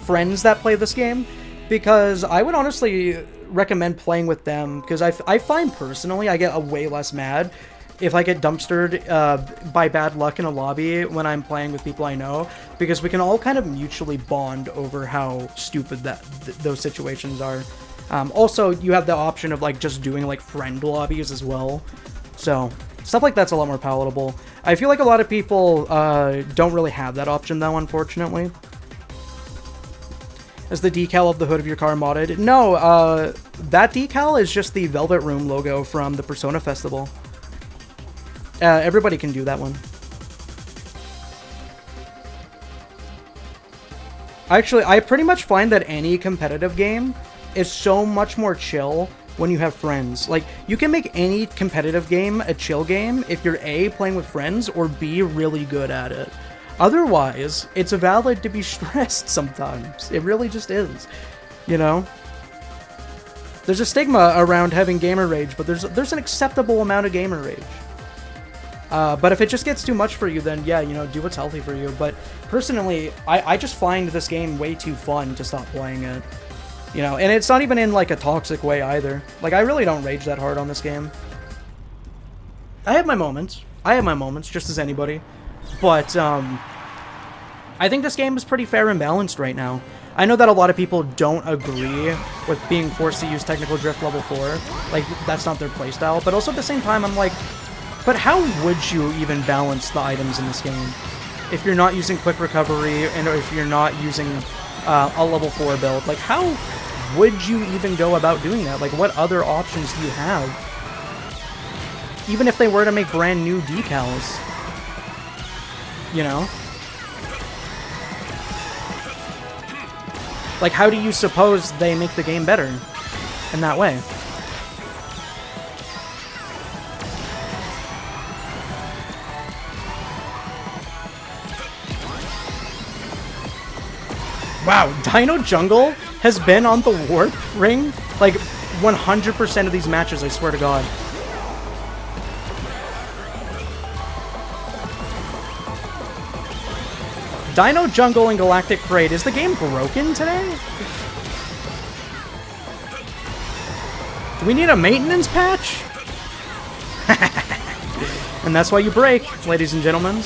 friends that play this game? Because I would honestly recommend playing with them, because I find personally I get way less mad if I get dumpstered by bad luck in a lobby when I'm playing with people I know, because we can all kind of mutually bond over how stupid those situations are. Also, you have the option of, like, just doing, like, friend lobbies as well. So, stuff like that's a lot more palatable. I feel like a lot of people don't really have that option, though, unfortunately. Is the decal of the hood of your car modded? No, that decal is just the Velvet Room logo from the Persona Festival. Everybody can do that one. Actually, I pretty much find that any competitive game is so much more chill when you have friends. Like, you can make any competitive game a chill game if you're A, playing with friends, or B, really good at it. Otherwise, it's valid to be stressed sometimes. It really just is, you know? There's a stigma around having gamer rage, but there's an acceptable amount of gamer rage. But if it just gets too much for you, then yeah, you know, do what's healthy for you. But personally, I just find this game way too fun to stop playing it. You know, and it's not even in, like, a toxic way either. Like, I really don't rage that hard on this game. I have my moments. Just as anybody. But, I think this game is pretty fair and balanced right now. I know that a lot of people don't agree with being forced to use Technical Drift level 4. Like, that's not their playstyle. But also at the same time, I'm like, but how would you even balance the items in this game if you're not using quick recovery and if you're not using a level 4 build? Like, how would you even go about doing that? Like, what other options do you have? Even if they were to make brand new decals, you know? Like, how do you suppose they make the game better in that way? Wow, Dino Jungle has been on the Warp Ring, like, 100% of these matches, I swear to God. Dino Jungle and Galactic Parade. Is the game broken today? Do we need a maintenance patch? And that's why you break, ladies and gentlemen.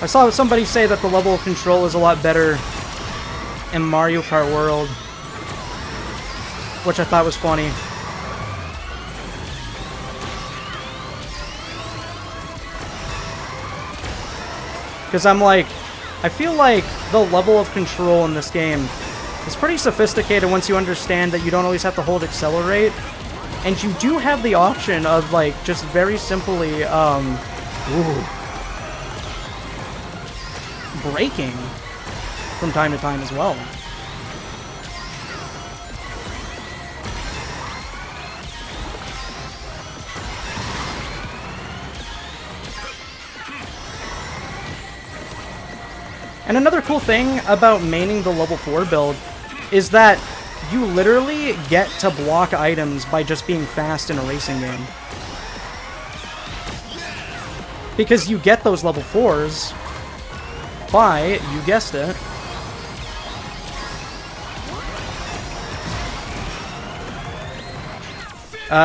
I saw somebody say that the level of control is a lot better in Mario Kart World, which I thought was funny. Because I'm like, I feel like the level of control in this game is pretty sophisticated once you understand that you don't always have to hold accelerate. And you do have the option of, like, just very simply, braking from time to time as well. And another cool thing about maining the level 4 build is that you literally get to block items by just being fast in a racing game. Because you get those level 4s by, you guessed it,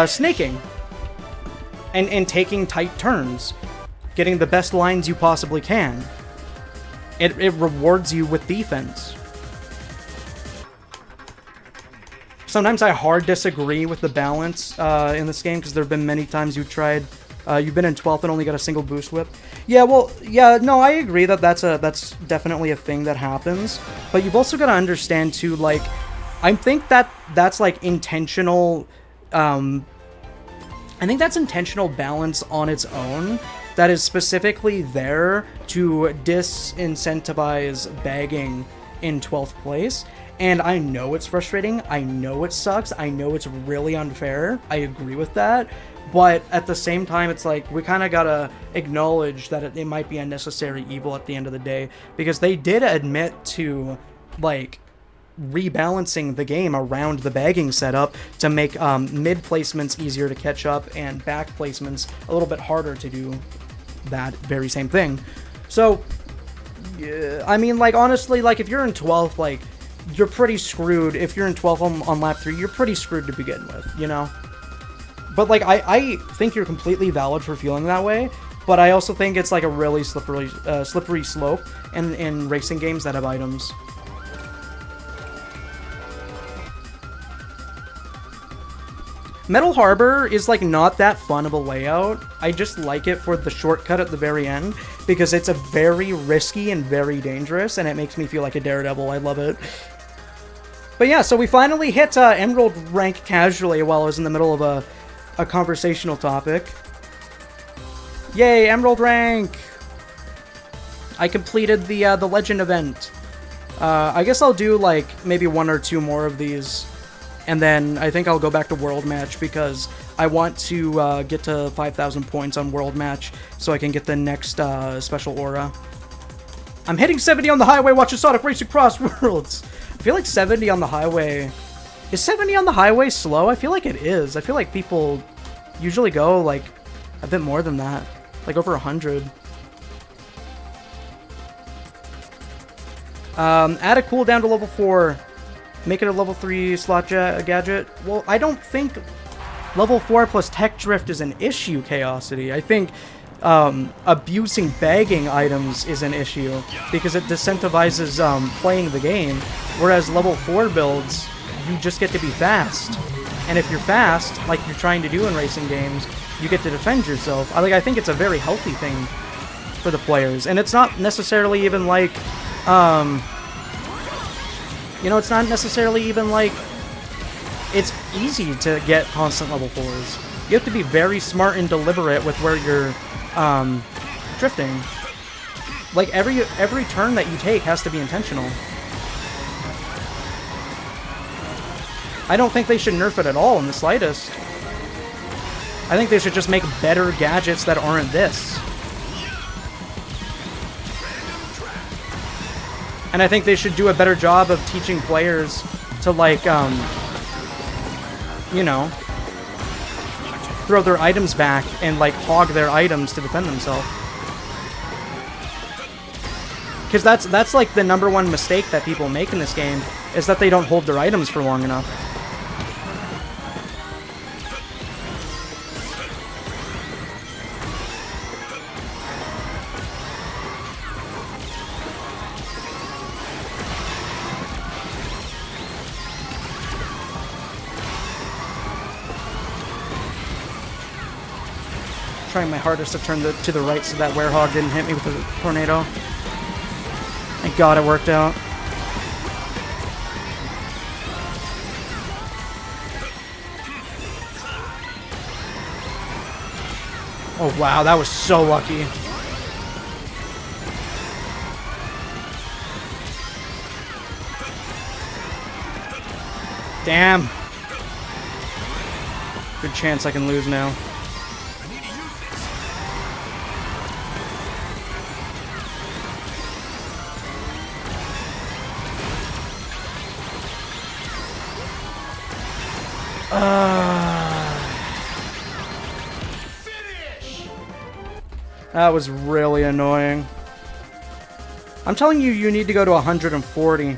snaking. And taking tight turns. Getting the best lines you possibly can. It rewards you with defense. Sometimes I hard disagree with the balance in this game, because there have been many times you've tried, you've been in 12th and only got a single boost whip. Yeah, well, yeah, no, I agree that that's definitely a thing that happens, but you've also got to understand too, like, I think that's like intentional, I think that's intentional balance on its own that is specifically there to disincentivize bagging in 12th place. And I know it's frustrating, I know it sucks, I know it's really unfair, I agree with that, but at the same time, it's like, we kind of gotta acknowledge that it might be a necessary evil at the end of the day, because they did admit to, like, rebalancing the game around the bagging setup to make mid placements easier to catch up and back placements a little bit harder to do that very same thing. So, I mean, like, honestly, like, if you're in 12th, like, you're pretty screwed. If you're in 12th on lap 3, you're pretty screwed to begin with, you know? But, like, I think you're completely valid for feeling that way, but I also think it's, like, a really slippery slope in racing games that have items. Metal Harbor is, like, not that fun of a layout. I just like it for the shortcut at the very end, because it's a very risky and very dangerous, and it makes me feel like a daredevil. I love it. But yeah, so we finally hit Emerald rank casually while I was in the middle of a conversational topic. Yay, Emerald rank! I completed the Legend event. I guess I'll do, like, maybe 1 or 2 more of these. And then I think I'll go back to World Match, because I want to get to 5,000 points on World Match so I can get the next special aura. I'm hitting 70 on the highway watching Sonic Racing Cross Worlds. I feel like 70 on the highway... Is 70 on the highway slow? I feel like it is. I feel like people usually go, like, a bit more than that. Like, over 100. Add a cooldown to level 4. Make it a level 3 slot gadget. Well, I don't think level 4 plus tech drift is an issue, Chaosity. I think abusing bagging items is an issue, because it disincentivizes playing the game, whereas level 4 builds, you just get to be fast. And if you're fast, like you're trying to do in racing games, you get to defend yourself. I think it's a very healthy thing for the players. And it's not necessarily even like... you know, it's not necessarily even like it's easy to get constant level 4s. You have to be very smart and deliberate with where you're drifting. Like, every turn that you take has to be intentional. I don't think they should nerf it at all in the slightest. I think they should just make better gadgets that aren't this. And I think they should do a better job of teaching players to, like, you know, throw their items back and, like, hog their items to defend themselves. Because that's, like, the #1 mistake that people make in this game, is that they don't hold their items for long enough. Trying my hardest to turn to the right so that Werehog didn't hit me with the tornado. Thank God it worked out. Oh wow, that was so lucky. Damn. Good chance I can lose now. That was really annoying. I'm telling you, you need to go to 140.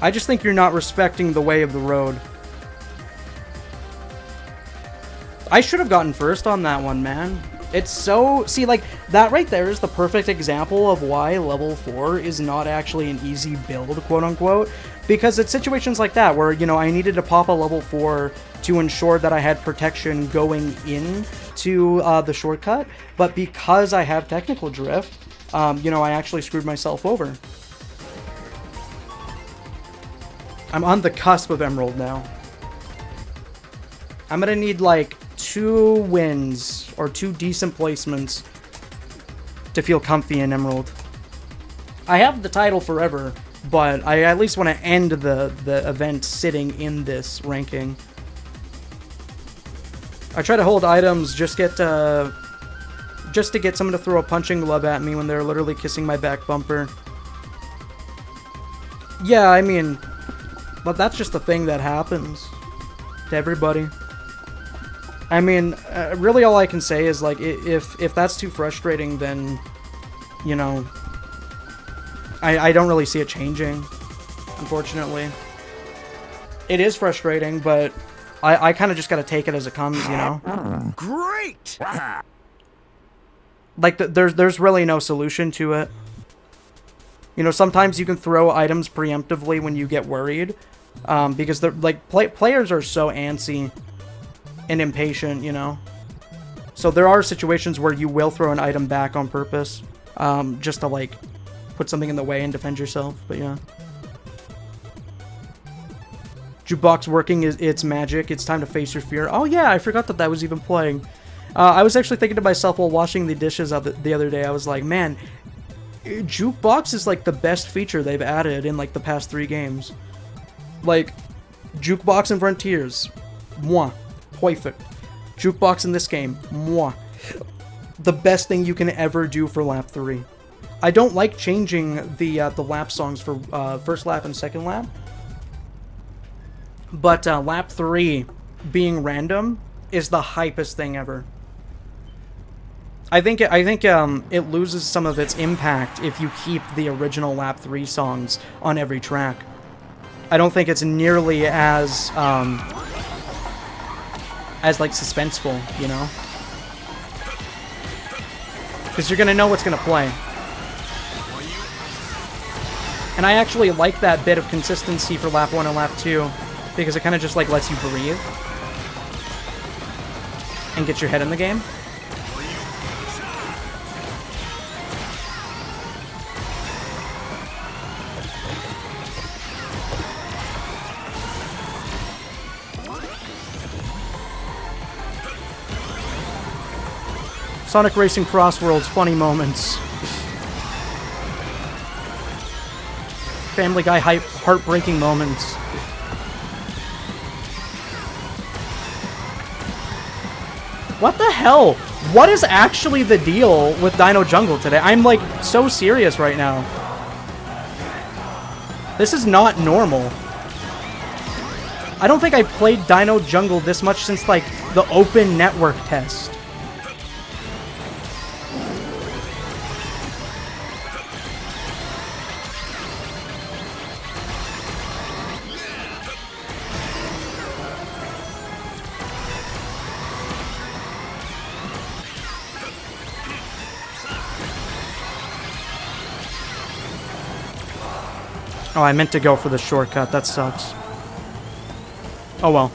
I just think you're not respecting the way of the road. I should have gotten first on that one, man. It's so... See, like, that right there is the perfect example of why level 4 is not actually an easy build, quote-unquote. Because it's situations like that where, you know, I needed to pop a level 4 to ensure that I had protection going in to the shortcut. But because I have technical drift, you know, I actually screwed myself over. I'm on the cusp of Emerald now. I'm gonna need, like, 2 wins or 2 decent placements to feel comfy in Emerald. I have the title forever, but I at least want to end the event sitting in this ranking. I try to hold items just to get someone to throw a punching glove at me when they're literally kissing my back bumper. Yeah, I mean, but that's just the thing that happens to everybody. I mean, really all I can say is, like, if that's too frustrating, then, you know, I don't really see it changing, unfortunately. It is frustrating, but I kind of just gotta take it as it comes, you know? Great! Like, there's really no solution to it. You know, sometimes you can throw items preemptively when you get worried, because they're, like, players are so antsy and impatient, you know? So there are situations where you will throw an item back on purpose, just to, like, put something in the way and defend yourself, but yeah. Jukebox working is its magic. It's time to face your fear. Oh yeah, I forgot that that was even playing. I was actually thinking to myself while washing the dishes the other day, I was like, man, Jukebox is, like, the best feature they've added in, like, the past 3 games. Like, Jukebox and Frontiers, mwah. Perfect. Jukebox in this game, mwah. The best thing you can ever do for lap 3. I don't like changing the lap songs for first lap and second lap, but lap 3 being random is the hypest thing ever. I think it loses some of its impact if you keep the original lap 3 songs on every track. I don't think it's nearly as like suspenseful, you know? Because you're gonna know what's gonna play. And I actually like that bit of consistency for lap 1 and lap 2, because it kind of just, like, lets you breathe and get your head in the game. Sonic Racing Crossworld's funny moments. Family Guy heartbreaking moments. What the hell? What is actually the deal with Dino Jungle today? I'm, like, so serious right now. This is not normal. I don't think I played Dino Jungle this much since, like, the open network test. Oh, I meant to go for the shortcut. That sucks. Oh well.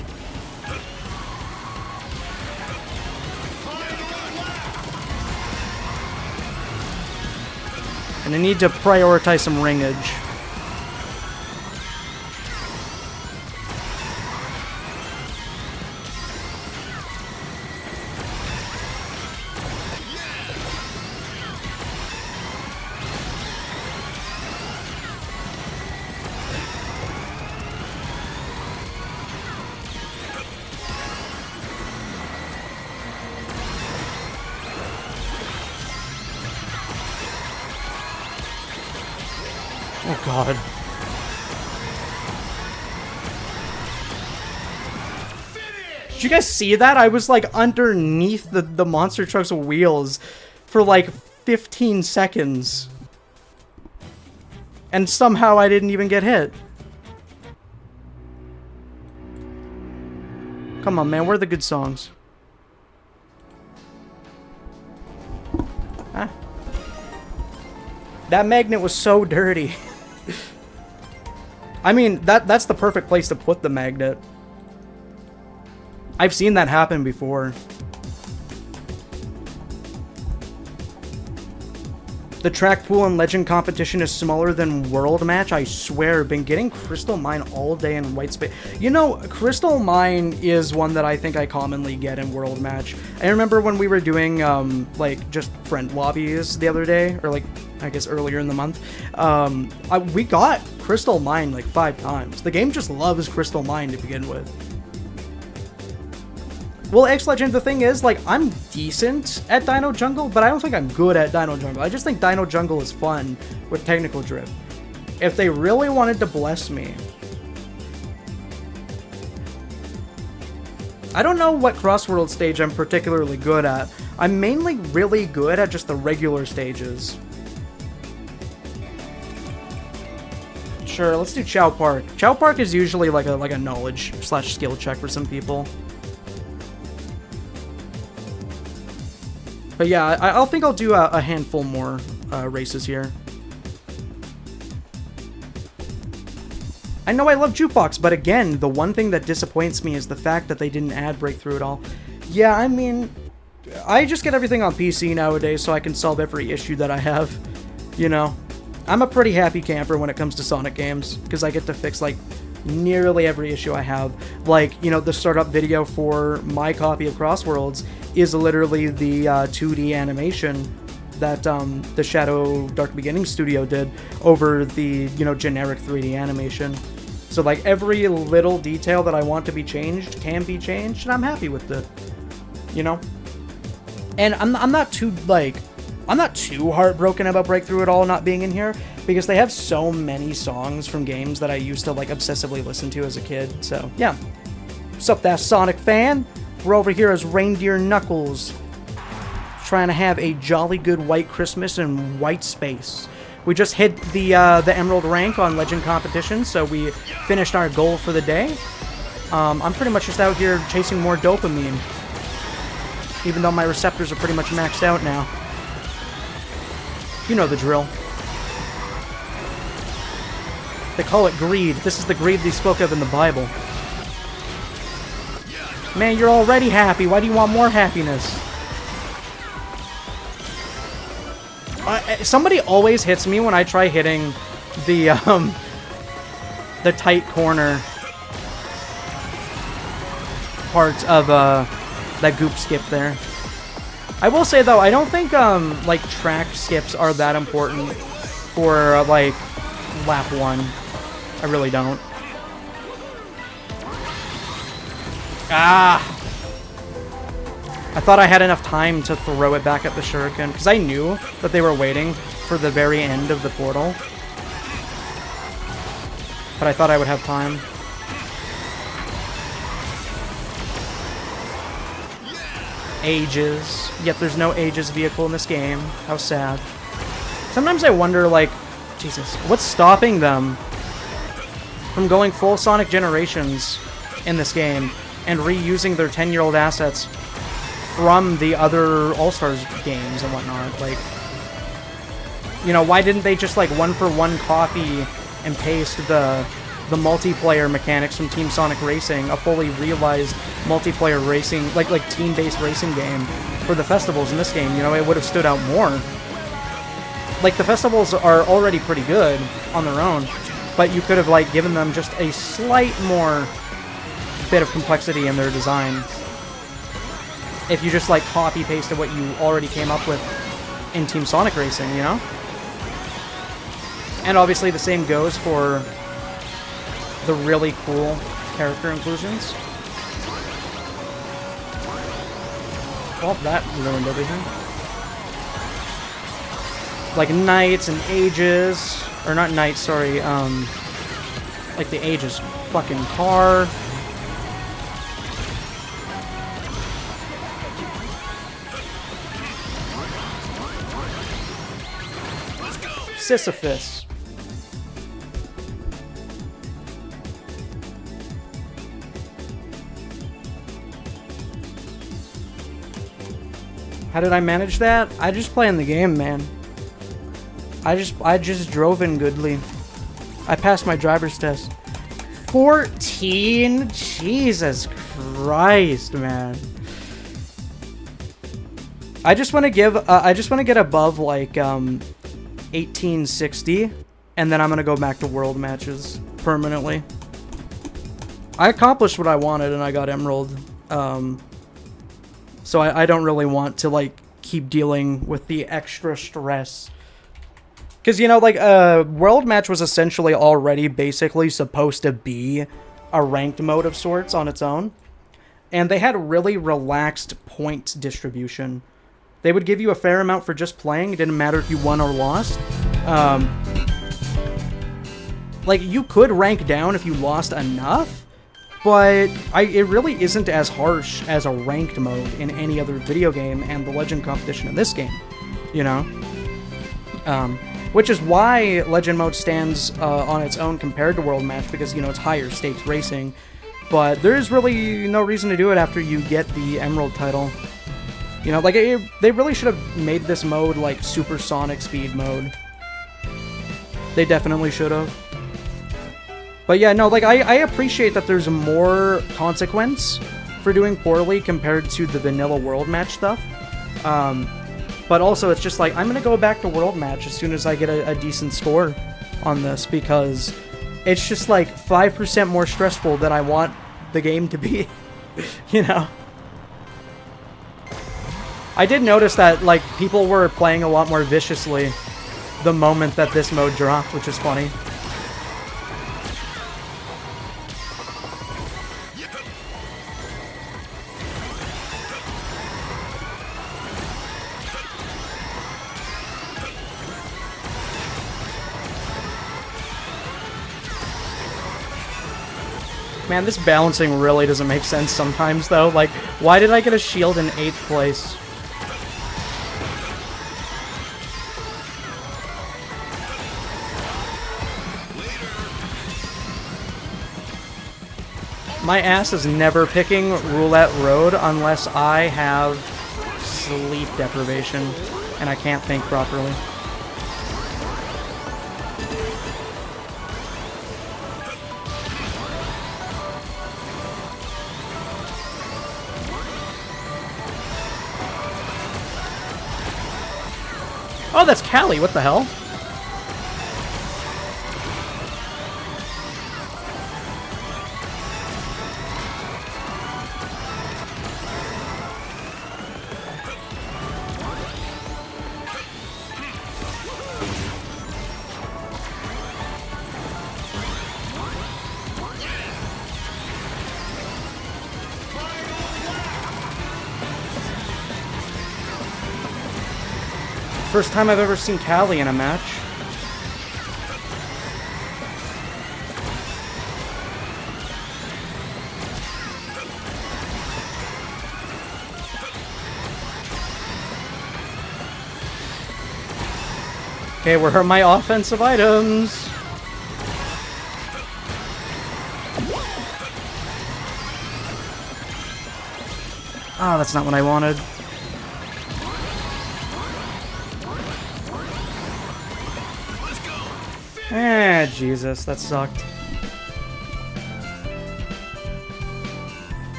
And I need to prioritize some ringage. Oh god. Did you guys see that? I was, like, underneath the monster truck's wheels for, like, 15 seconds. And somehow I didn't even get hit. Come on, man. Where are the good songs? Ah. That magnet was so dirty. I mean, that's the perfect place to put the magnet. I've seen that happen before. The track pool and legend competition is smaller than World Match. I swear, been getting Crystal Mine all day in White Space. You know, Crystal Mine is one that I think I commonly get in World Match. I remember when we were doing, like, just friend lobbies the other day, or, like, I guess earlier in the month. We got Crystal Mine, like, 5 times. The game just loves Crystal Mine to begin with. Well, X-Legend, the thing is, like, I'm decent at Dino Jungle, but I don't think I'm good at Dino Jungle. I just think Dino Jungle is fun with technical drift. If they really wanted to bless me... I don't know what Crossworld stage I'm particularly good at. I'm mainly really good at just the regular stages. Sure, let's do Chow Park. Chow Park is usually like a knowledge / skill check for some people. But yeah, I think I'll do a handful more races here. I know I love Jukebox, but again, the one thing that disappoints me is the fact that they didn't add Breakthrough at all. Yeah, I mean, I just get everything on PC nowadays so I can solve every issue that I have, you know. I'm a pretty happy camper when it comes to Sonic games, because I get to fix, like, nearly every issue I have. Like, you know, the startup video for my copy of Crossworlds is literally the 2D animation that the Shadow Dark Beginning studio did over the, you know, generic 3D animation. So, like, every little detail that I want to be changed can be changed, and I'm happy with it, you know? And I'm not too, like, I'm not too heartbroken about Breakthrough at all not being in here, because they have so many songs from games that I used to, like, obsessively listen to as a kid, so, yeah. What's up, that Sonic fan? We're over here as Reindeer Knuckles, trying to have a jolly good white Christmas in White Space. We just hit the Emerald rank on Legend Competition, so we finished our goal for the day. I'm pretty much just out here chasing more dopamine, even though my receptors are pretty much maxed out now. You know the drill. They call it greed. This is the greed they spoke of in the Bible. Man, you're already happy. Why do you want more happiness? Somebody always hits me when I try hitting the tight corner part of that goop skip there. I will say though, I don't think like track skips are that important for like lap 1. I really don't. Ah! I thought I had enough time to throw it back at the shuriken, because I knew that they were waiting for the very end of the portal. But I thought I would have time. Ages. Yet there's no Ages vehicle in this game. How sad. Sometimes I wonder, like, Jesus, what's stopping them from going full Sonic Generations in this game and reusing their 10-year-old assets from the other All-Stars games and whatnot? Like, you know, why didn't they just, like, one-for-one copy and paste the multiplayer mechanics from Team Sonic Racing, a fully realized multiplayer racing, like team-based racing game for the festivals in this game? You know, it would have stood out more. Like, the festivals are already pretty good on their own, but you could have, like, given them just a slight more bit of complexity in their design if you just, like, copy-pasted what you already came up with in Team Sonic Racing, you know? And obviously the same goes for the really cool character inclusions. Well, that ruined everything. Like Knights and Ages, or not Knights, sorry, like the Ages fucking car. Sisyphus. How did I manage that? I just play in the game, man. I just drove in goodly. I passed my driver's test. 14? Jesus Christ, man. I just want to get above like 1860, and then I'm gonna go back to world matches permanently. I accomplished what I wanted, and I got emerald. So I don't really want to like keep dealing with the extra stress. Because, you know, like, World Match was essentially already basically supposed to be a ranked mode of sorts on its own. And they had really relaxed point distribution. They would give you a fair amount for just playing. It didn't matter if you won or lost. Like, you could rank down if you lost enough. But it really isn't as harsh as a ranked mode in any other video game and the Legend competition in this game. You know? Which is why Legend mode stands on its own compared to World Match, because, you know, it's higher stakes racing. But there's really no reason to do it after you get the Emerald title. You know, like, they really should have made this mode, like, supersonic speed mode. They definitely should have. But yeah, no, like, I appreciate that there's more consequence for doing poorly compared to the vanilla World Match stuff. But also, it's just like, I'm going to go back to World Match as soon as I get a decent score on this, because it's just like 5% more stressful than I want the game to be, you know? I did notice that, like, people were playing a lot more viciously the moment that this mode dropped, which is funny. Man, this balancing really doesn't make sense sometimes, though. Like, why did I get a shield in 8th place? My ass is never picking Roulette Road unless I have sleep deprivation and I can't think properly. Oh, that's Callie. What the hell? First time I've ever seen Callie in a match. Okay, where are my offensive items? Ah, that's not what I wanted. Eh, Jesus, that sucked.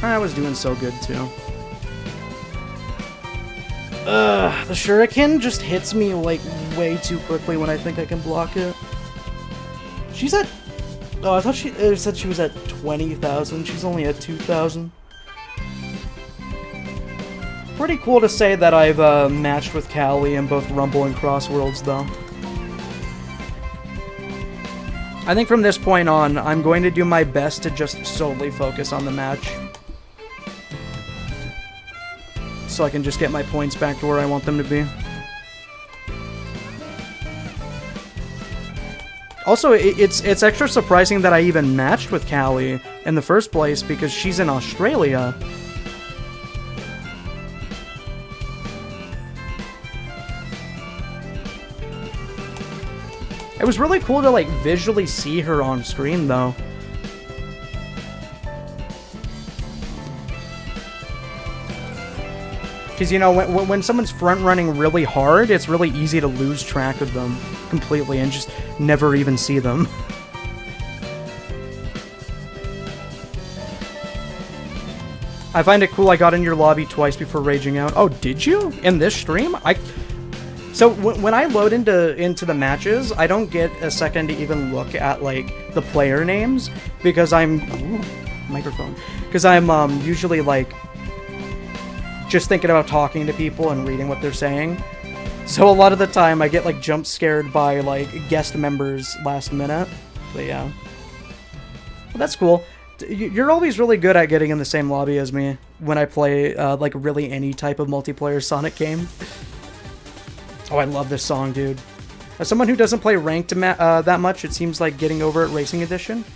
I was doing so good, too. The shuriken just hits me, like, way too quickly when I think I can block it. She's at... Oh, I thought she said she was at 20,000. She's only at 2,000. Pretty cool to say that I've matched with Callie in both Rumble and Crossworlds, though. I think from this point on, I'm going to do my best to just solely focus on the match. So I can just get my points back to where I want them to be. Also, it's extra surprising that I even matched with Callie in the first place, because she's in Australia. It was really cool to, like, visually see her on screen, though. Because, you know, when someone's front-running really hard, it's really easy to lose track of them completely and just never even see them. I find it cool I got in your lobby twice before raging out. Oh, did you? In this stream? So when I load into the matches, I don't get a second to even look at, like, the player names, because I'm... Ooh, microphone. Because I'm usually, like... just thinking about talking to people and reading what they're saying. So a lot of the time I get like jump scared by like guest members last minute. But yeah. Well, that's cool. You're always really good at getting in the same lobby as me when I play like really any type of multiplayer Sonic game. Oh, I love this song, dude. As someone who doesn't play ranked that much, it seems like getting over at Racing Edition.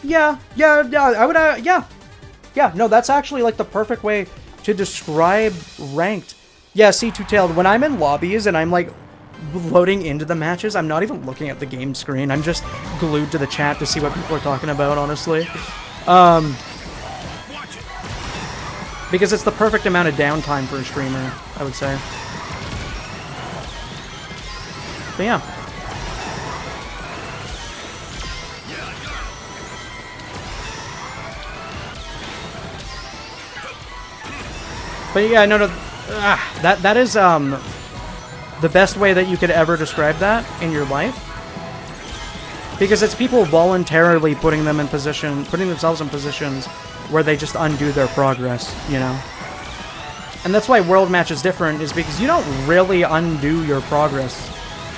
Yeah, I would, yeah, no, that's actually like the perfect way to describe ranked. Yeah, see, Two-Tailed, when I'm in lobbies and I'm, like, loading into the matches, I'm not even looking at the game screen. I'm just glued to the chat to see what people are talking about, honestly. Because it's the perfect amount of downtime for a streamer, I would say. But yeah. But yeah, no, that is the best way that you could ever describe that in your life, because it's people voluntarily putting themselves in positions where they just undo their progress, you know. And that's why World Match is different, is because you don't really undo your progress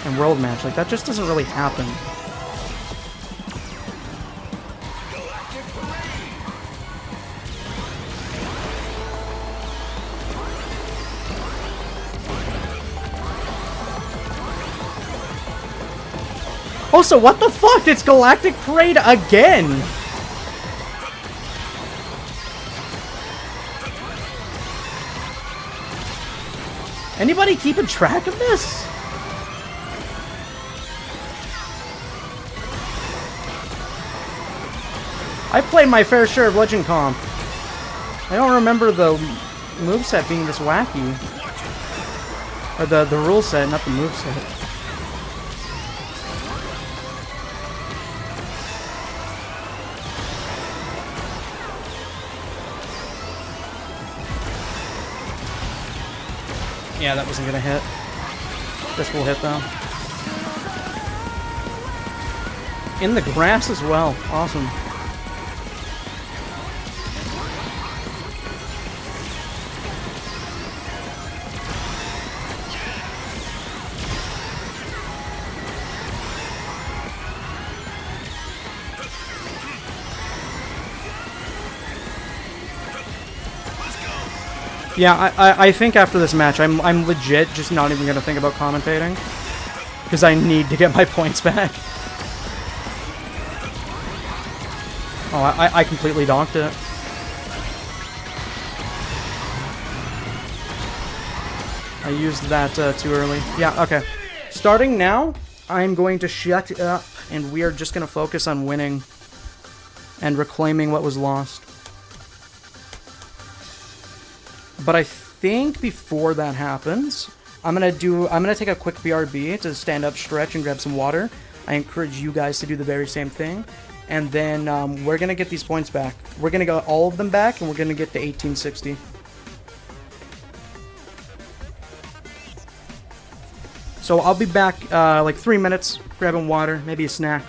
in World Match. Like, that just doesn't really happen. Also, what the fuck? It's Galactic Parade again! Anybody keeping track of this? I played my fair share of Legend Comp. I don't remember the moveset being this wacky. Or the rule set, not the moveset. Yeah, that wasn't gonna hit. This will hit though. In the grass as well. Awesome. Yeah, I think after this match, I'm legit just not even gonna think about commentating, because I need to get my points back. Oh, I completely donked it. I used that too early. Yeah, okay. Starting now, I'm going to shut up, and we are just gonna focus on winning and reclaiming what was lost. But I think before that happens, I'm gonna take a quick BRB to stand up, stretch, and grab some water. I encourage you guys to do the very same thing. And then we're gonna get these points back. We're gonna get all of them back, and we're gonna get to 1860. So I'll be back like 3 minutes, grabbing water, maybe a snack.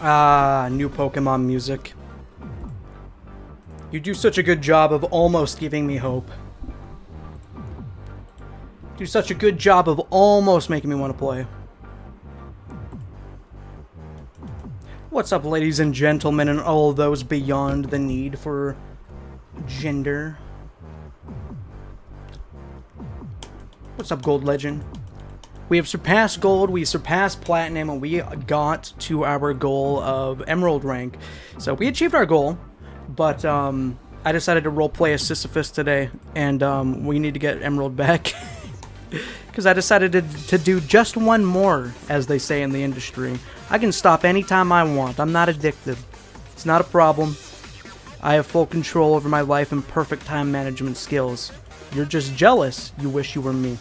Ah, new Pokemon music. You do such a good job of almost giving me hope. Do such a good job of almost making me want to play. What's up, ladies and gentlemen, and all those beyond the need for gender? What's up, Gold Legend? We have surpassed Gold, we surpassed Platinum, and we got to our goal of Emerald rank. So we achieved our goal, but I decided to roleplay as Sisyphus today, and we need to get Emerald back. Because I decided to do just one more, as they say in the industry. I can stop anytime I want. I'm not addicted. It's not a problem. I have full control over my life and perfect time management skills. You're just jealous. You wish you were me.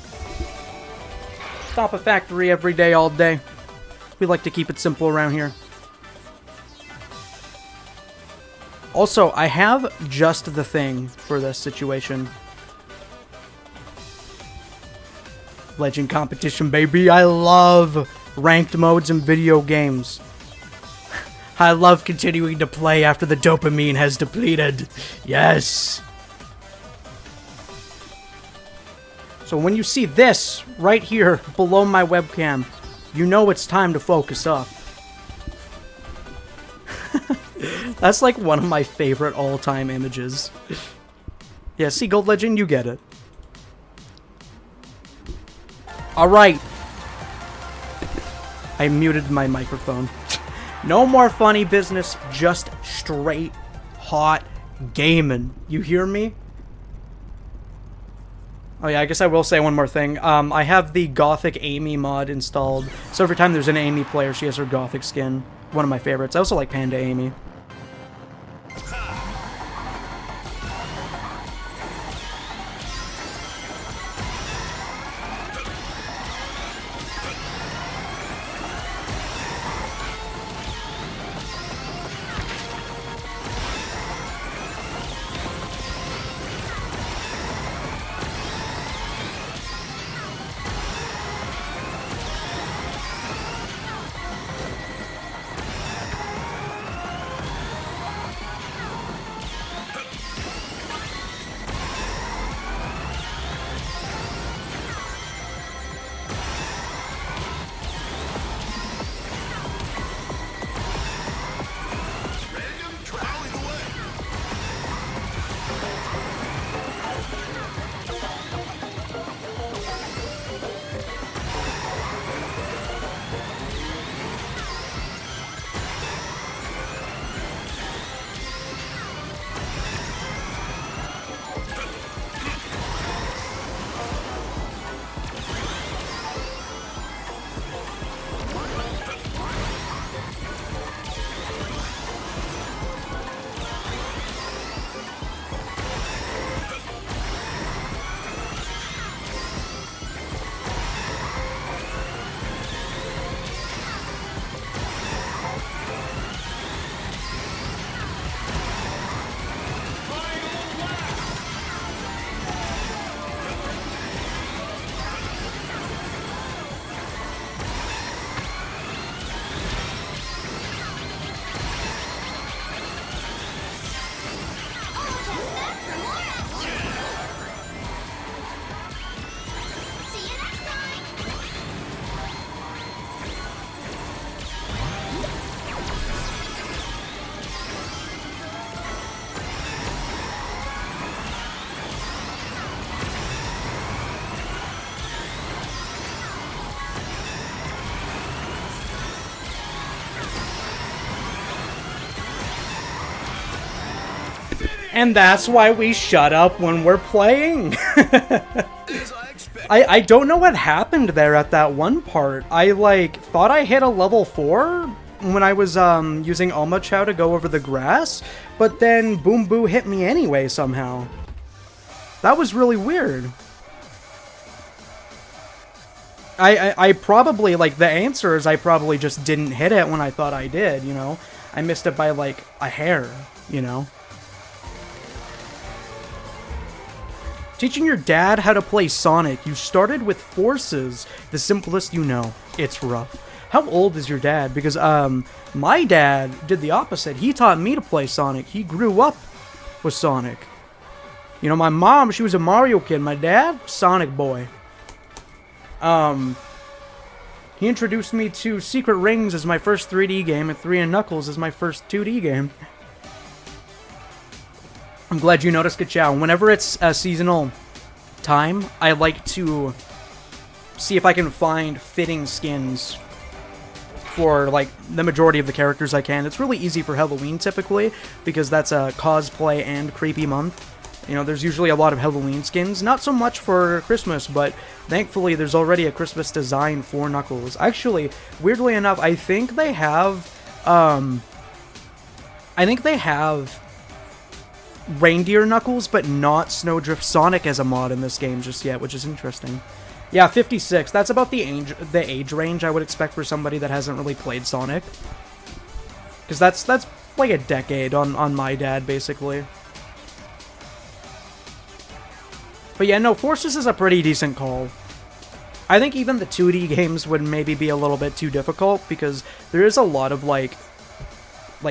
Stop a factory every day, all day. We like to keep it simple around here. Also, I have just the thing for this situation. Legend competition, baby. I love ranked modes in video games. I love continuing to play after the dopamine has depleted. Yes. So when you see this right here below my webcam, you know it's time to focus up. That's like one of my favorite all-time images. Yeah, see, Gold Legend, you get it. Alright. I muted my microphone. No more funny business, just straight, hot gaming. You hear me? Oh yeah, I guess I will say one more thing. I have the Gothic Amy mod installed, so every time there's an Amy player, she has her Gothic skin. One of my favorites. I also like Panda Amy. And that's why we shut up when we're playing. I don't know what happened there at that one part. I, like, thought I hit a level 4 when I was, using Omochao to go over the grass, but then Boom Boo hit me anyway somehow. That was really weird. I probably, like, the answer is I probably just didn't hit it when I thought I did, you know? I missed it by, like, a hair, you know? Teaching your dad how to play Sonic, you started with forces. The simplest you know. It's rough. How old is your dad? Because my dad did the opposite. He taught me to play Sonic. He grew up with Sonic. You know, my mom, she was a Mario kid. My dad, Sonic boy. He introduced me to Secret Rings as my first 3D game, and 3 and Knuckles as my first 2D game. I'm glad you noticed, Kachow. Whenever it's a seasonal time, I like to see if I can find fitting skins for, like, the majority of the characters I can. It's really easy for Halloween, typically, because that's a cosplay and creepy month. You know, there's usually a lot of Halloween skins. Not so much for Christmas, but thankfully there's already a Christmas design for Knuckles. Actually, weirdly enough, I think they have, Reindeer Knuckles, but not Snowdrift Sonic as a mod in this game just yet, which is interesting. Yeah, 56. That's about the age range I would expect for somebody that hasn't really played Sonic. Because that's like a decade on my dad, basically. But yeah, no, Forces is a pretty decent call. I think even the 2D games would maybe be a little bit too difficult, because there is a lot of, like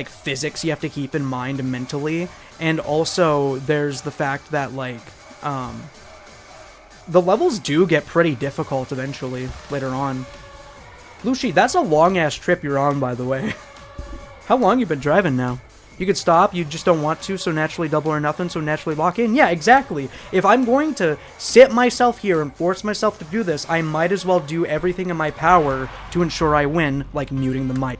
physics you have to keep in mind mentally. And also, there's the fact that, like, the levels do get pretty difficult eventually, later on. Lucy, that's a long-ass trip you're on, by the way. How long you been driving now? You could stop, you just don't want to, so naturally double or nothing, so naturally lock in. Yeah, exactly. If I'm going to sit myself here and force myself to do this, I might as well do everything in my power to ensure I win, like muting the mic.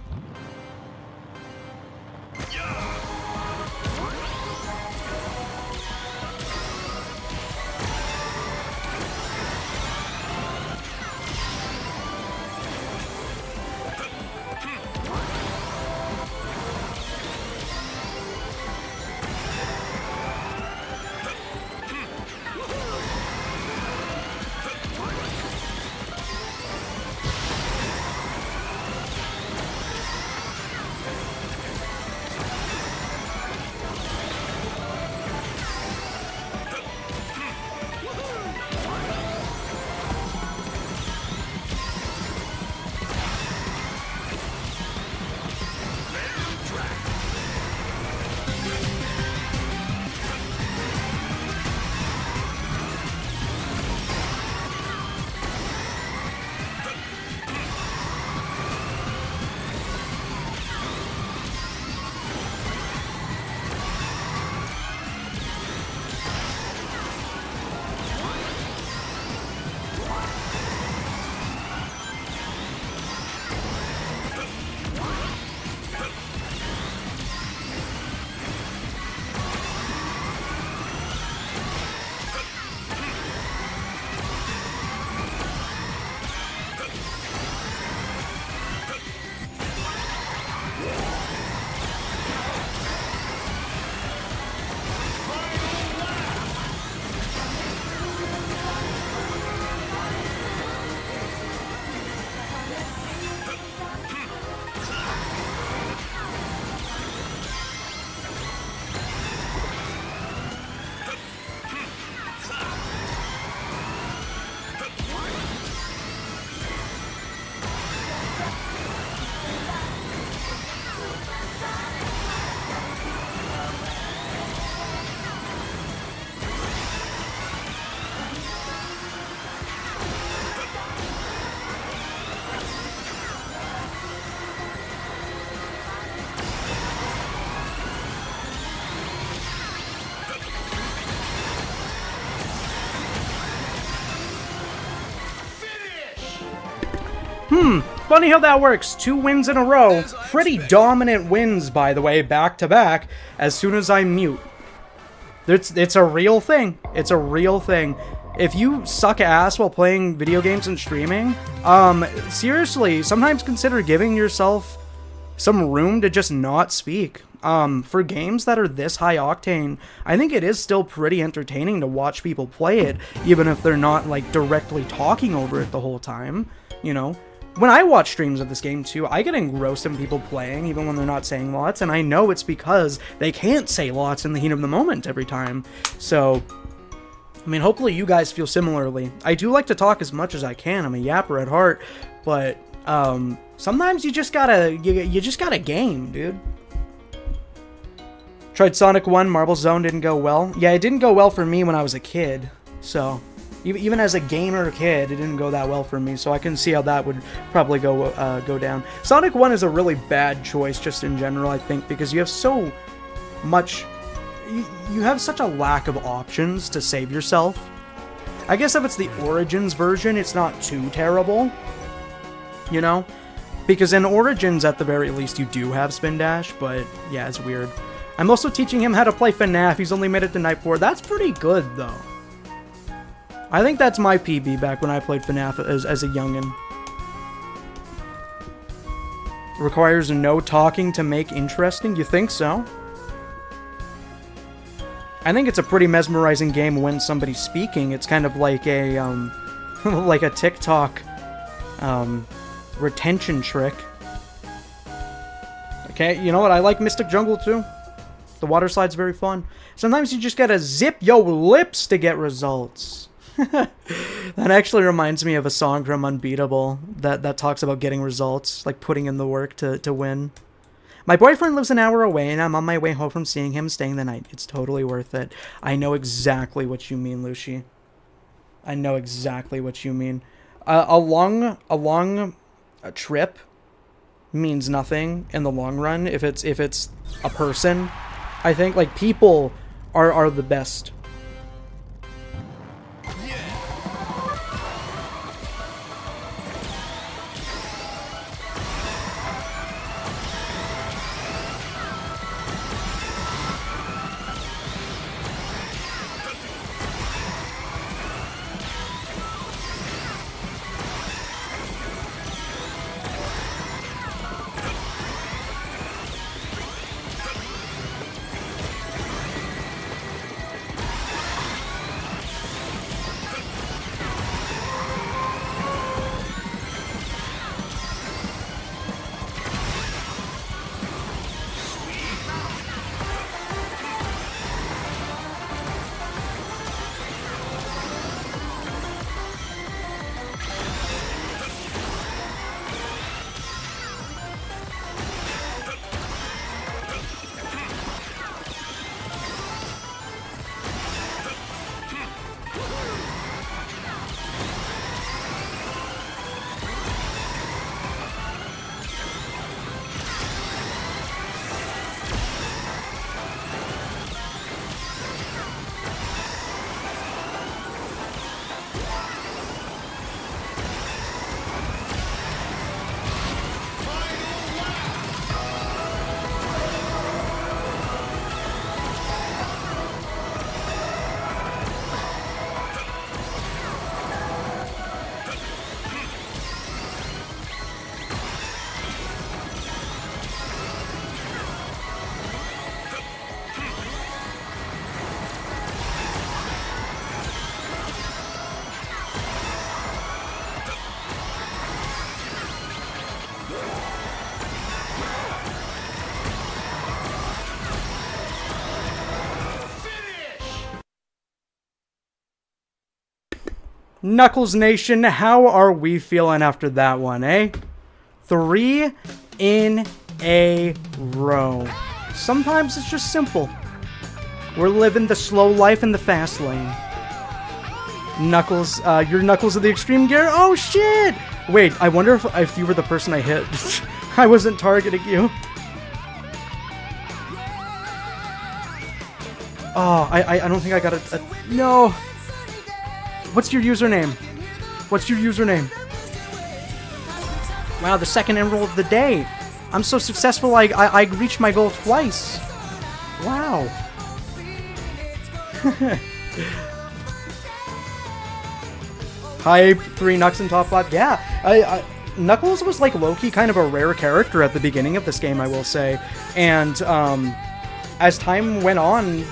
Funny how that works. 2 wins in a row. Pretty dominant wins, by the way, back to back, as soon as I mute. It's a real thing. It's a real thing. If you suck ass while playing video games and streaming, seriously, sometimes consider giving yourself some room to just not speak. For games that are this high octane, I think it is still pretty entertaining to watch people play it, even if they're not, like, directly talking over it the whole time, you know? When I watch streams of this game, too, I get engrossed in people playing, even when they're not saying lots, and I know it's because they can't say lots in the heat of the moment every time. So, I mean, hopefully you guys feel similarly. I do like to talk as much as I can. I'm a yapper at heart, but Sometimes you just gotta game, dude. Tried Sonic 1, Marble Zone didn't go well. Yeah, it didn't go well for me when I was a kid, so even as a gamer kid, it didn't go that well for me, so I can see how that would probably go down. Sonic 1 is a really bad choice just in general, I think, because you have so much... You have such a lack of options to save yourself. I guess if it's the Origins version, it's not too terrible, you know? Because in Origins, at the very least, you do have Spin Dash, but yeah, it's weird. I'm also teaching him how to play FNAF. He's only made it to Night 4. That's pretty good, though. I think that's my PB back when I played FNAF as a youngin'. Requires no talking to make interesting? You think so? I think it's a pretty mesmerizing game when somebody's speaking. It's kind of like a, like a TikTok, retention trick. Okay, you know what? I like Mystic Jungle, too. The water slide's very fun. Sometimes you just gotta zip your lips to get results. That actually reminds me of a song from Unbeatable that talks about getting results, like putting in the work to win. My boyfriend lives an hour away, and I'm on my way home from seeing him, staying the night. It's totally worth it. I know exactly what you mean, Lucy. I know exactly what you mean. A long trip means nothing in the long run if it's a person. I think, like, people are the best. Knuckles Nation, how are we feeling after that one, eh? 3 in a row. Sometimes it's just simple. We're living the slow life in the fast lane. Knuckles, your Knuckles of the Extreme Gear? Oh shit! Wait, I wonder if you were the person I hit. I wasn't targeting you. Oh, I don't think I got a... No! What's your username? What's your username? Wow, the second enroll of the day. I'm so successful, I reached my goal twice. Wow. Hype, 3 Knucks in top 5. Yeah, Knuckles was like low-key kind of a rare character at the beginning of this game, I will say. And as time went on,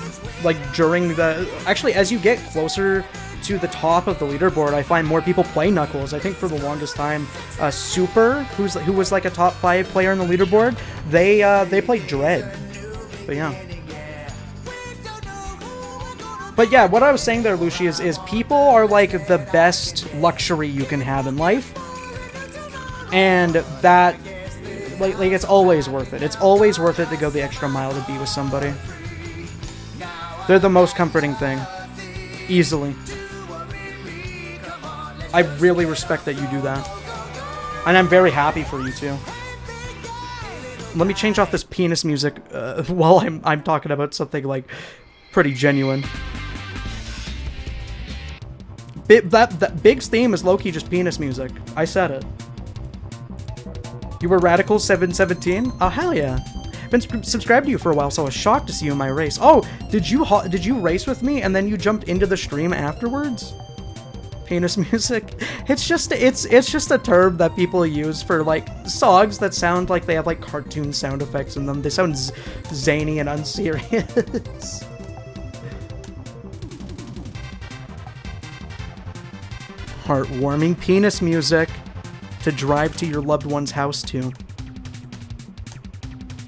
like during the... Actually, as you get closer to the top of the leaderboard, I find more people play Knuckles. I think for the longest time, Super, who was like a top 5 player in the leaderboard, they played Dread. But yeah. But yeah, what I was saying there, Lucy, is people are like the best luxury you can have in life. And that, like it's always worth it. It's always worth it to go the extra mile to be with somebody. They're the most comforting thing. Easily. I really respect that you do that. And I'm very happy for you too. Let me change off this penis music while I'm talking about something like pretty genuine. That Big's theme is low-key just penis music. I said it. You were Radical 717? Oh hell yeah! Been subscribed to you for a while, so I was shocked to see you in my race. Oh, did you race with me and then you jumped into the stream afterwards? Penis music. It's just a term that people use for like songs that sound like they have like cartoon sound effects in them. They sound zany and unserious. Heartwarming penis music to drive to your loved one's house to.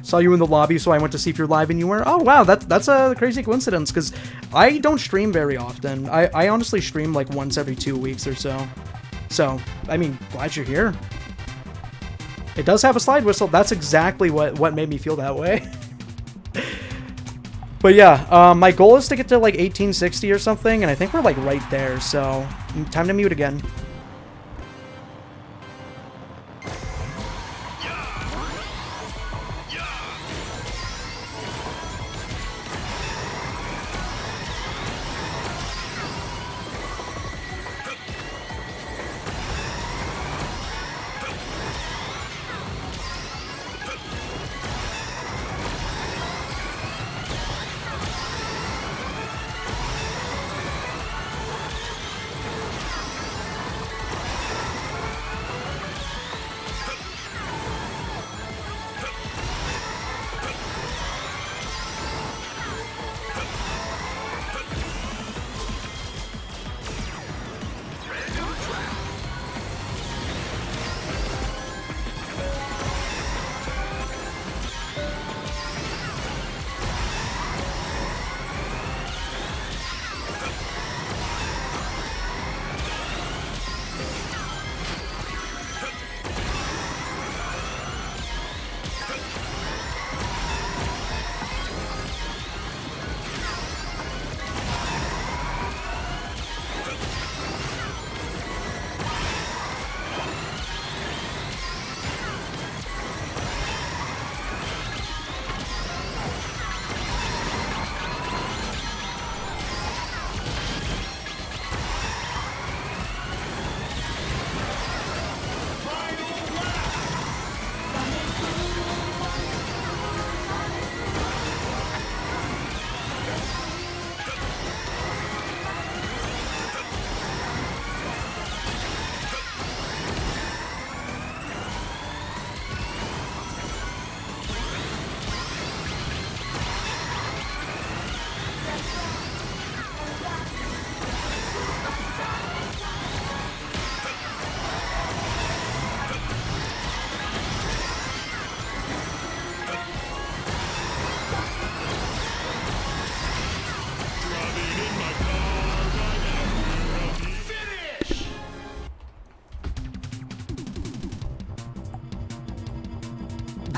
Saw you in the lobby, so I went to see if you're live and you were. Oh wow, that's a crazy coincidence, because I don't stream very often. I honestly stream like once every 2 weeks or so. So, I mean, glad you're here. It does have a slide whistle. That's exactly what made me feel that way. But yeah, my goal is to get to like 1860 or something, and I think we're like right there, so time to mute again.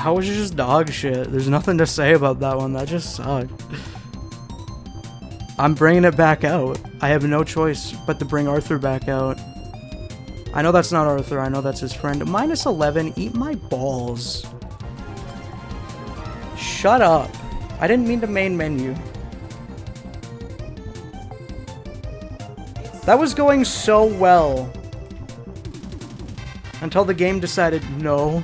That was just dog shit. There's nothing to say about that one. That just sucked. I'm bringing it back out. I have no choice but to bring Arthur back out. I know that's not Arthur. I know that's his friend. -11. Eat my balls. Shut up. I didn't mean to main menu. That was going so well. Until the game decided no.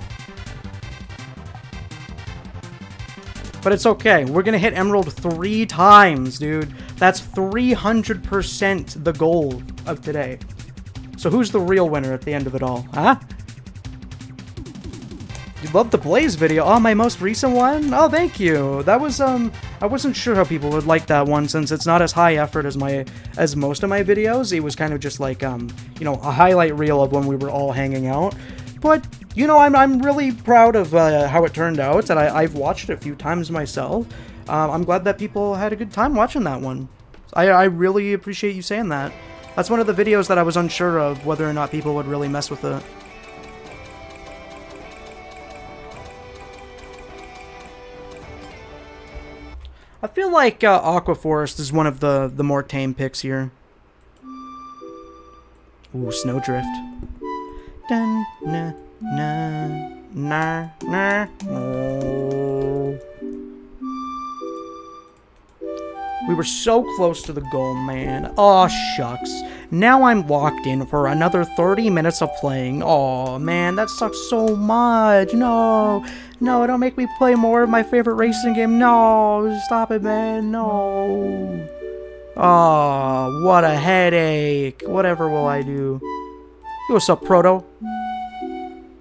But it's okay. We're gonna hit Emerald 3 times, dude. That's 300% the goal of today. So who's the real winner at the end of it all, huh? You love the Blaze video. Oh, my most recent one? Oh, thank you. That was, I wasn't sure how people would like that one, since it's not as high effort as most of my videos. It was kind of just like, you know, a highlight reel of when we were all hanging out. But, you know, I'm really proud of how it turned out, and I've watched it a few times myself. I'm glad that people had a good time watching that one. I really appreciate you saying that. That's one of the videos that I was unsure of whether or not people would really mess with it. feel like Aqua Forest is one of the more tame picks here. Ooh, Snowdrift. Dun, na, na, na, na, oh. We were so close to the goal, man. Aw, shucks. Now I'm locked in for another 30 minutes of playing. Aw, man, that sucks so much. No. No, don't make me play more of my favorite racing game. No, stop it, man. No. Aw, what a headache. Whatever will I do? Hey, what's up, Proto?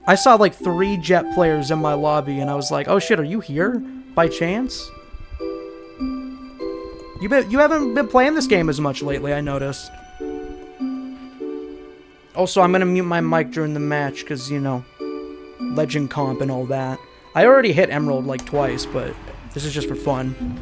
I saw like 3 Jet players in my lobby, and I was like, oh shit, are you here? By chance? You haven't been playing this game as much lately, I noticed. Also, I'm gonna mute my mic during the match, because, you know, Legend Comp and all that. I already hit Emerald like twice, but this is just for fun.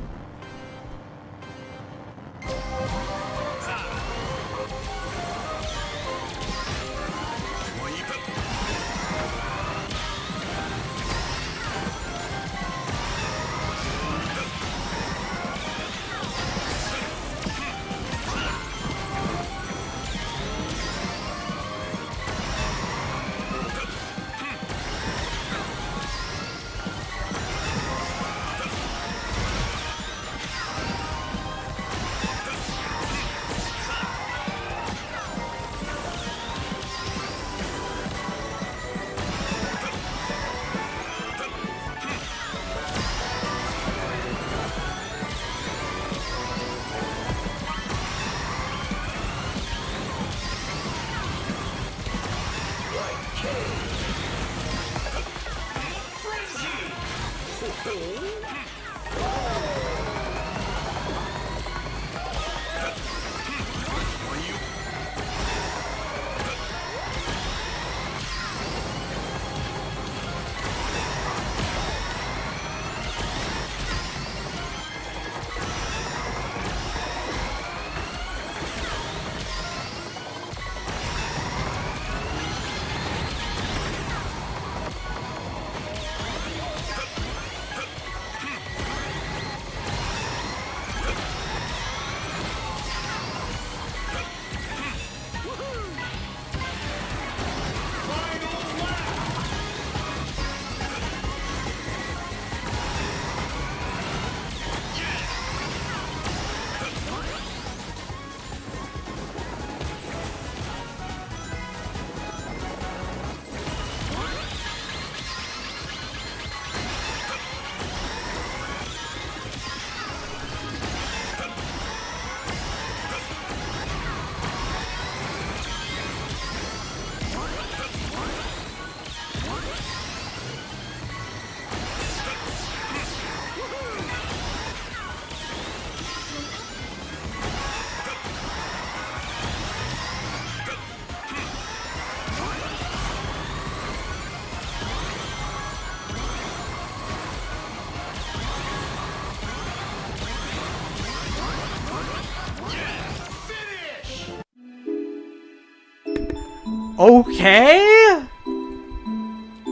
Okay?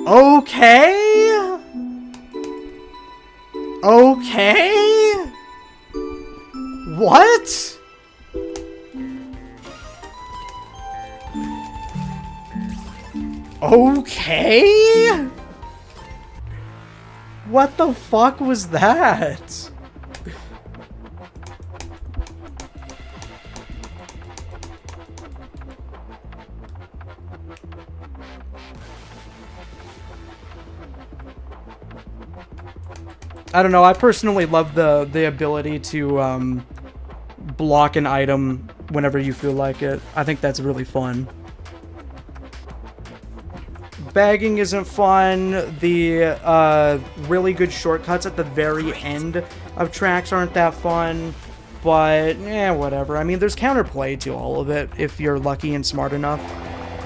Okay? Okay? What? Okay? What the fuck was that? I don't know, I personally love the ability to block an item whenever you feel like it. I think that's really fun. Bagging isn't fun. The really good shortcuts at the very end of tracks aren't that fun. But, whatever. I mean, there's counterplay to all of it if you're lucky and smart enough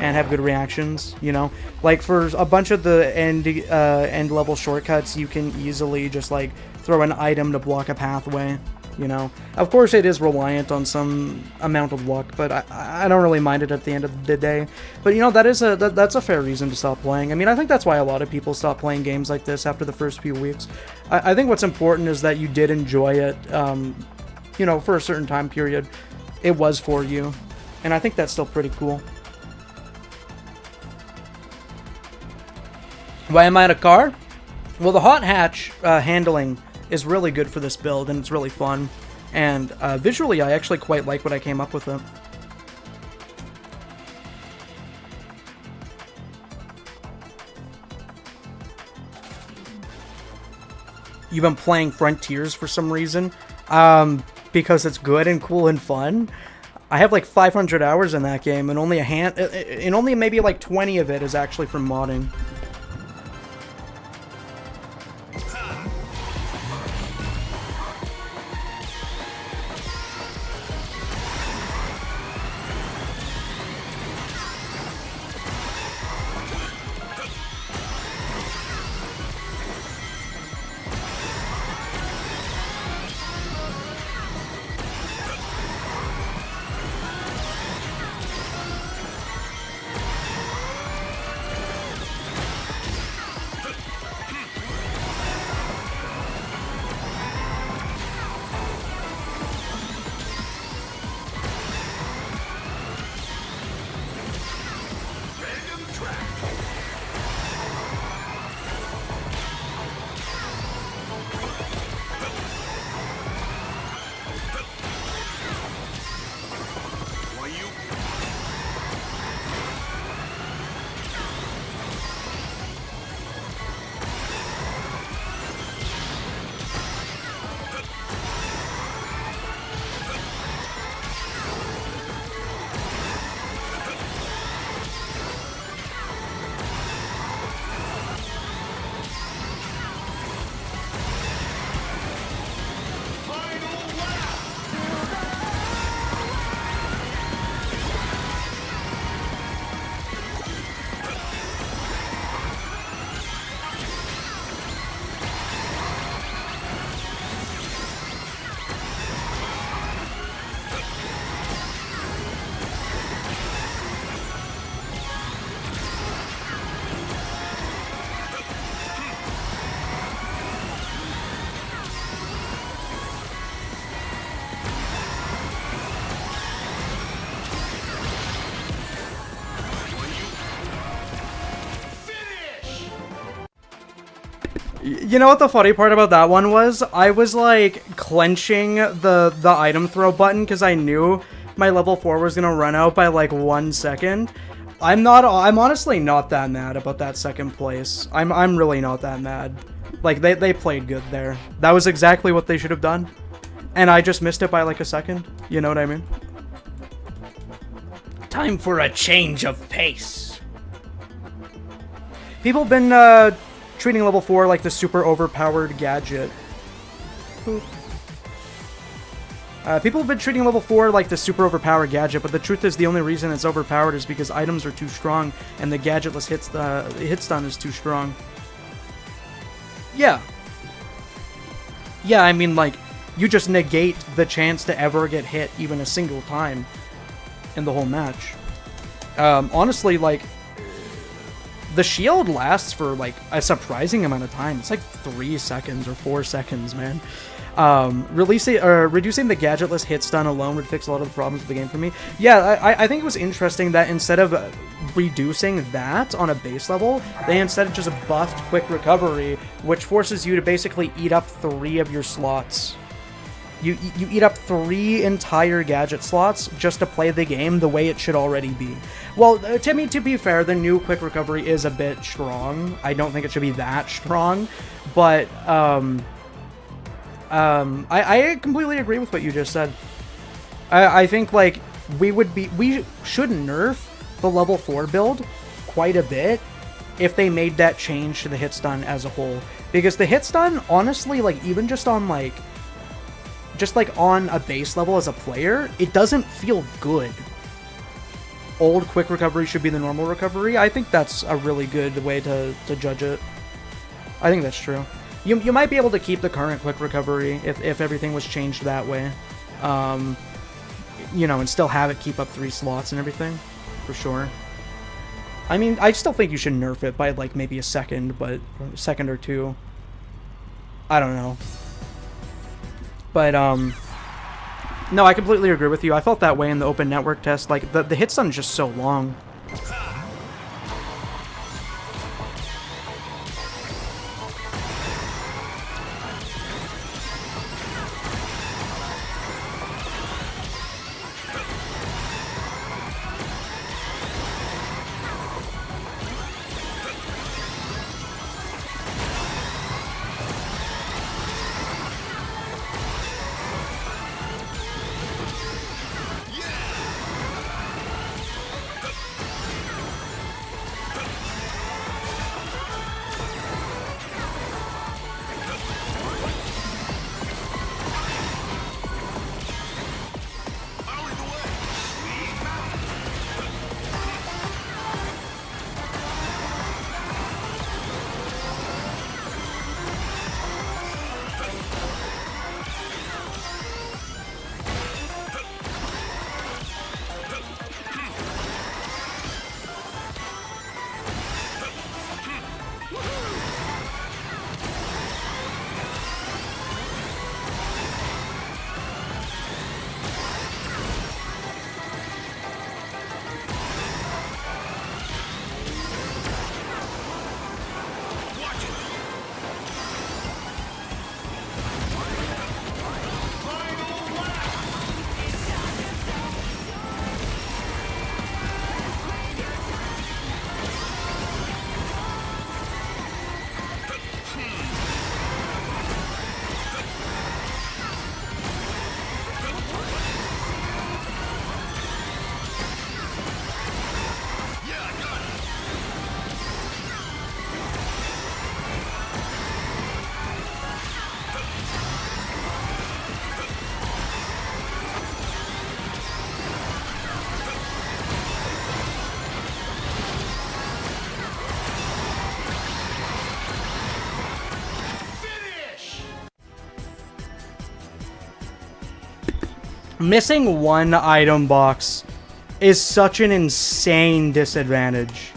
and have good reactions, you know? Like, for a bunch of the end level shortcuts, you can easily just, like, throw an item to block a pathway. you know? Of course it is reliant on some amount of luck, but I don't really mind it at the end of the day. But, you know, that's a fair reason to stop playing. I mean, I think that's why a lot of people stop playing games like this after the first few weeks. I think what's important is that you did enjoy it, you know, for a certain time period. It was for you, and I think that's still pretty cool. Why am I in a car? Well, the hot hatch handling is really good for this build, and it's really fun. And visually, I actually quite like what I came up with it. You've been playing Frontiers for some reason, because it's good and cool and fun. I have like 500 hours in that game, and only maybe like 20 of it is actually from modding. You know what the funny part about that one was? I was like clenching the item throw button because I knew my level 4 was gonna run out by like 1 second. I'm honestly not that mad about that second place. I'm really not that mad. Like they played good there. That was exactly what they should have done. And I just missed it by like a second. You know what I mean? Time for a change of pace. People have been treating level 4 like the super overpowered gadget. People have been treating level 4 like the super overpowered gadget, but the truth is the only reason it's overpowered is because items are too strong and the gadgetless hit stun is too strong. Yeah. Yeah, I mean, like, you just negate the chance to ever get hit even a single time in the whole match. Honestly, like, the shield lasts for, like, a surprising amount of time. It's like 3 seconds or 4 seconds, man. Reducing the gadgetless hit stun alone would fix a lot of the problems of the game for me. Yeah, I think it was interesting that instead of reducing that on a base level, they instead just buffed quick recovery, which forces you to basically eat up 3 of your slots. You eat up 3 entire gadget slots just to play the game the way it should already be. Well, to be fair, the new quick recovery is a bit strong. I don't think it should be that strong, but I completely agree with what you just said. I think, like, we should nerf the level 4 build quite a bit if they made that change to the hit stun as a whole. Because the hit stun, honestly, like, even just on, like, on a base level as a player, it doesn't feel good. Old quick recovery should be the normal recovery. I think that's a really good way to judge it. I think that's true. You might be able to keep the current quick recovery if everything was changed that way. You know, and still have it keep up 3 slots and everything, for sure. I mean, I still think you should nerf it by, like, maybe a second, but a second or 2. I don't know. But, no, I completely agree with you. I felt that way in the open network test. Like, the hit stun is just so long. Missing 1 item box is such an insane disadvantage.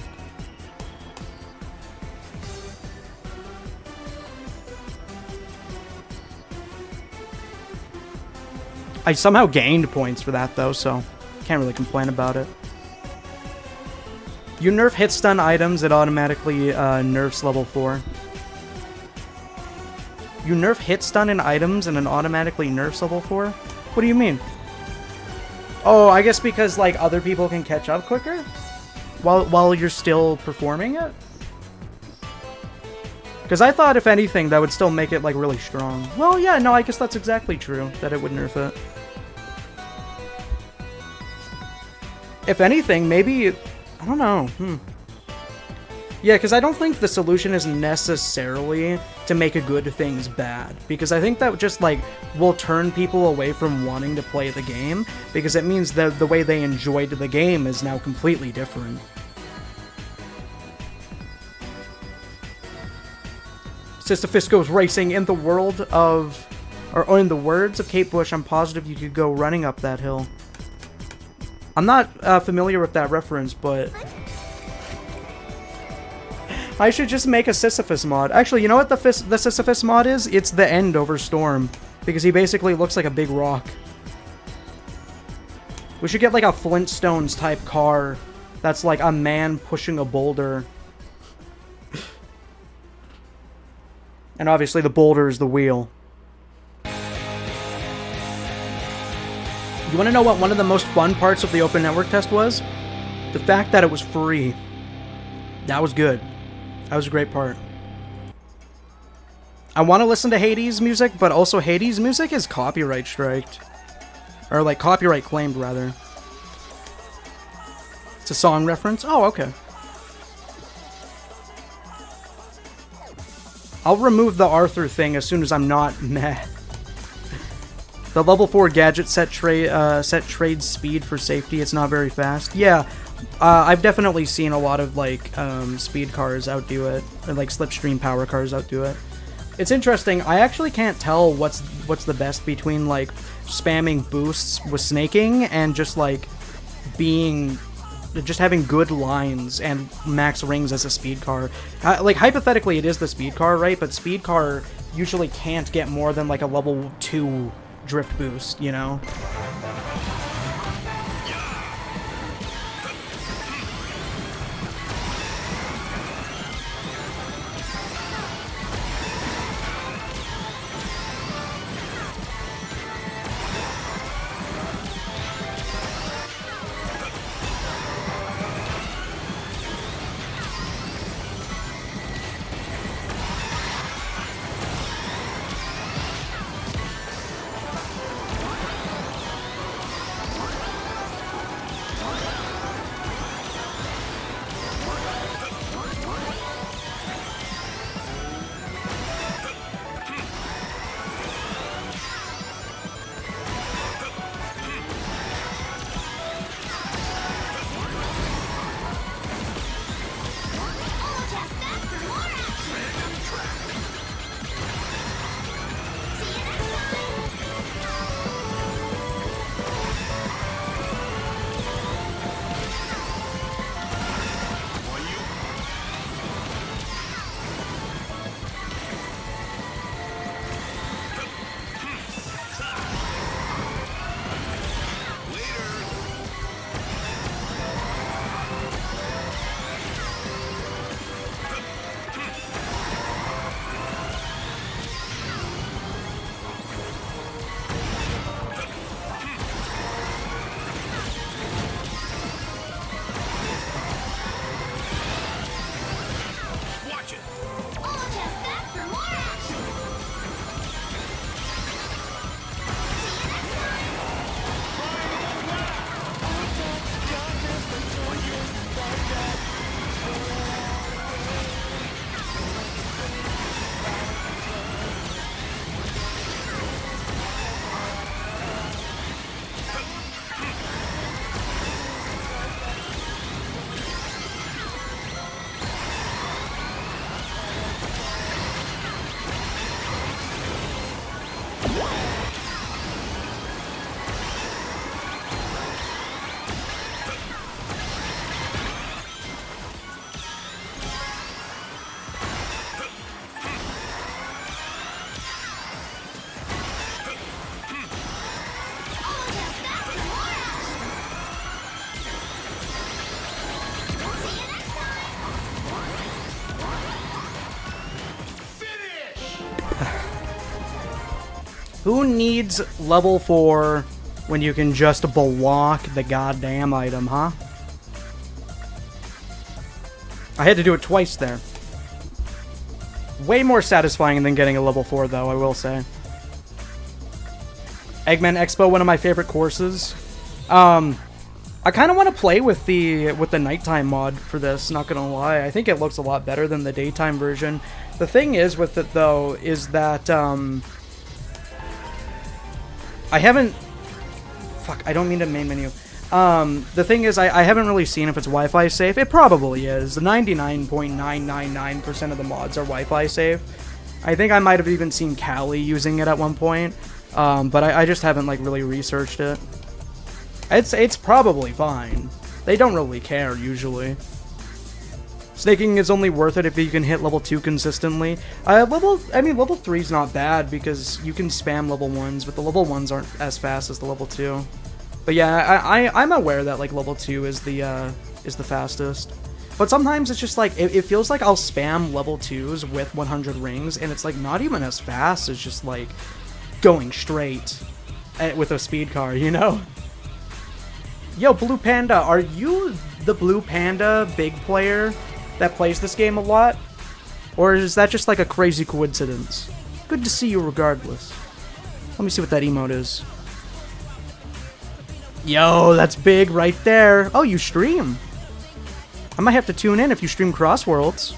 I somehow gained points for that though, so can't really complain about it. You nerf hit stun items, it automatically nerfs level 4. You nerf hit stun in items and it automatically nerfs level 4? What do you mean? Oh, I guess because, like, other people can catch up quicker? While you're still performing it? Because I thought, if anything, that would still make it, like, really strong. Well, yeah, no, I guess that's exactly true, that it would nerf it. If anything, maybe... I don't know, Yeah, because I don't think the solution is necessarily to make a good things bad. Because I think that just, like, will turn people away from wanting to play the game. Because it means that the way they enjoyed the game is now completely different. Sisyphusco's racing in the world of... Or in the words of Kate Bush, I'm positive you could go running up that hill. I'm not familiar with that reference, but... I should just make a Sisyphus mod. Actually, you know what the Sisyphus mod is? It's the End over Storm. Because he basically looks like a big rock. We should get like a Flintstones type car. That's like a man pushing a boulder. And obviously the boulder is the wheel. You want to know what one of the most fun parts of the open network test was? The fact that it was free. That was good. That was a great part. I want to listen to Hades music, but also Hades music is copyright striked. Or like copyright claimed, rather. It's a song reference? Oh, okay. I'll remove the Arthur thing as soon as I'm not mad. The level 4 gadget set trade speed for safety. It's not very fast. Yeah. I've definitely seen a lot of, like, speed cars outdo it, or, like, slipstream power cars outdo it. It's interesting. I actually can't tell what's the best between like spamming boosts with snaking and just like having good lines and max rings as a speed car. Like hypothetically, it is the speed car, right? But speed car usually can't get more than like a level 2 drift boost, you know? Watch it. Who needs level 4 when you can just block the goddamn item, huh? I had to do it twice there. Way more satisfying than getting a level 4, though, I will say. Eggman Expo, one of my favorite courses. I kind of want to play with the nighttime mod for this, not gonna lie. I think it looks a lot better than the daytime version. The thing is with it, though, is that, I haven't... Fuck, I don't mean to main menu. The thing is, I haven't really seen if it's Wi-Fi safe. It probably is. 99.999% of the mods are Wi-Fi safe. I think I might have even seen Callie using it at one point, but I just haven't, like, really researched it. It's probably fine. They don't really care, usually. Snaking is only worth it if you can hit level 2 consistently. Level 3 is not bad because you can spam level 1s, but the level 1s aren't as fast as the level 2. But yeah, I'm aware that like level 2 is the fastest. But sometimes it's just like, it feels like I'll spam level 2s with 100 rings, and it's like not even as fast as just like going straight with a speed car, you know? Yo, Blue Panda, are you the Blue Panda big player that plays this game a lot? Or is that just like a crazy coincidence? Good to see you regardless. Let me see what that emote is. Yo, that's big right there. Oh, you stream. I might have to tune in if you stream Cross Worlds.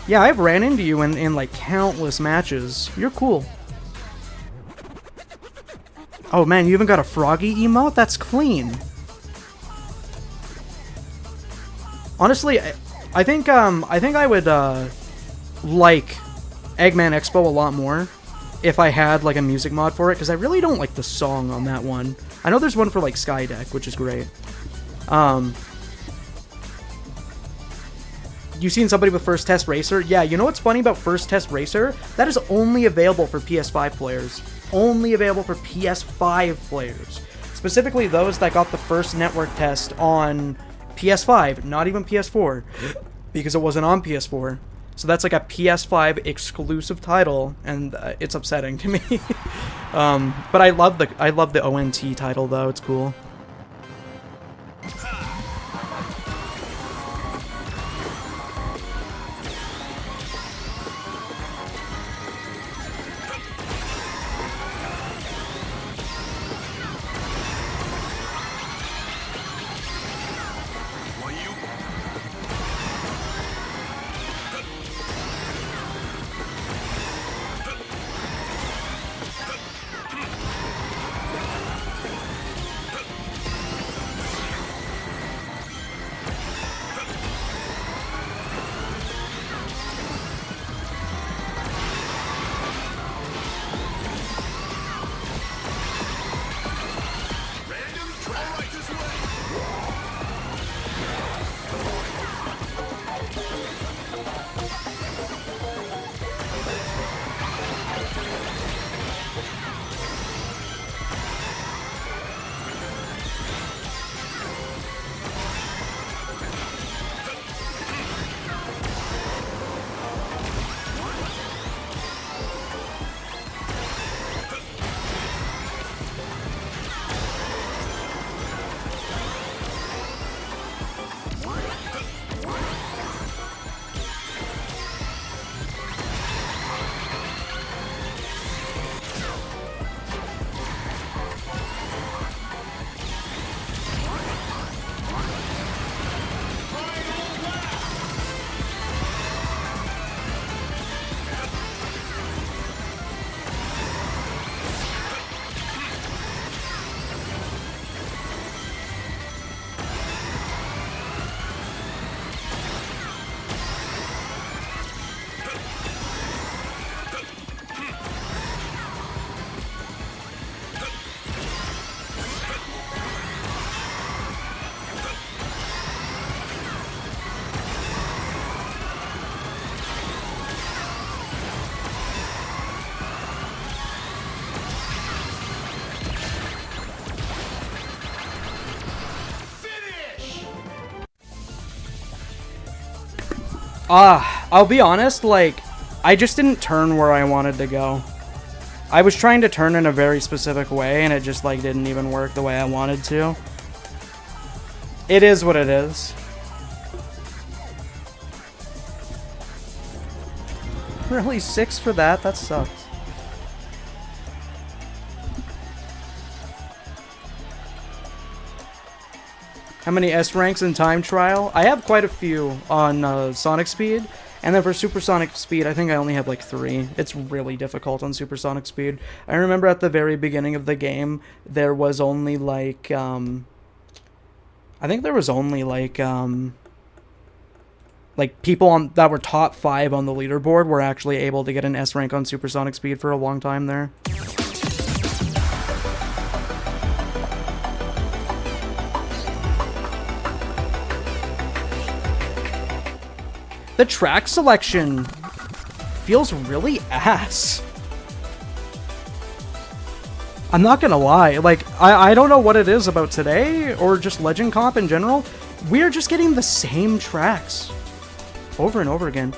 Yeah, I've ran into you in like countless matches. You're cool. Oh man, you even got a froggy emote? That's clean. Honestly, I think I would like Eggman Expo a lot more if I had like a music mod for it, because I really don't like the song on that one. I know there's one for like Skydeck, which is great. You seen somebody with First Test Racer? Yeah, you know what's funny about First Test Racer? That is only available for PS5 players. Only available for PS5 players. Specifically those that got the first network test on PS5, not even PS4, because it wasn't on PS4. So that's like a PS5 exclusive title, and it's upsetting to me. But I love the ONT title though. It's cool. I'll be honest, like, I just didn't turn where I wanted to go. I was trying to turn in a very specific way, and it just, like, didn't even work the way I wanted to. It is what it is. Really, 6 for that? That sucks. How many S ranks in time trial? I have quite a few on Sonic Speed, and then for Supersonic Speed, I think I only have like 3. It's really difficult on Supersonic Speed. I remember at the very beginning of the game, there was only like, I think there was only like people on that were top 5 on the leaderboard were actually able to get an S rank on Supersonic Speed for a long time there. The track selection feels really ass. I'm not gonna lie, like, I don't know what it is about today, or just Legend Comp in general. We're just getting the same tracks over and over again.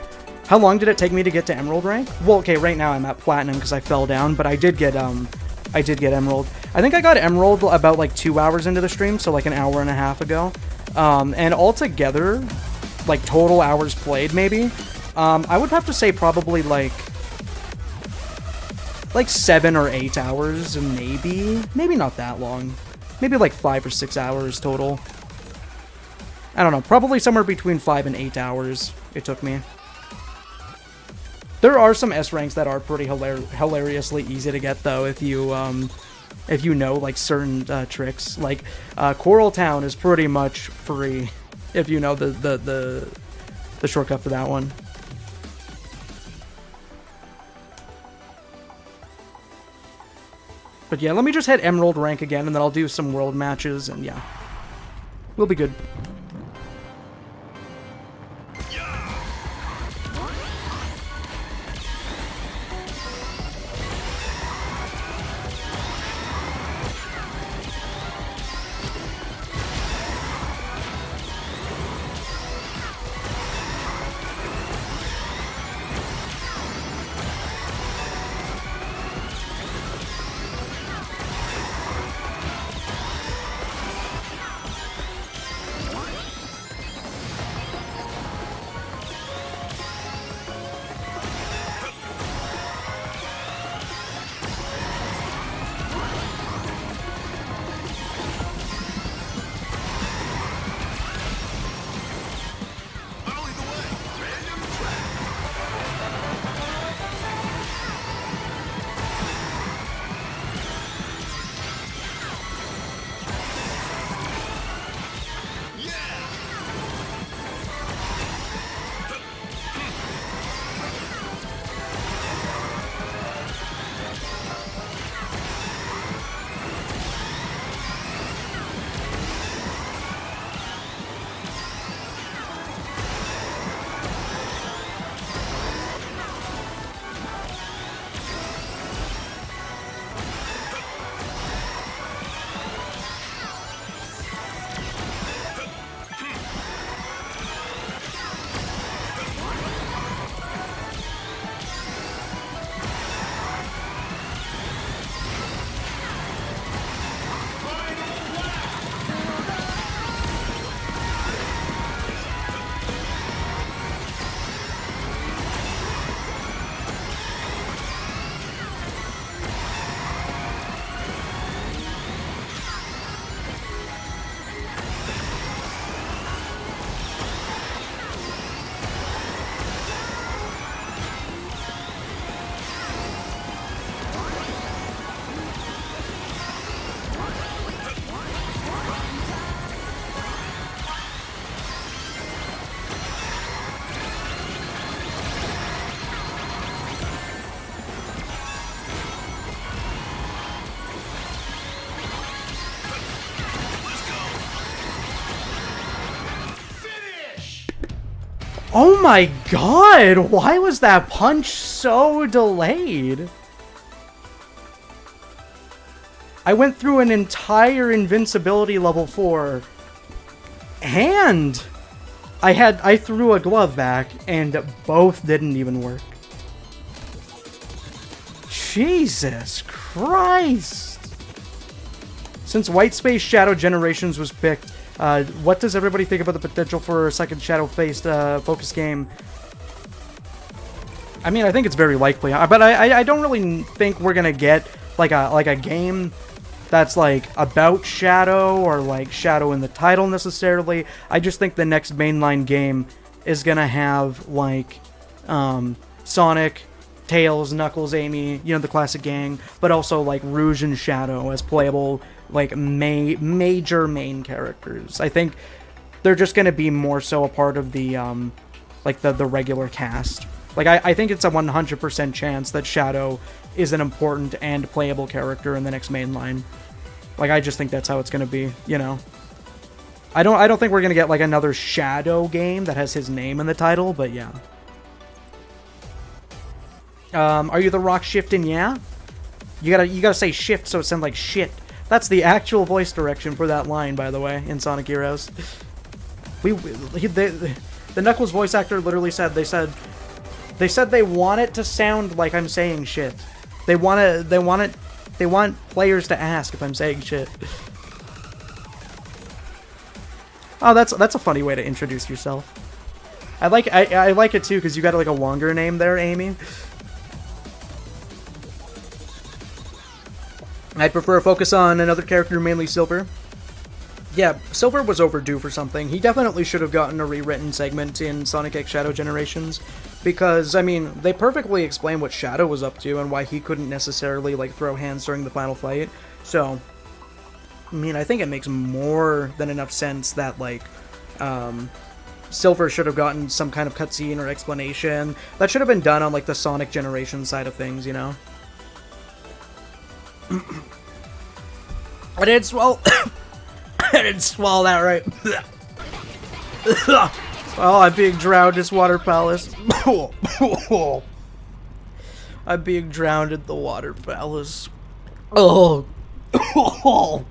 How long did it take me to get to Emerald rank? Well, okay, right now I'm at Platinum because I fell down, but I did get Emerald. I think I got Emerald about like 2 hours into the stream, so like an hour and a half ago. And altogether, like total hours played maybe, I would have to say probably like 7 or 8 hours, maybe not that long, maybe like 5 or 6 hours total. I don't know, probably somewhere between 5 and 8 hours it took me. There are some S ranks that are pretty hilariously easy to get though, if you know like certain tricks. Like Coral Town is pretty much free if you know the shortcut for that one. But yeah, let me just hit Emerald rank again, and then I'll do some world matches, and yeah. We'll be good. Oh my god! Why was that punch so delayed? I went through an entire invincibility level 4 and I threw a glove back and both didn't even work. Jesus Christ! Since White Space Shadow Generations was picked, what does everybody think about the potential for a second Shadow-faced focus game? I mean, I think it's very likely, but I don't really think we're gonna get like a game that's like about Shadow or like Shadow in the title necessarily. I just think the next mainline game is gonna have like Sonic, Tails, Knuckles, Amy, you know, the classic gang, but also like Rouge and Shadow as playable like major main characters. I think they're just going to be more so a part of the like the regular cast. Like I think it's a 100% chance that Shadow is an important and playable character in the next main line. Like I just think that's how it's going to be, you know. I don't think we're going to get like another Shadow game that has his name in the title, but yeah. Are you the Rock shifting? Yeah. You gotta say shift so it sounds like shit. That's the actual voice direction for that line, by the way, in Sonic Heroes. The Knuckles voice actor literally said they want it to sound like I'm saying shit. They want players to ask if I'm saying shit. Oh, that's a funny way to introduce yourself. I like it too because you got like a longer name there, Amy. I'd prefer to focus on another character, mainly Silver. Yeah, Silver was overdue for something. He definitely should have gotten a rewritten segment in Sonic X Shadow Generations, because, I mean, they perfectly explain what Shadow was up to and why he couldn't necessarily, like, throw hands during the final fight. So, I mean, I think it makes more than enough sense that, like, Silver should have gotten some kind of cutscene or explanation. That should have been done on, like, the Sonic Generation side of things, you know? I didn't swallow. I didn't swallow that right. Oh, I'm being drowned in this water palace. I'm being drowned in the water palace. Oh. Oh.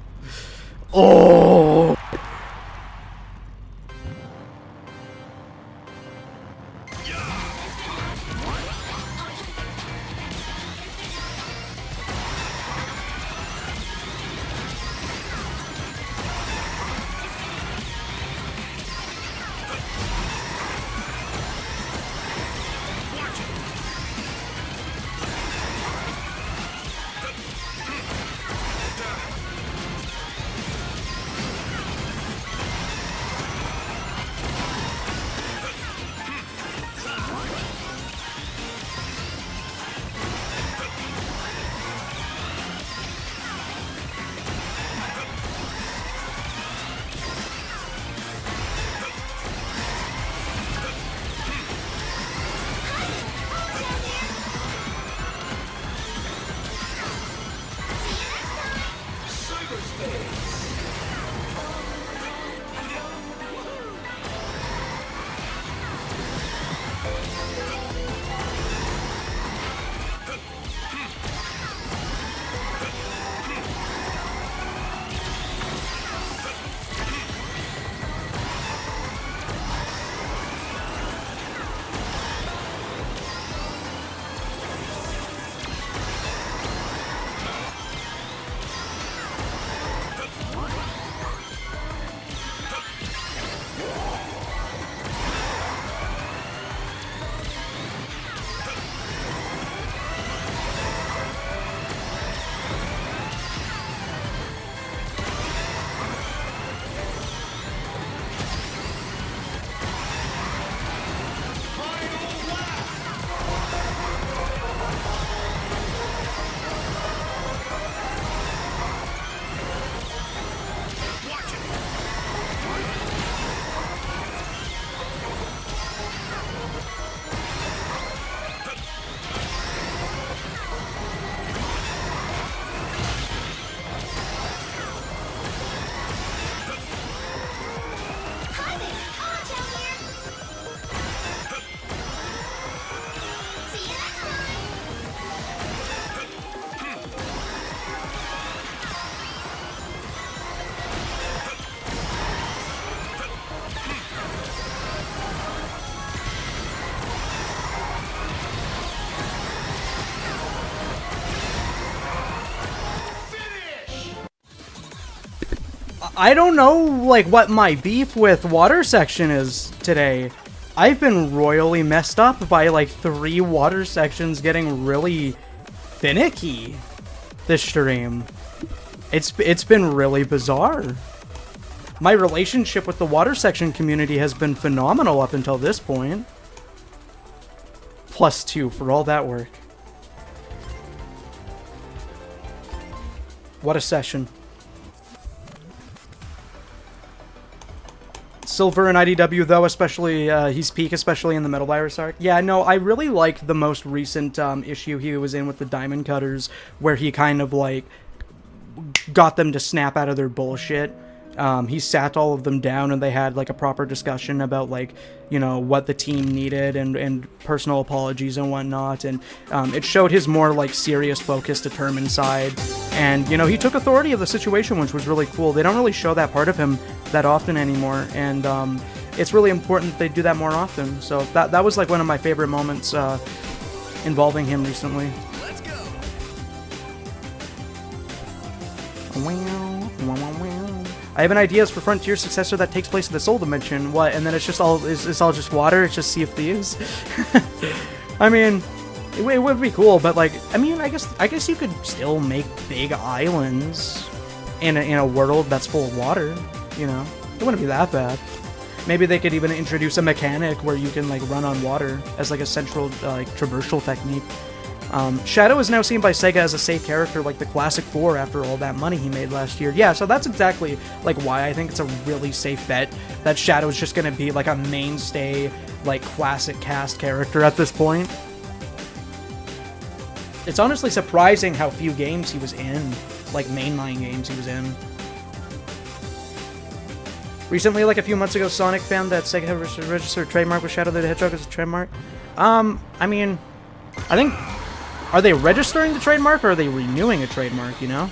I don't know, like, what my beef with water section is today. I've been royally messed up by, like, 3 water sections getting really finicky this stream. It's been really bizarre. My relationship with the water section community has been phenomenal up until this point. +2 for all that work. What a session. Silver and IDW, though, especially, he's peak, especially in the Metal Virus arc. Yeah, no, I really liked the most recent issue he was in with the Diamond Cutters, where he kind of, like, got them to snap out of their bullshit. He sat all of them down and they had, like, a proper discussion about, like, you know, what the team needed and personal apologies and whatnot. And it showed his more, like, serious, focused, determined side. And, you know, he took authority of the situation, which was really cool. They don't really show that part of him that often anymore. And it's really important that they do that more often. So that was, like, one of my favorite moments involving him recently. Let's go. I have an idea for Frontier's successor that takes place in the Soul Dimension. What? And then it's just all it's all just water. It's just Sea of Thieves. I mean, it would be cool, but like, I mean, I guess you could still make big islands in a world that's full of water. You know, it wouldn't be that bad. Maybe they could even introduce a mechanic where you can like run on water as like a central like traversal technique. Shadow is now seen by Sega as a safe character like the Classic 4 after all that money he made last year. Yeah, so that's exactly like why I think it's a really safe bet that Shadow is just going to be like a mainstay, like classic cast character at this point. It's honestly surprising how few games he was in like mainline games he was in. Recently, like a few months ago, Sonic found that Sega had registered a trademark with Shadow the Hedgehog as a trademark. I mean, I think, are they registering the trademark or are they renewing a trademark, you know?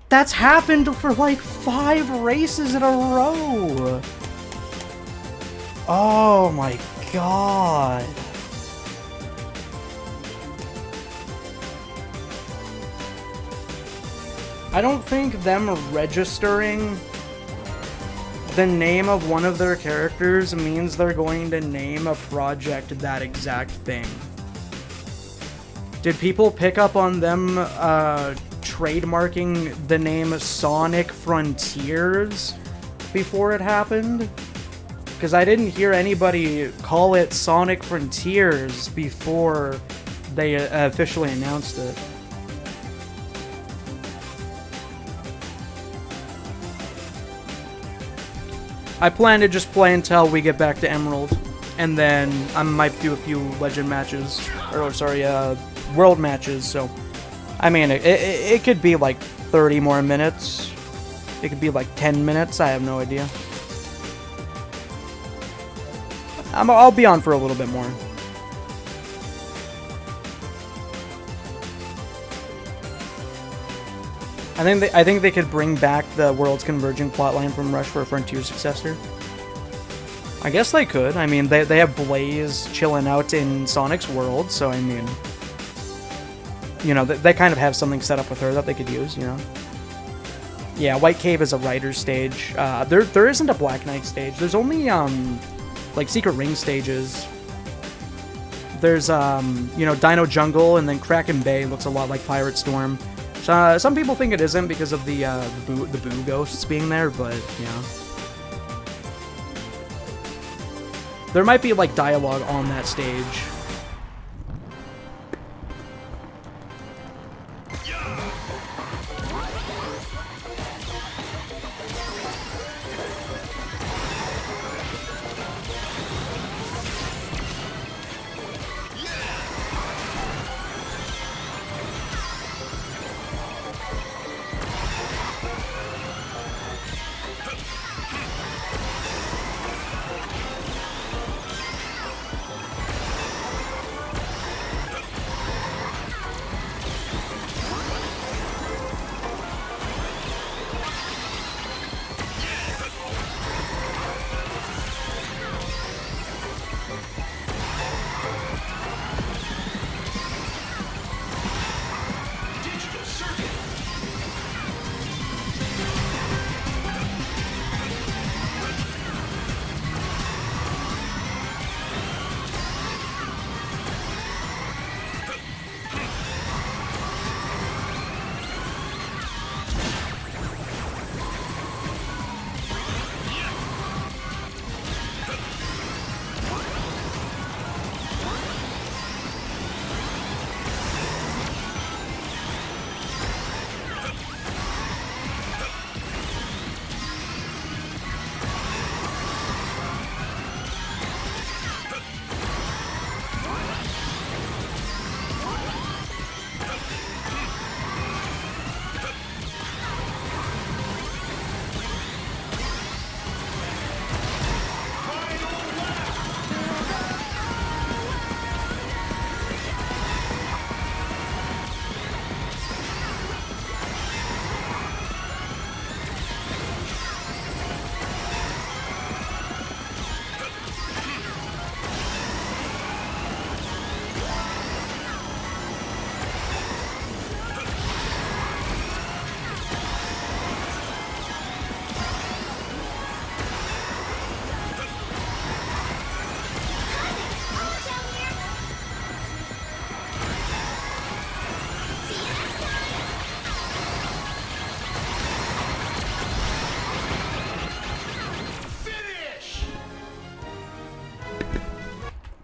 That's happened for like 5 races in a row. Oh my god. I don't think them registering the name of one of their characters means they're going to name a project that exact thing. Did people pick up on them trademarking the name Sonic Frontiers before it happened? Because I didn't hear anybody call it Sonic Frontiers before they officially announced it. I plan to just play until we get back to Emerald, and then I might do a few Legend matches, or sorry, World matches, so... I mean, it could be like 30 more minutes. It could be like 10 minutes, I have no idea. I'll be on for a little bit more. I think they could bring back the Worlds Converging plotline from Rush for a Frontier successor. I guess they could. I mean, they have Blaze chilling out in Sonic's world, so I mean... You know, they kind of have something set up with her that they could use, you know? Yeah, White Cave is a writer's stage. There isn't a Black Knight stage. There's only, like, Secret Ring stages. There's, you know, Dino Jungle, and then Kraken Bay looks a lot like Pirate Storm. Some people think it isn't because of the Boo ghosts being there, but, you know. There might be, like, dialogue on that stage.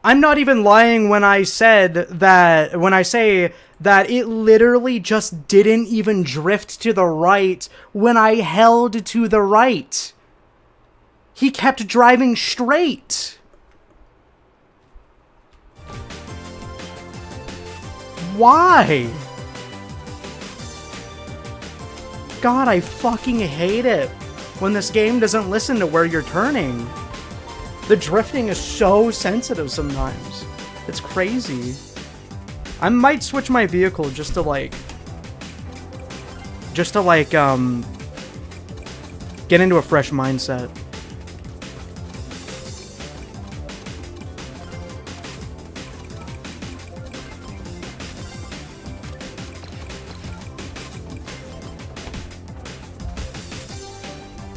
I'm not even lying when I say that it literally just didn't even drift to the right when I held to the right. He kept driving straight. Why? God, I fucking hate it when this game doesn't listen to where you're turning. The drifting is so sensitive sometimes. It's crazy. I might switch my vehicle just to get into a fresh mindset.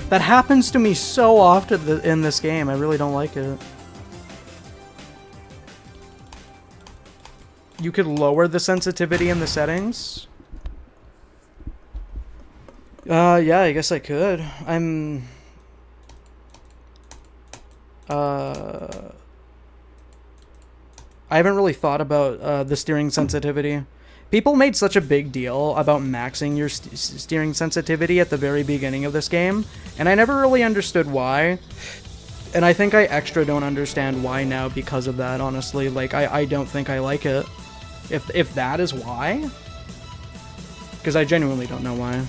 That happens to me so often in this game. I really don't like it. You could lower the sensitivity in the settings. Yeah, I guess I could. I haven't really thought about the steering sensitivity. People made such a big deal about maxing your steering sensitivity at the very beginning of this game, and I never really understood why. And I think I extra don't understand why now because of that, honestly. Like, I don't think I like it. If that is why? Because I genuinely don't know why.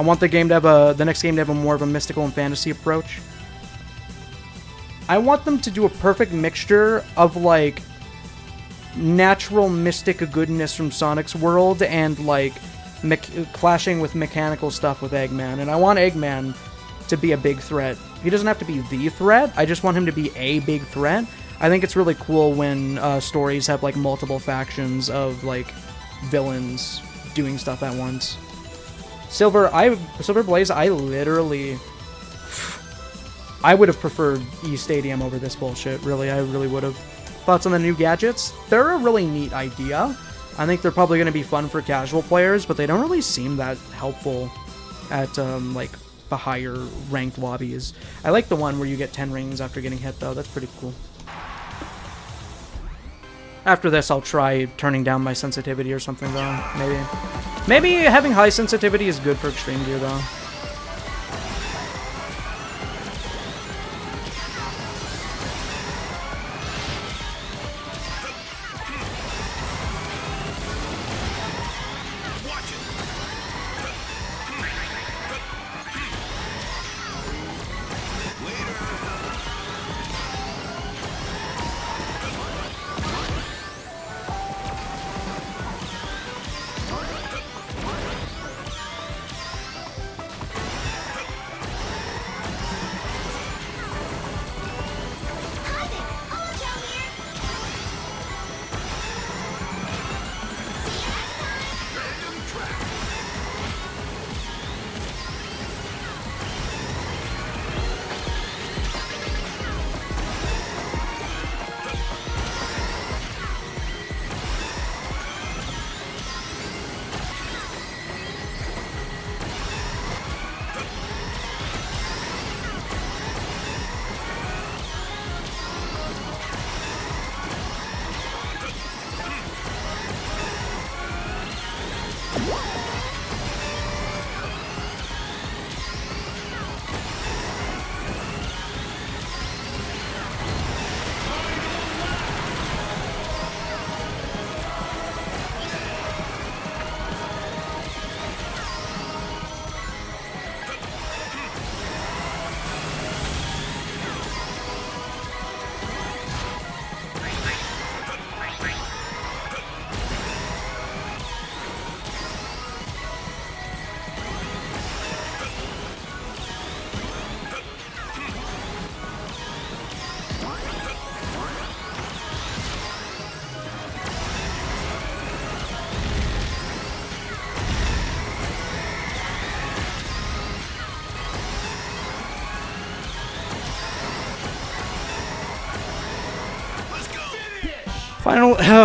I want the game to have the next game to have more of a mystical and fantasy approach. I want them to do a perfect mixture of, like, natural mystic goodness from Sonic's world and, like, clashing with mechanical stuff with Eggman. And I want Eggman to be a big threat. He doesn't have to be the threat. I just want him to be a big threat. I think it's really cool when stories have, like, multiple factions of, like, villains doing stuff at once. Silver Blaze, I would have preferred E-Stadium over this bullshit, really. I really would have. Thoughts on the new gadgets? They're a really neat idea. I think they're probably going to be fun for casual players, but they don't really seem that helpful at, like, the higher ranked lobbies. I like the one where you get 10 rings after getting hit, though. That's pretty cool. After this, I'll try turning down my sensitivity or something, though. Maybe. Maybe having high sensitivity is good for Extreme Gear, though.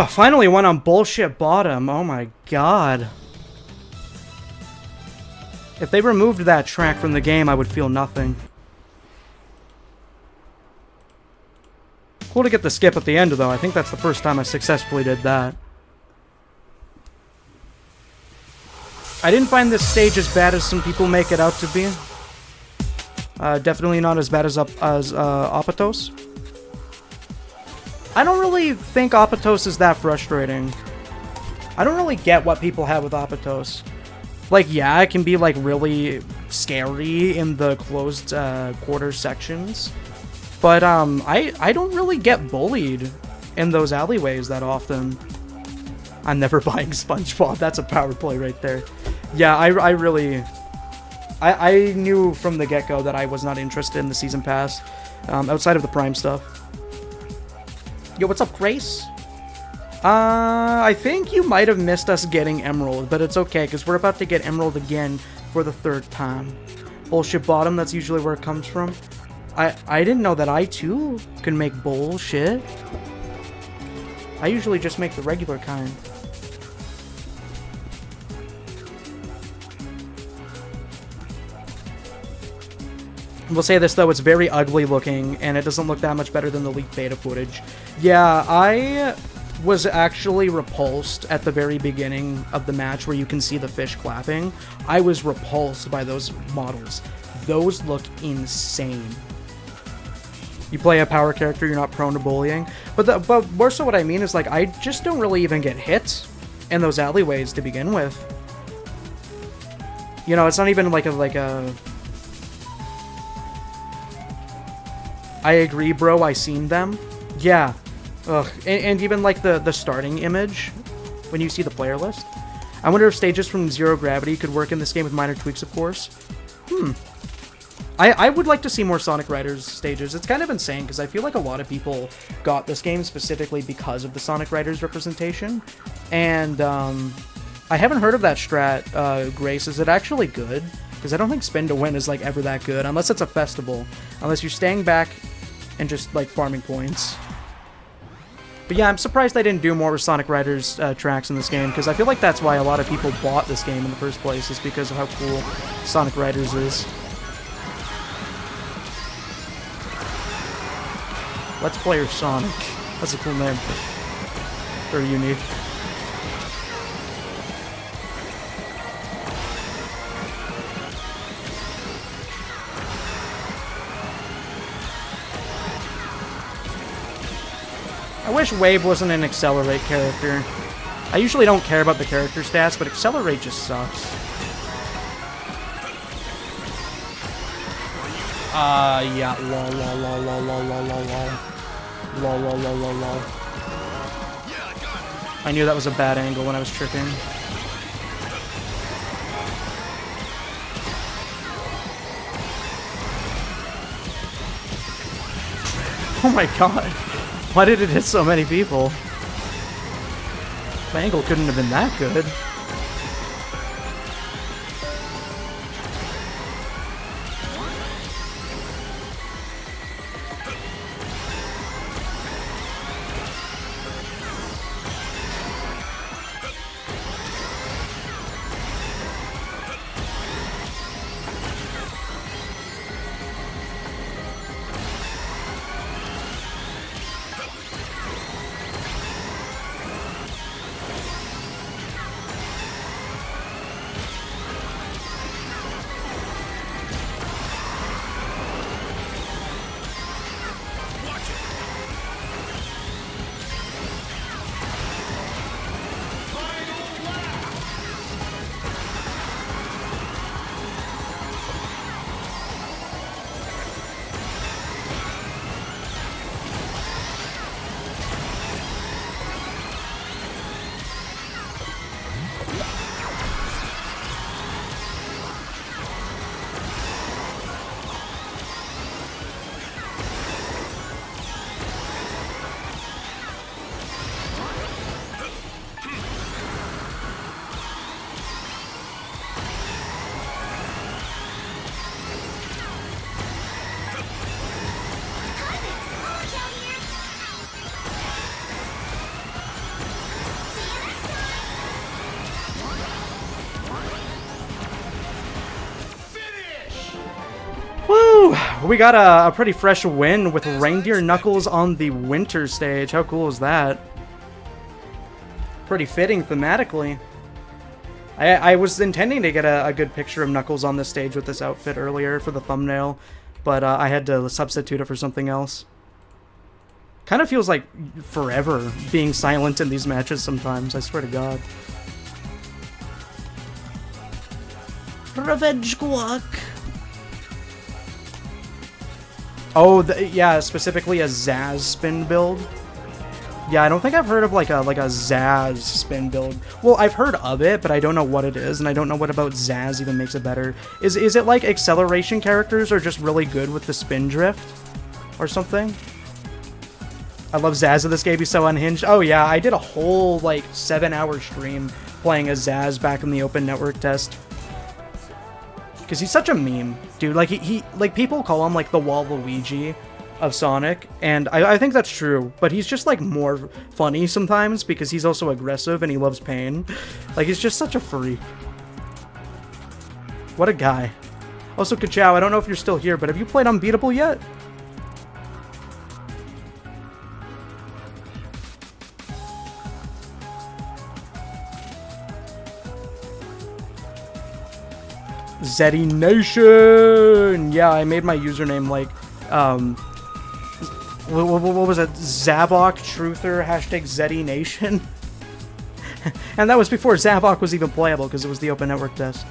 Finally went on bullshit bottom. Oh my god. If they removed that track from the game, I would feel nothing. Cool to get the skip at the end, though. I think that's the first time I successfully did that. I didn't find this stage as bad as some people make it out to be. Definitely not as bad as Apatos. I don't really think Apatos is that frustrating. I don't really get what people have with Apatos. Like, yeah, it can be, like, really scary in the closed quarter sections. But, I don't really get bullied in those alleyways that often. I'm never buying SpongeBob. That's a power play right there. Yeah, I really... I knew from the get-go that I was not interested in the Season Pass, outside of the Prime stuff. Yo, what's up, Grace? I think you might have missed us getting Emerald, but it's okay, because we're about to get Emerald again for the 3rd time. Bullshit bottom, that's usually where it comes from. I didn't know that I, too, can make bullshit. I usually just make the regular kind. We'll say this, though, it's very ugly looking, and it doesn't look that much better than the leaked beta footage. Yeah, I was actually repulsed at the very beginning of the match where you can see the fish clapping. I was repulsed by those models. Those look insane. You play a power character, you're not prone to bullying. But more so what I mean is, like, I just don't really even get hit in those alleyways to begin with. You know, it's not even like a... I agree, bro, I seen them. Yeah. Ugh. And even, like, the starting image, when you see the player list. I wonder if stages from Zero Gravity could work in this game with minor tweaks, of course. I would like to see more Sonic Riders stages. It's kind of insane, because I feel like a lot of people got this game specifically because of the Sonic Riders representation. And, I haven't heard of that strat, Grace. Is it actually good? Because I don't think Spin to Win is, like, ever that good, unless it's a festival. Unless you're staying back and just, like, farming points. But yeah, I'm surprised they didn't do more with Sonic Riders tracks in this game, because I feel like that's why a lot of people bought this game in the first place, is because of how cool Sonic Riders is. Let's Player Sonic. That's a cool name. Very unique. I wish Wave wasn't an Accelerate character. I usually don't care about the character stats, but Accelerate just sucks. Yeah, lol, lol, lol, lol, lol, lol, lol, lol. Lol, lol, lol, lol, lol. I knew that was a bad angle when I was tripping. Oh my god. Why did it hit so many people? The angle couldn't have been that good. We got a pretty fresh win with Reindeer Knuckles on the winter stage. How cool is that? Pretty fitting thematically. I was intending to get a good picture of Knuckles on this stage with this outfit earlier for the thumbnail, but I had to substitute it for something else. Kind of feels like forever being silent in these matches sometimes, I swear to God. Revenge Guac. Oh, yeah, specifically a Zaz spin build. Yeah, I don't think I've heard of like a Zaz spin build. Well, I've heard of it, but I don't know what it is, and I don't know what about Zaz even makes it better. Is it like acceleration characters are just really good with the spin drift or something? I love Zaz in this game. He's so unhinged. Oh yeah, I did a whole like 7-hour stream playing as Zaz back in the open network test. Because he's such a meme, dude. Like he like people call him like the Waluigi of Sonic, and I think that's true. But he's just like more funny sometimes because he's also aggressive and he loves pain. Like he's just such a freak. What a guy. Also, Kachow, I don't know if you're still here, but have you played Unbeatable yet? Zeddy Nation! Yeah, I made my username like, what was it? Zavok Truther, hashtag Zeddy Nation. And that was before Zavok was even playable because it was the open network test.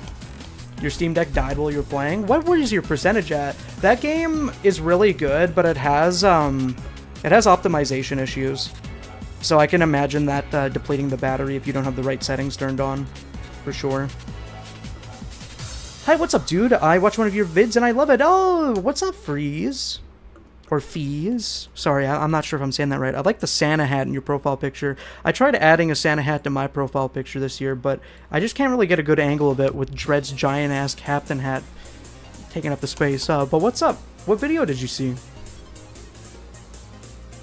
Your Steam Deck died while you were playing? What was your percentage at? That game is really good, but it has optimization issues. So I can imagine that depleting the battery if you don't have the right settings turned on, for sure. Hi, what's up, dude? I watch one of your vids and I love it. Oh, what's up, Freeze? Or Fees? Sorry, I'm not sure if I'm saying that right. I like the Santa hat in your profile picture. I tried adding a Santa hat to my profile picture this year, but I just can't really get a good angle of it with Dredd's giant-ass captain hat taking up the space. But what's up? What video did you see?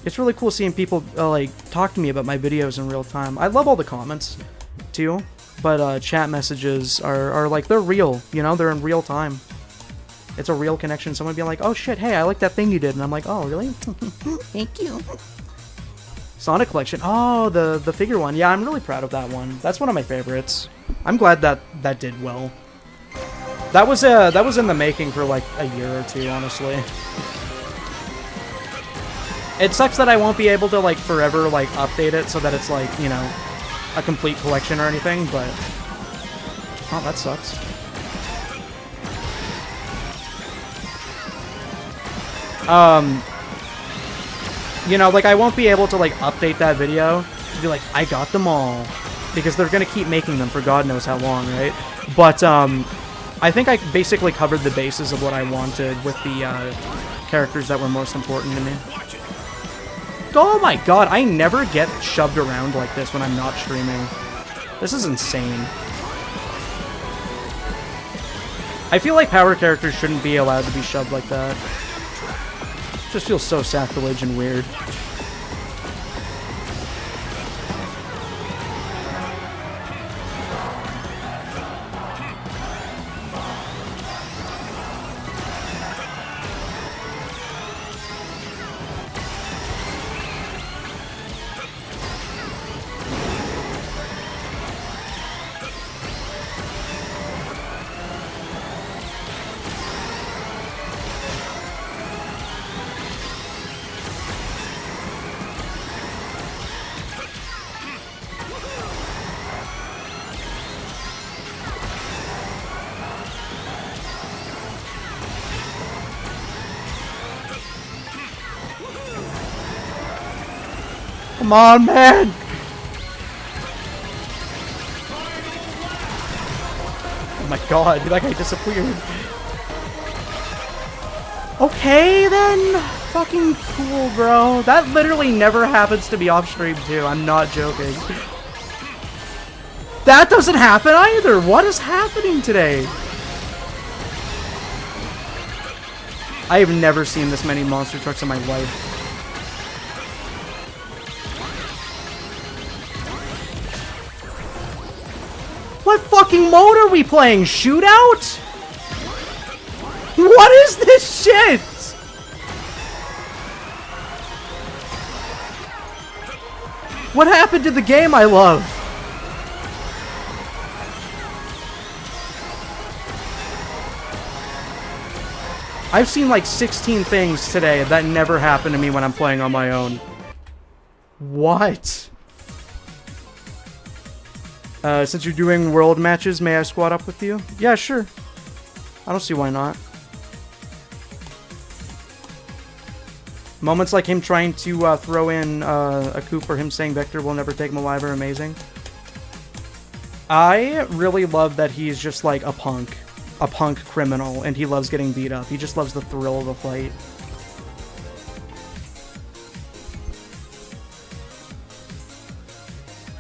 It's really cool seeing people, like, talk to me about my videos in real time. I love all the comments, too. But chat messages are like, they're real, you know? They're in real time. It's a real connection. Someone being like, oh shit, hey, I like that thing you did. And I'm like, oh, really? Thank you. Sonic Collection. Oh, the figure one. Yeah, I'm really proud of that one. That's one of my favorites. I'm glad that did well. That was in the making for like a year or two, honestly. It sucks that I won't be able to like forever like update it so that it's like, you know, a complete collection or anything, but oh, that sucks. You know, like I won't be able to like update that video to be like, I got them all, because they're gonna keep making them for God knows how long, right? But I think I basically covered the bases of what I wanted with the characters that were most important to me. Oh my god, I never get shoved around like this when I'm not streaming. This is insane. I feel like power characters shouldn't be allowed to be shoved like that. It just feels so sacrilege and weird. Come on, man! Oh my god, that guy disappeared. Okay, then. Fucking cool, bro. That literally never happens to me off stream, too. I'm not joking. That doesn't happen either. What is happening today? I have never seen this many monster trucks in my life. What fucking mode are we playing? Shootout? What is this shit? What happened to the game I love? I've seen like 16 things today that never happen to me when I'm playing on my own. What? Since you're doing world matches, may I squad up with you? Yeah, sure. I don't see why not. Moments like him trying to throw in a coup or him saying Vector will never take him alive are amazing. I really love that he's just like a punk criminal, and he loves getting beat up. He just loves the thrill of a fight.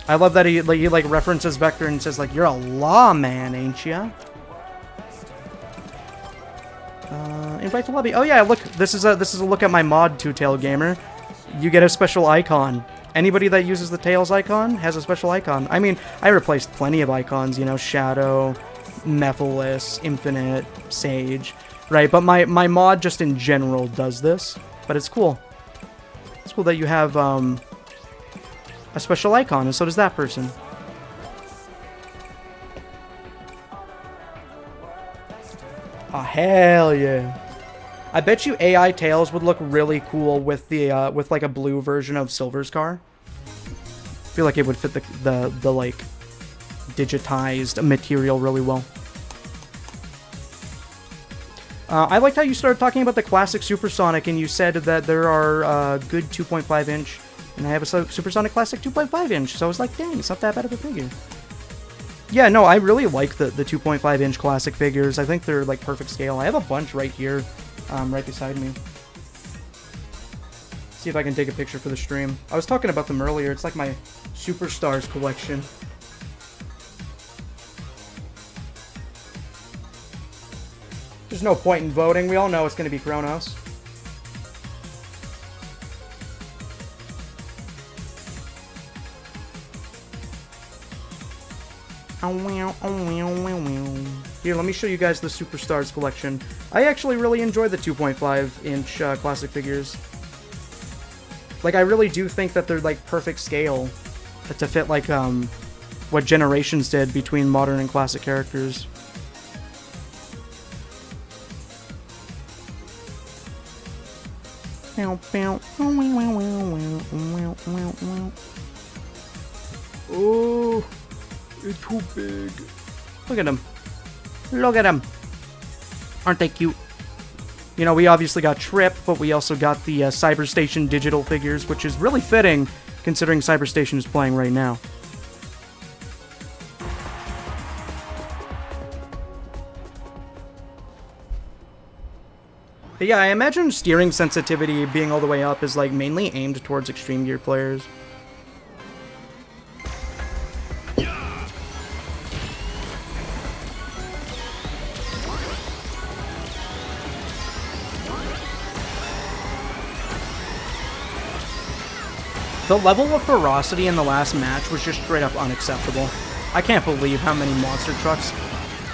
I love that he references Vector and says like, "You're a lawman, ain't ya?" Invite to lobby. Oh yeah, look, this is a look at my mod, Two Tail Gamer. You get a special icon. Anybody that uses the Tails icon has a special icon. I mean, I replaced plenty of icons, you know, Shadow, Mephiles, Infinite, Sage, right? But my mod just in general does this, but it's cool. It's cool that you have a special icon, and so does that person. Oh, hell yeah. I bet you AI Tails would look really cool with the with like a blue version of Silver's car. I feel like it would fit the like digitized material really well. I liked how you started talking about the classic Supersonic, and you said that there are good 2.5 inch, and I have a Supersonic Classic 2.5 inch, so I was like, dang, it's not that bad of a figure. Yeah, no, I really like the 2.5 inch classic figures. I think they're like perfect scale. I have a bunch right here, right beside me. See if I can take a picture for the stream. I was talking about them earlier. It's like my Superstars collection. There's no point in voting. We all know it's going to be Kronos. Here, let me show you guys the Superstars collection. I actually really enjoy the 2.5 inch classic figures. Like, I really do think that they're like perfect scale to fit like what Generations did between modern and classic characters. Oh, it's too big. Look at them. Look at them. Aren't they cute? You know, we obviously got Trip, but we also got the Cyberstation digital figures, which is really fitting considering Cyberstation is playing right now. But yeah, I imagine steering sensitivity being all the way up is like mainly aimed towards Extreme Gear players. The level of ferocity in the last match was just straight up unacceptable. I can't believe how many monster trucks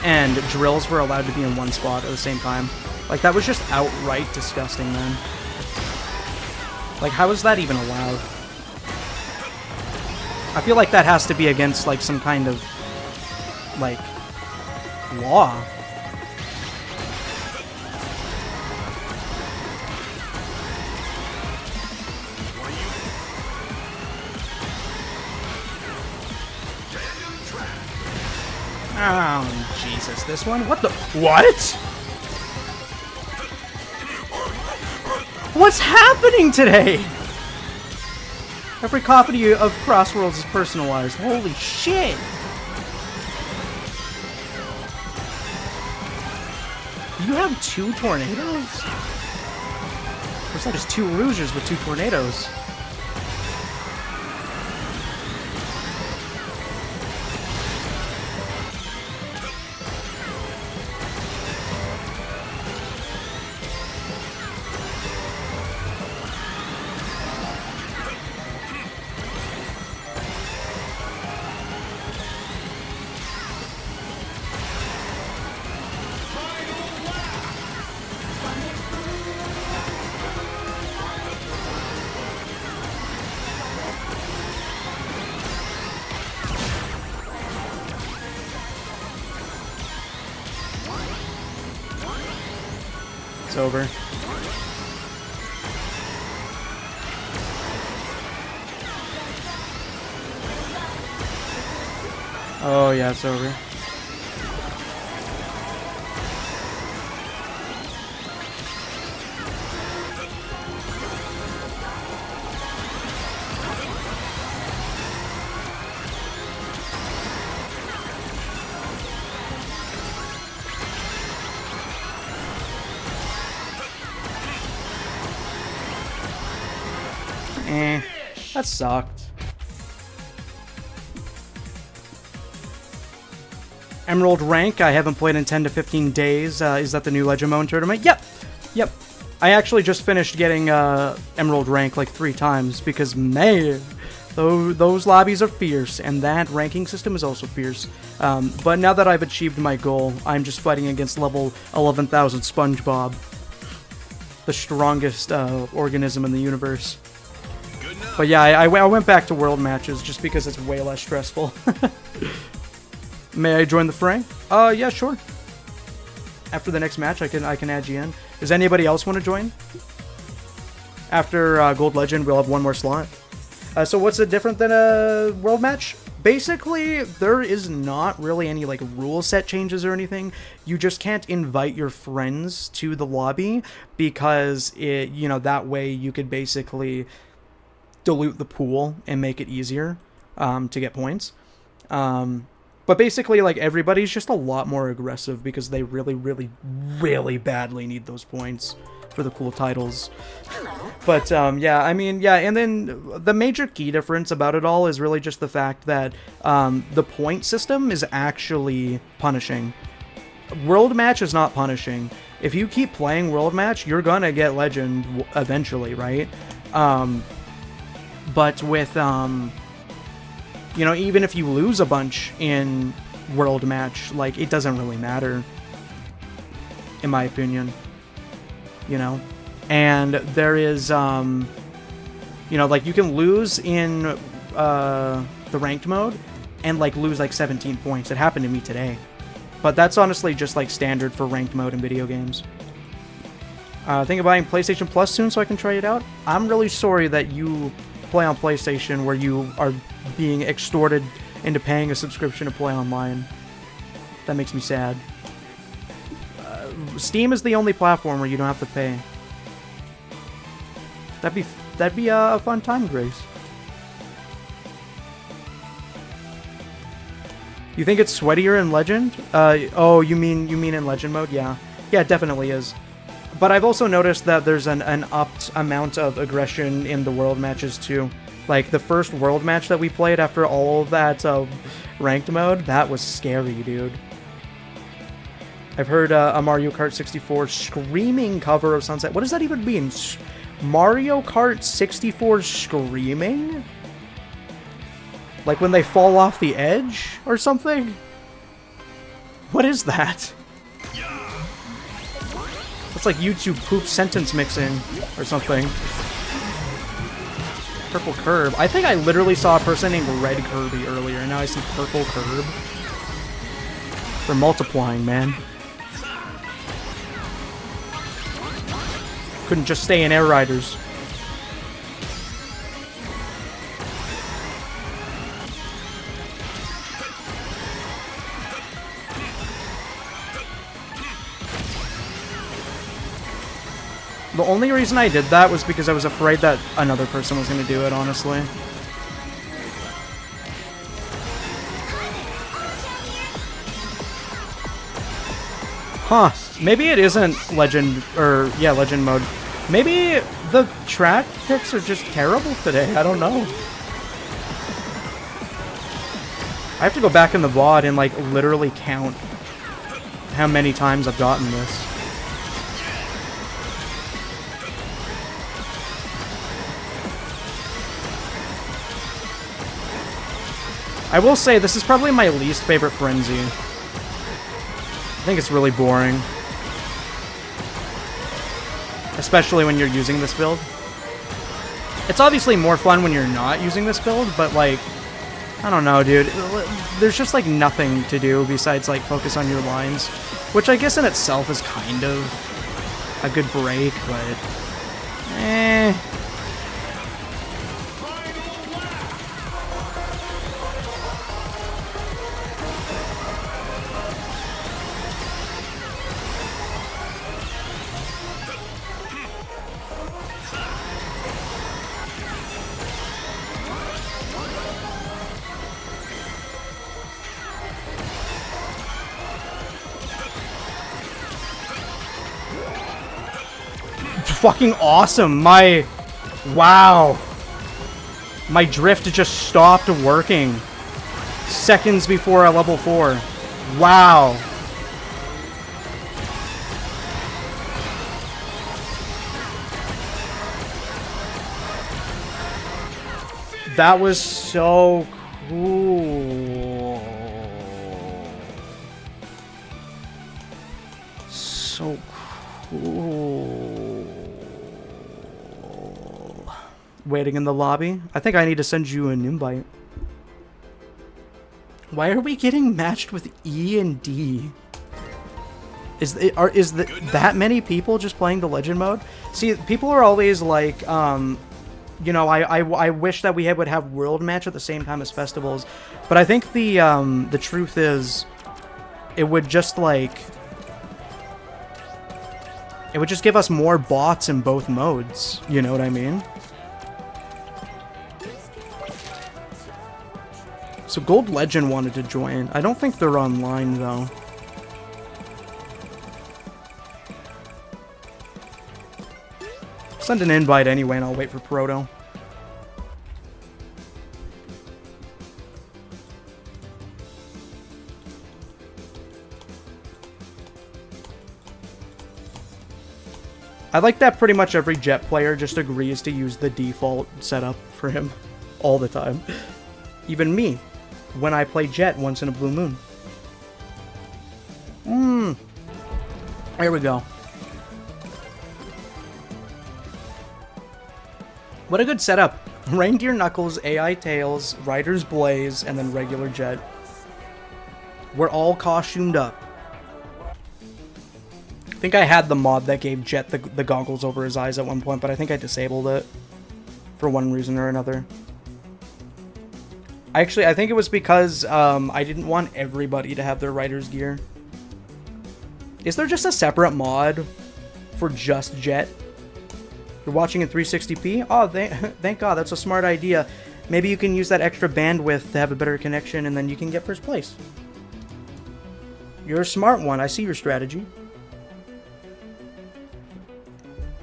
and drills were allowed to be in one spot at the same time. Like, that was just outright disgusting, man. Like, how is that even allowed? I feel like that has to be against, like, some kind of, like, law. Oh, Jesus, this one? What the? What? What's happening today? Every copy of Crossworlds is personalized. Holy shit! You have 2 tornadoes? Looks like there's 2 Rougers with 2 tornadoes. it's over. Oh yeah, it's over. That sucked. Emerald rank, I haven't played in 10 to 15 days. Is that the new Legend Mode tournament? Yep. Yep. I actually just finished getting Emerald rank like 3 times because, man, those lobbies are fierce, and that ranking system is also fierce. But now that I've achieved my goal, I'm just fighting against level 11,000 SpongeBob, the strongest organism in the universe. But yeah, I went back to world matches just because it's way less stressful. May I join the fray? Yeah, sure. After the next match, I can add you in. Does anybody else want to join? After Gold Legend, we'll have one more slot. So what's it different than a world match? Basically, there is not really any like rule set changes or anything. You just can't invite your friends to the lobby because that way you could basically dilute the pool and make it easier to get points. But basically, like, everybody's just a lot more aggressive because they really, really, really badly need those points for the cool titles. But, yeah, I mean, yeah, and then the major key difference about it all is really just the fact that the point system is actually punishing. World Match is not punishing. If you keep playing World Match, you're gonna get Legend eventually, right? But with, even if you lose a bunch in World Match, like, it doesn't really matter, in my opinion, And there is, like, you can lose in the ranked mode and, like, lose, like, 17 points. It happened to me today. But that's honestly just, like, standard for ranked mode in video games. Think of buying PlayStation Plus soon so I can try it out. I'm really sorry that you play on PlayStation where you are being extorted into paying a subscription to play online. That makes me sad. Steam is the only platform where you don't have to pay. That'd be a fun time, Grace. You think it's sweatier in Legend? Oh, you mean in Legend mode? Yeah. Yeah, it definitely is. But I've also noticed that there's an upped amount of aggression in the world matches too. Like, the first world match that we played after all of that ranked mode, that was scary, dude. I've heard a Mario Kart 64 screaming cover of Sunset. What does that even mean? Mario Kart 64 screaming? Like when they fall off the edge or something? What is that? That's like YouTube poop sentence mixing or something. Purple Curb. I think I literally saw a person named Red Kirby earlier, and now I see Purple Curb. They're multiplying, man. Couldn't just stay in Air Riders. The only reason I did that was because I was afraid that another person was going to do it, honestly. Huh. Maybe it isn't Legend, or, yeah, Legend mode. Maybe the track picks are just terrible today. I don't know. I have to go back in the VOD and, like, literally count how many times I've gotten this. I will say, this is probably my least favorite Frenzy. I think it's really boring. Especially when you're using this build. It's obviously more fun when you're not using this build, but like, I don't know, dude. There's just like nothing to do besides like focus on your lines. Which I guess in itself is kind of a good break, but eh. Fucking awesome. Wow. My drift just stopped working seconds before a level 4. Wow. That was so cool. So cool. Waiting in the lobby. I think I need to send you an invite. Why are we getting matched with E and D? That many people just playing the legend mode? See, people are always like, you know, I wish that we would have world match at the same time as festivals, but I think the truth is, it would just like, it would just give us more bots in both modes. You know what I mean? So Gold Legend wanted to join. I don't think they're online though. Send an invite anyway and I'll wait for Proto. I like that pretty much every Jet player just agrees to use the default setup for him all the time. Even me, when I play Jet once in a blue moon. There we go. What a good setup. Reindeer Knuckles, AI Tails, Rider's Blaze, and then regular Jet. We're all costumed up. I think I had the mod that gave Jet the goggles over his eyes at one point, but I think I disabled it for one reason or another. Actually, I think it was because I didn't want everybody to have their Rider's gear. Is there just a separate mod for just Jet? You're watching in 360p? Oh, thank God, that's a smart idea. Maybe you can use that extra bandwidth to have a better connection and then you can get first place. You're a smart one. I see your strategy.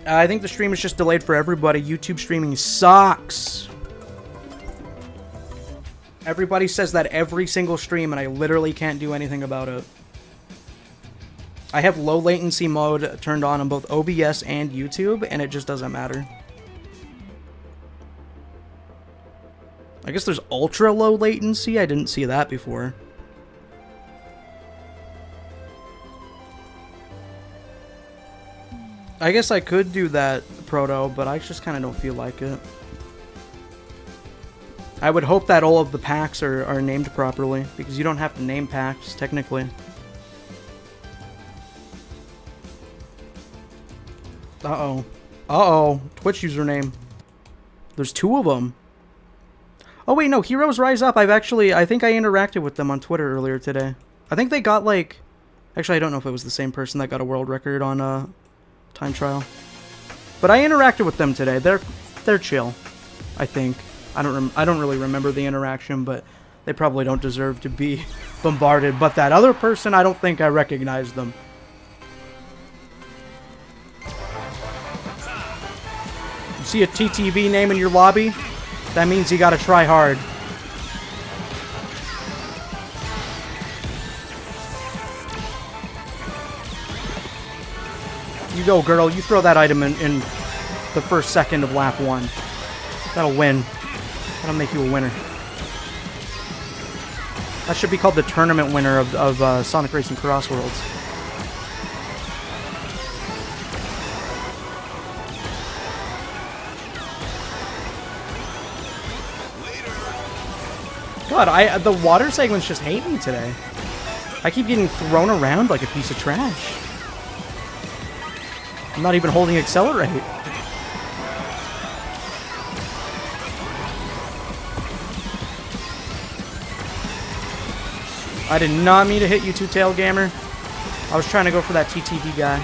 I think the stream is just delayed for everybody. YouTube streaming sucks. Everybody says that every single stream, and I literally can't do anything about it. I have low latency mode turned on both OBS and YouTube, and it just doesn't matter. I guess there's ultra low latency. I didn't see that before. I guess I could do that, Proto, but I just kind of don't feel like it. I would hope that all of the packs are named properly, because you don't have to name packs, technically. Uh-oh. Uh-oh. Twitch username. There's 2 of them. Oh, wait, no. Heroes Rise Up. I think I interacted with them on Twitter earlier today. I think they got, like... Actually, I don't know if it was the same person that got a world record on, time trial. But I interacted with them today. They're chill, I think. I don't really remember the interaction, but they probably don't deserve to be bombarded. But that other person, I don't think I recognized them. You see a TTV name in your lobby? That means you gotta try hard. You go, girl. You throw that item in the first second of lap 1. That'll win. That'll make you a winner. That should be called the tournament winner of Sonic Racing Cross Worlds. God, the water segments just hate me today. I keep getting thrown around like a piece of trash. I'm not even holding accelerate. I did not mean to hit you, Two-Tail Gamer. I was trying to go for that TTV guy. I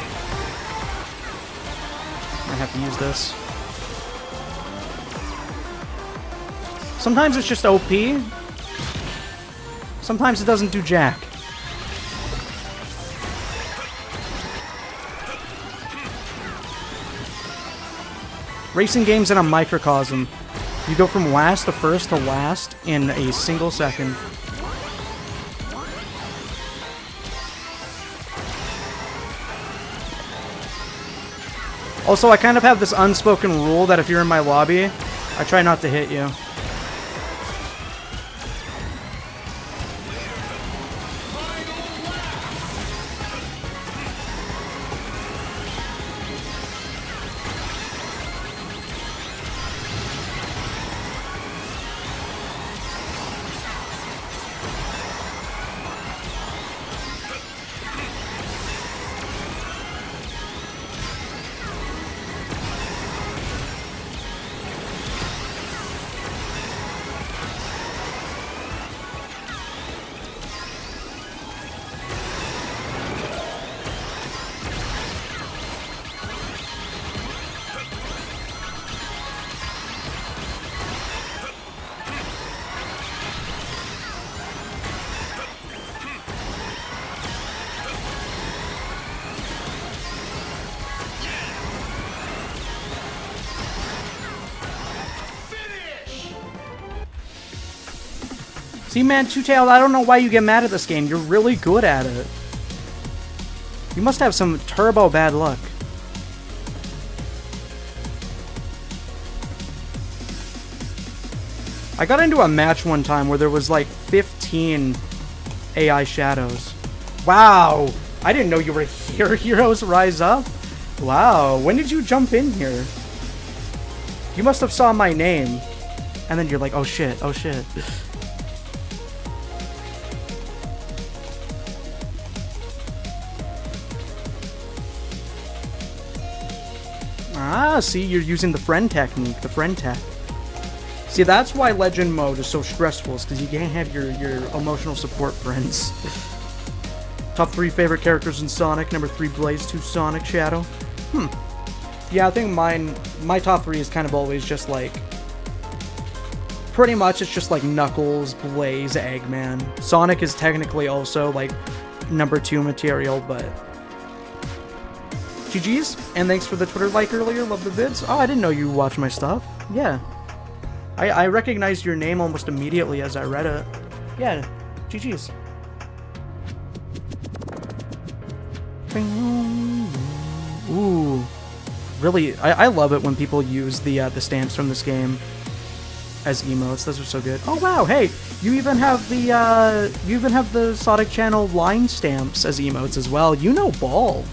have to use this. Sometimes it's just OP. Sometimes it doesn't do jack. Racing games in a microcosm. You go from last to first to last in a single second. Also, I kind of have this unspoken rule that if you're in my lobby, I try not to hit you. See, man, Two-Tailed, I don't know why you get mad at this game. You're really good at it. You must have some turbo bad luck. I got into a match one time where there was like 15 AI shadows. Wow! I didn't know you were here, Heroes Rise Up. Wow, when did you jump in here? You must have saw my name. And then you're like, oh shit, oh shit. Ah, see, you're using the friend technique, the friend tech. See, that's why Legend mode is so stressful, is because you can't have your emotional support friends. Top 3 favorite characters in Sonic. Number 3, Blaze. 2, Sonic. Shadow. Yeah, I think my top 3 is kind of always just like... Pretty much it's just like Knuckles, Blaze, Eggman. Sonic is technically also like number 2 material, but... GG's, and thanks for the Twitter like earlier. Love the vids. Oh, I didn't know you watch my stuff. Yeah. I recognized your name almost immediately as I read it. Yeah, GG's. Ooh. Really, I love it when people use the stamps from this game as emotes. Those are so good. Oh wow, hey, you even have the Sonic Channel line stamps as emotes as well. You know ball.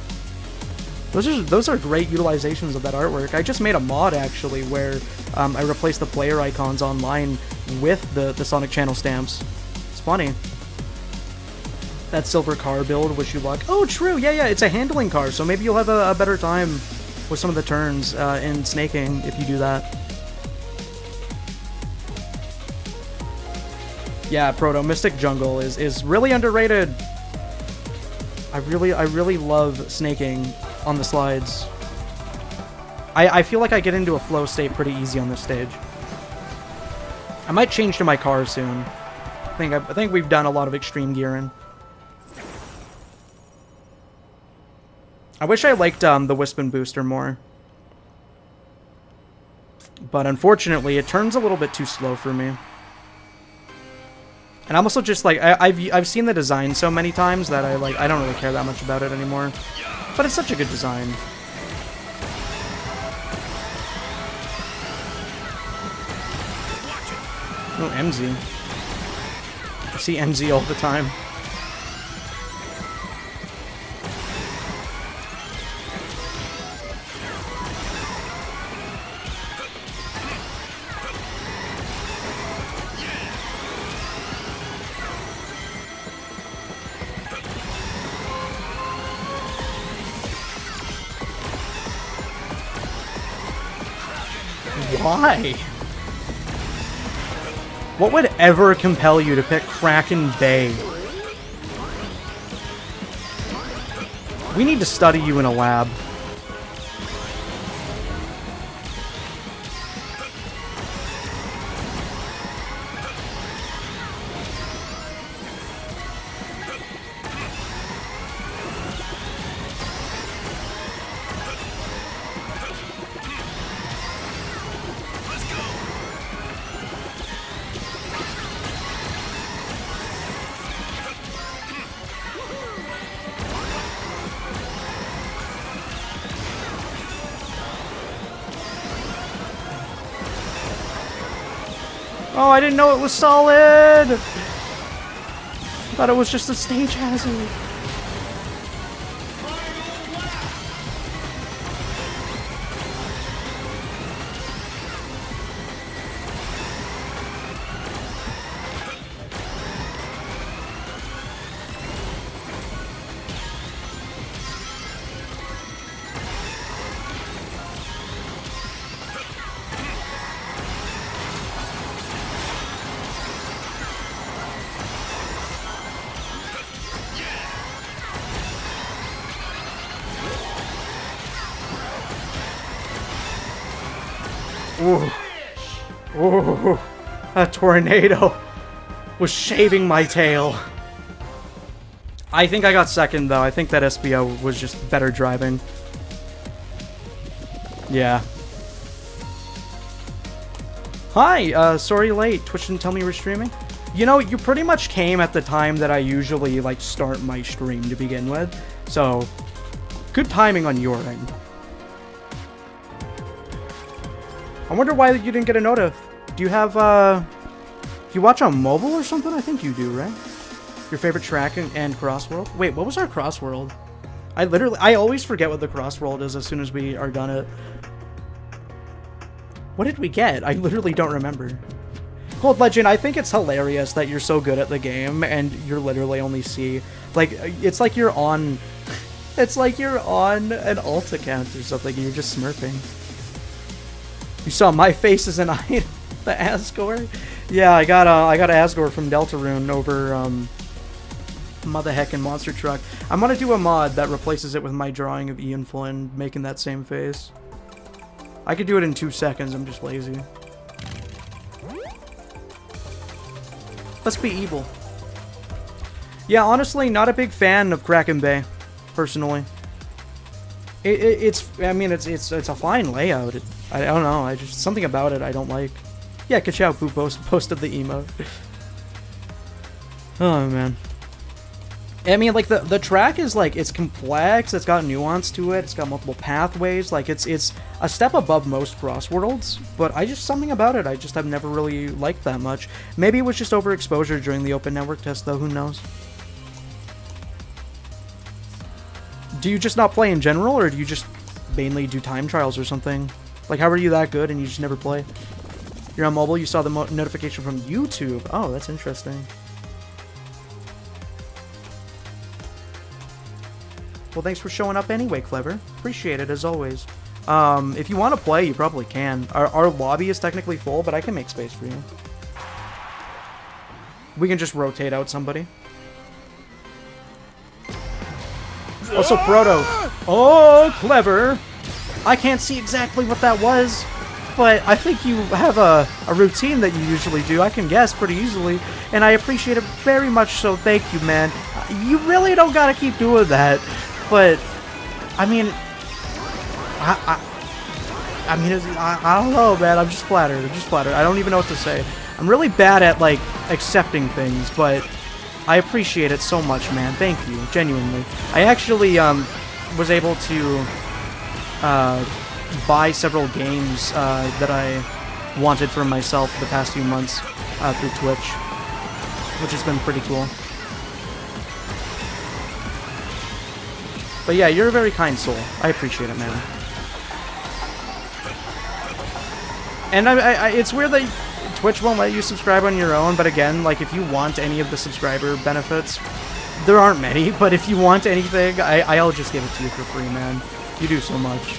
Those are great utilizations of that artwork. I just made a mod actually where I replaced the player icons online with the Sonic Channel stamps. It's funny. That silver car build, wish you luck. Oh, true. Yeah, it's a handling car, so maybe you'll have a better time with some of the turns in snaking if you do that. Yeah, Proto Mystic Jungle is really underrated. I really love snaking on the slides. I feel like I get into a flow state pretty easy on this stage. I might change to my car soon. I think we've done a lot of extreme gearing. I wish I liked the Wispin Booster more. But unfortunately, it turns a little bit too slow for me. And I'm also just like, I've seen the design so many times that I don't really care that much about it anymore. But it's such a good design. Oh, MZ. I see MZ all the time. Why? What would ever compel you to pick Kraken Bay? We need to study you in a lab. Oh, I didn't know it was solid! I thought it was just a stage hazard. Ooh. Ooh. That tornado was shaving my tail. I think I got second, though. I think that SBO was just better driving. Yeah. Hi, sorry late. Twitch didn't tell me you were streaming. You know, you pretty much came at the time that I usually, like, start my stream to begin with. So, good timing on your end. I wonder why you didn't get a notif. Do you have, do you watch on mobile or something? I think you do, right? Your favorite track and Crossworld? Wait, what was our Crossworld? I always forget what the Crossworld is as soon as we are done it. What did we get? I literally don't remember. Cold Legend, I think it's hilarious that you're so good at the game and you're literally only see, like, it's like you're on, it's like you're on an alt account or something and you're just smurfing. You saw my face as an item, the Asgore? Yeah, I got Asgore from Deltarune over, Mother Heckin' Monster Truck. I'm gonna do a mod that replaces it with my drawing of Ian Flynn making that same face. I could do it in 2 seconds, I'm just lazy. Let's be evil. Yeah, honestly, not a big fan of Kraken Bay, personally. It's a fine layout. I don't know, something about it I don't like. Yeah, Kachow Poo posted the emote. Oh, man. I mean, like, the track is, like, it's complex, it's got nuance to it, it's got multiple pathways, like, it's a step above most Crossworlds, but something about it I just have never really liked that much. Maybe it was just overexposure during the open network test, though, who knows? Do you just not play in general, or do you just mainly do time trials or something? Like, how are you that good and you just never play? You're on mobile, you saw the notification from YouTube. Oh, that's interesting. Well, thanks for showing up anyway, Clever. Appreciate it, as always. If you want to play, you probably can. Our lobby is technically full, but I can make space for you. We can just rotate out somebody. Also, Proto. Oh, Clever. I can't see exactly what that was, but I think you have a routine that you usually do. I can guess pretty easily, and I appreciate it very much, so thank you, man. You really don't gotta keep doing that. But, I mean, I don't know, man. I'm just flattered. I don't even know what to say. I'm really bad at, like, accepting things, but I appreciate it so much, man. Thank you, genuinely. I actually, was able to, buy several games, that I wanted for myself the past few months, through Twitch, which has been pretty cool. But yeah, you're a very kind soul. I appreciate it, man. And it's weird that Twitch won't let you subscribe on your own, but again, like, if you want any of the subscriber benefits, there aren't many, but if you want anything, I'll just give it to you for free, man. You do so much.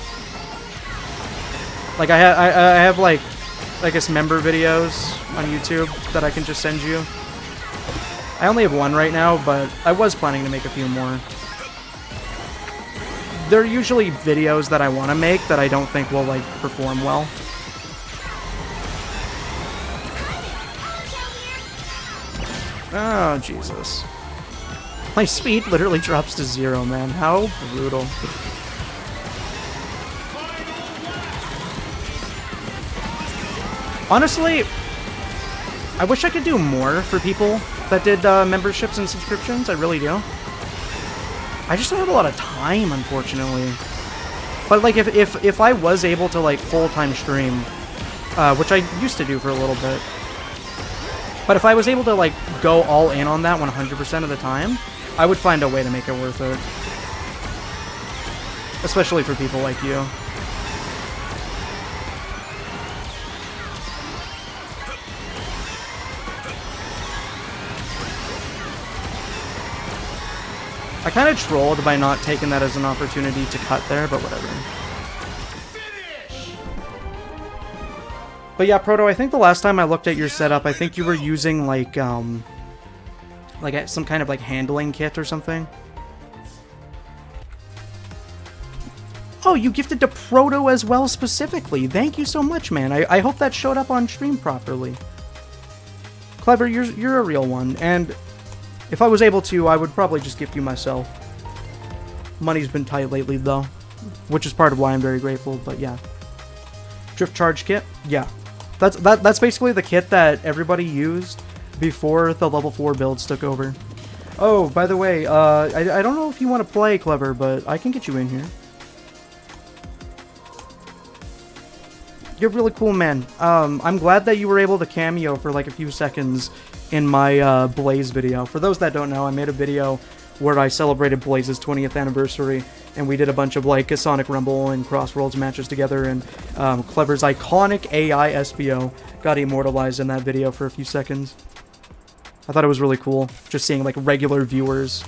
Like I have like, I guess member videos on YouTube that I can just send you. I only have one right now, but I was planning to make a few more. They're usually videos that I want to make that I don't think will like perform well. Oh, Jesus. My speed literally drops to 0, man. How brutal. Honestly, I wish I could do more for people that did memberships and subscriptions. I really do. I just don't have a lot of time, unfortunately. But like, if I was able to like full-time stream, which I used to do for a little bit, but if I was able to like go all in on that 100% of the time, I would find a way to make it worth it. Especially for people like you. I kind of trolled by not taking that as an opportunity to cut there, but whatever. But yeah, Proto, I think the last time I looked at your setup, I think you were using like some kind of like handling kit or something. Oh, you gifted to Proto as well specifically. Thank you so much, man. I hope that showed up on stream properly. Clever, you're a real one, and if I was able to, I would probably just gift you myself. Money's been tight lately, though, which is part of why I'm very grateful, but yeah. Drift Charge Kit? Yeah. That's basically the kit that everybody used before the level 4 builds took over. Oh, by the way, I don't know if you want to play, Clever, but I can get you in here. You're really cool, man. I'm glad that you were able to cameo for like a few seconds in my Blaze video. For those that don't know, I made a video where I celebrated Blaze's 20th anniversary, and we did a bunch of like a Sonic Rumble and Crossworlds matches together, and Clever's iconic AI SBO got immortalized in that video for a few seconds. I thought it was really cool, just seeing like regular viewers.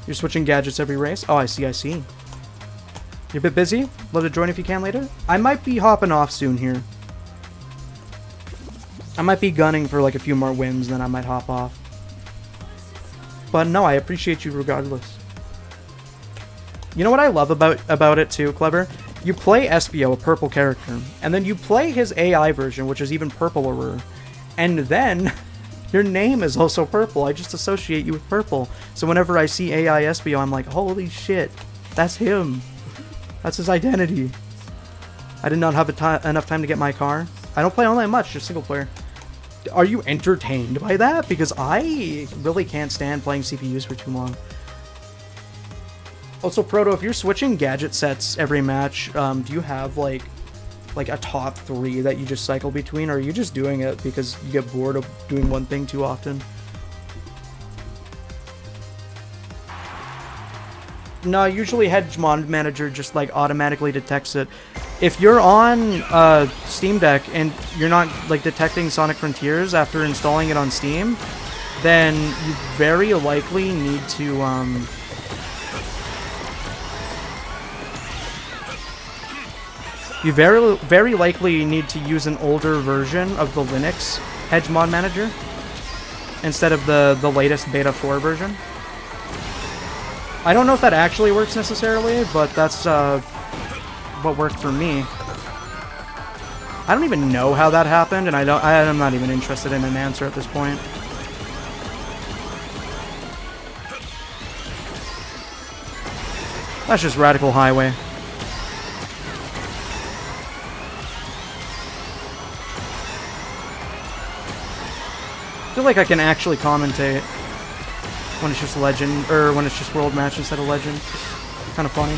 You're switching gadgets every race? Oh, I see, I see. You're a bit busy? Love to join if you can later? I might be hopping off soon here. I might be gunning for like a few more wins, then I might hop off. But no, I appreciate you regardless. You know what I love about it too, Clever? You play SBO, a purple character, and then you play his AI version, which is even purpler, and then your name is also purple. I just associate you with purple. So whenever I see AI SBO, I'm like, holy shit, that's him. That's his identity. I did not have enough time to get my car. I don't play online much, just single player. Are you entertained by that? Because I really can't stand playing CPUs for too long. Also, Proto, if you're switching gadget sets every match, do you have like a top 3 that you just cycle between, or are you just doing it because you get bored of doing one thing too often? No, usually Hedge Mod Manager just like automatically detects it. If you're on Steam Deck and you're not like detecting Sonic Frontiers after installing it on Steam, then you very likely need to very likely need to use an older version of the Linux Hedge Mod Manager instead of the latest Beta 4 version. I don't know if that actually works necessarily, but that's what worked for me. I don't even know how that happened, and I'm not even interested in an answer at this point. That's just Radical Highway. I feel like I can actually commentate when it's just Legend, or when it's just World Match instead of Legend. Kind of funny.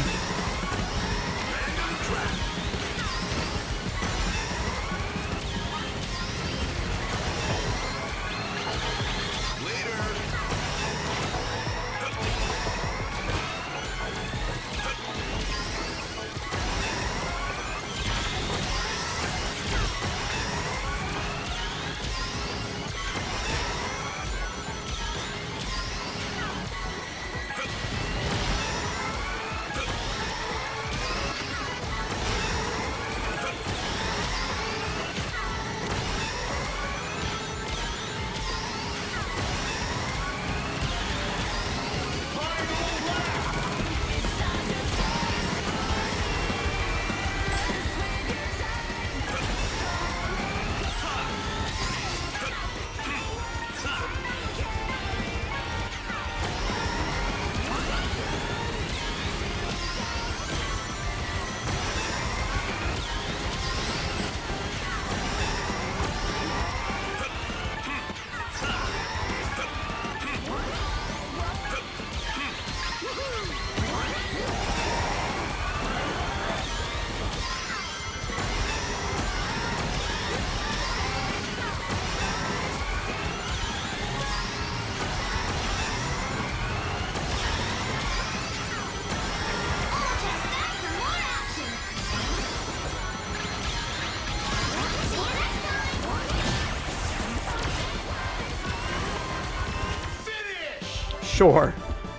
Sure.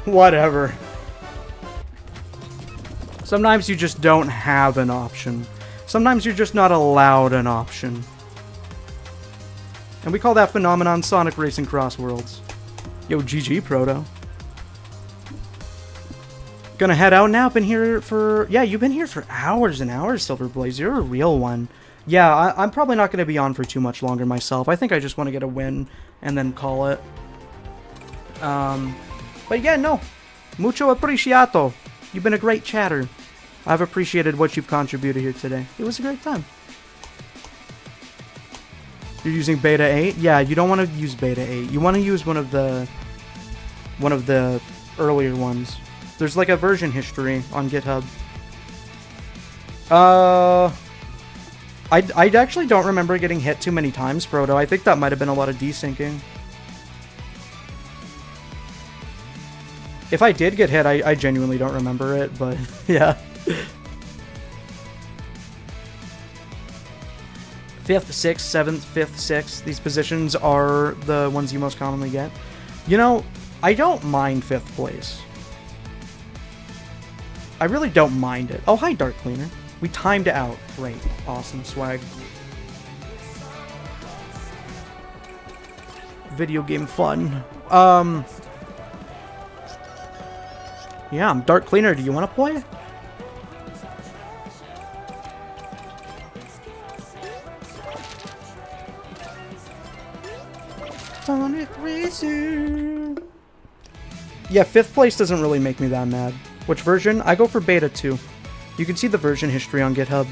Whatever. Sometimes you just don't have an option. Sometimes you're just not allowed an option. And we call that phenomenon Sonic Racing Cross Worlds. Yo, GG, Proto. Gonna head out now. Been here for... Yeah, you've been here for hours and hours, Silver Blaze. You're a real one. Yeah, I'm probably not gonna be on for too much longer myself. I think I just want to get a win and then call it. But yeah, no. Mucho apreciato. You've been a great chatter. I've appreciated what you've contributed here today. It was a great time. You're using beta 8? Yeah, you don't want to use beta 8. You want to use one of the earlier ones. There's like a version history on GitHub. I actually don't remember getting hit too many times, Proto. I think that might have been a lot of desyncing. If I did get hit, I genuinely don't remember it, but yeah. 5th, 6th, 7th, 5th, 6th. These positions are the ones you most commonly get. You know, I don't mind 5th place. I really don't mind it. Oh, hi, Dark Cleaner. We timed it out. Great. Awesome swag. Video game fun. Yeah, I'm Dark Cleaner. Do you want to play? Sonic Racer. Yeah, 5th place doesn't really make me that mad. Which version? I go for beta 2. You can see the version history on GitHub.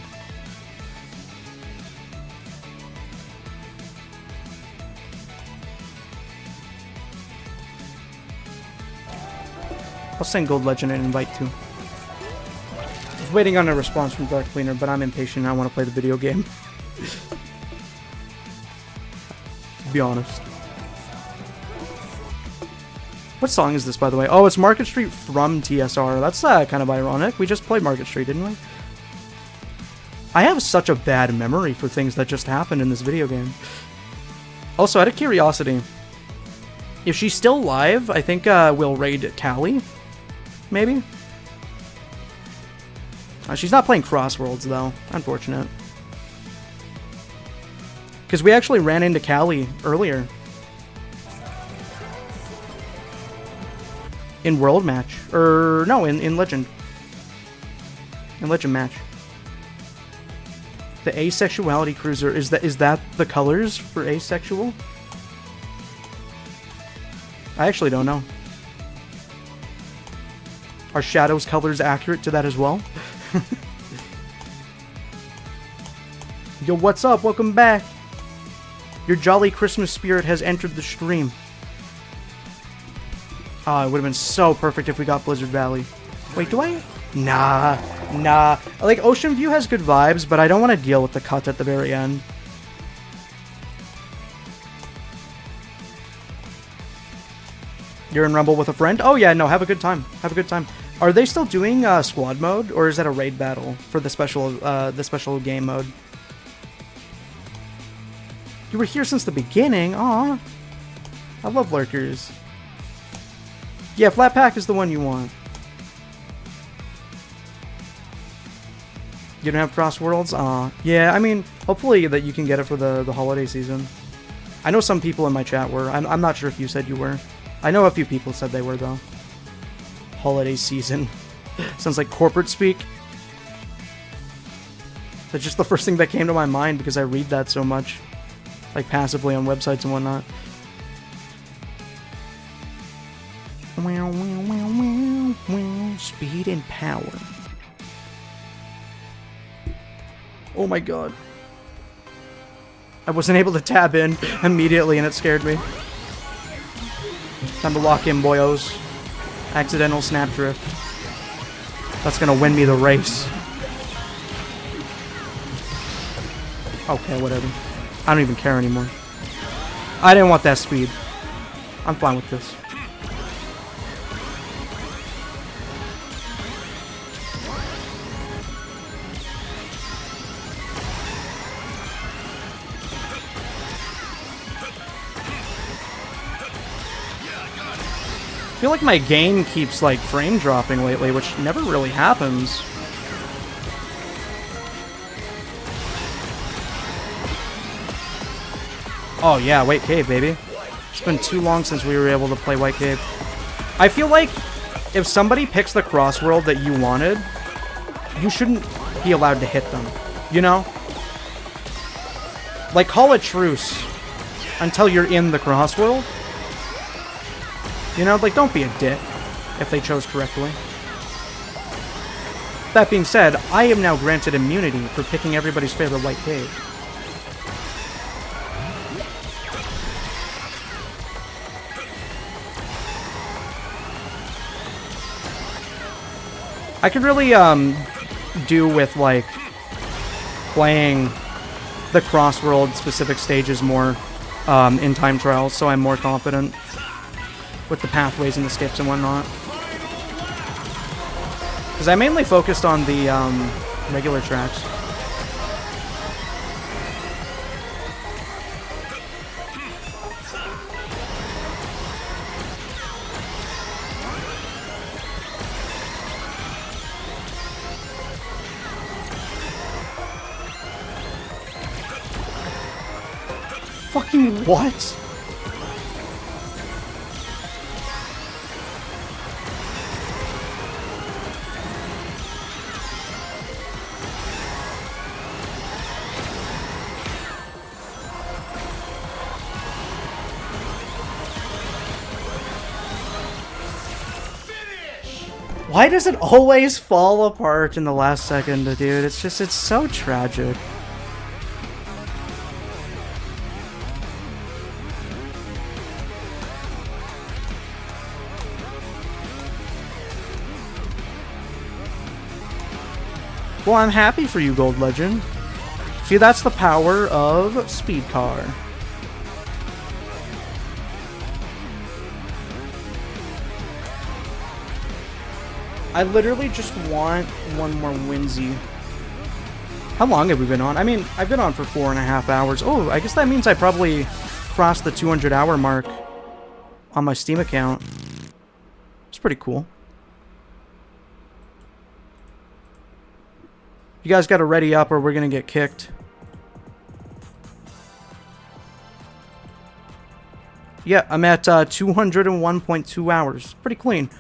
I'll send Gold Legend an invite too. I was waiting on a response from Dark Cleaner, but I'm impatient. I want to play the video game. To be honest. What song is this, by the way? Oh, it's Market Street from TSR. That's kind of ironic. We just played Market Street, didn't we? I have such a bad memory for things that just happened in this video game. Also, out of curiosity, if she's still live, I think we'll raid Callie. Maybe? She's not playing Crossworlds, though. Unfortunate. Because we actually ran into Callie earlier. In World Match. Or, no, in Legend. In Legend Match. The Asexuality Cruiser. Is that the colors for asexual? I actually don't know. Are Shadow's colors accurate to that as well? Yo, what's up? Welcome back. Your jolly Christmas spirit has entered the stream. Oh, it would have been so perfect if we got Blizzard Valley. Wait, do I? Nah. Like, Ocean View has good vibes, but I don't want to deal with the cut at the very end. You're in Rumble with a friend? Oh yeah, no, have a good time. Have a good time. Are they still doing squad mode, or is that a raid battle for the special game mode? You were here since the beginning. Aw. I love lurkers. Yeah, Flat Pack is the one you want. You don't have Cross Worlds? Aw. Yeah, I mean, hopefully that you can get it for the holiday season. I know some people in my chat were. I'm not sure if you said you were. I know a few people said they were, though. Holiday season. Sounds like corporate speak. That's just the first thing that came to my mind because I read that so much. Like, passively on websites and whatnot. Speed and power. Oh my god. I wasn't able to tab in immediately and it scared me. Time to lock in, boyos. Accidental snap drift. That's gonna win me the race. Okay, whatever. I don't even care anymore. I didn't want that speed. I'm fine with this. feel like my game keeps, like, frame dropping lately, which never really happens. Oh yeah, White Cave, baby. It's been too long since we were able to play White Cave. I feel like if somebody picks the Crossworld that you wanted, you shouldn't be allowed to hit them, you know? Like, call a truce until you're in the Crossworld. You know, like, don't be a dick if they chose correctly. That being said, I am now granted immunity for picking everybody's favorite White Cave. I could really, do with, like, playing the Crossworld specific stages more, in time trials, so I'm more confident with the pathways and the skips and whatnot. Because I mainly focused on the, regular tracks. Fucking what? Why does it always fall apart in the last second, dude? It's just, it's so tragic. Well, I'm happy for you, Gold Legend. See, that's the power of Speed Car. I literally just want one more Whimsy. How long have we been on? I mean, I've been on for 4.5 hours. Oh, I guess that means I probably crossed the 200-hour mark on my Steam account. It's pretty cool. You guys got to ready up or we're going to get kicked. Yeah, I'm at 201.2 hours. Pretty clean.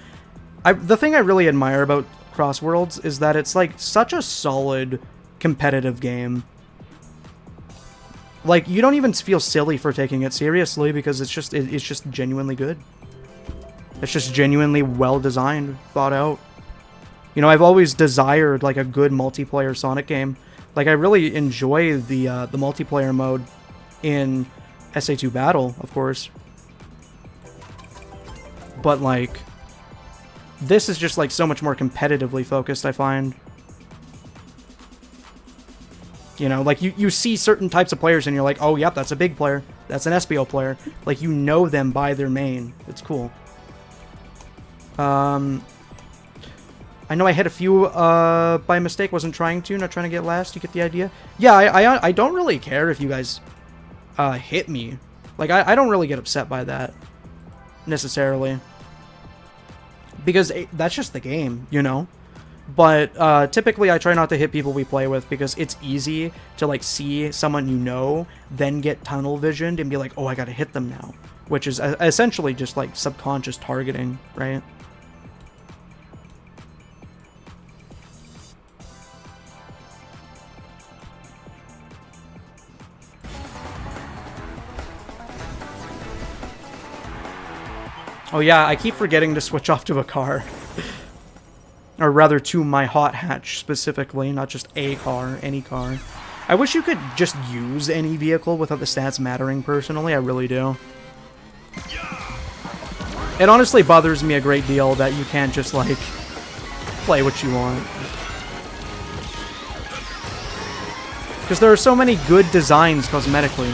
The thing I really admire about Crossworlds is that it's like such a solid competitive game. Like, you don't even feel silly for taking it seriously because it's just genuinely good. It's just genuinely well designed, thought out. You know, I've always desired, like, a good multiplayer Sonic game. Like, I really enjoy the multiplayer mode in SA2 Battle, of course. But, like, this is just, like, so much more competitively focused, I find. You know, like, you see certain types of players and you're like, oh, yep, that's a big player. That's an SBO player. Like, you know them by their main. It's cool. I know I hit a few by mistake, wasn't trying to, not trying to get last, you get the idea? Yeah, I don't really care if you guys hit me. Like, I don't really get upset by that, necessarily. Because that's just the game, you know? But typically I try not to hit people we play with because it's easy to, like, see someone you know, then get tunnel visioned and be like, oh, I gotta hit them now. Which is essentially just, like, subconscious targeting, right? Oh yeah, I keep forgetting to switch off to a car. Or rather, to my hot hatch specifically, not just a car, any car. I wish you could just use any vehicle without the stats mattering personally, I really do. It honestly bothers me a great deal that you can't just, like, play what you want. Because there are so many good designs cosmetically.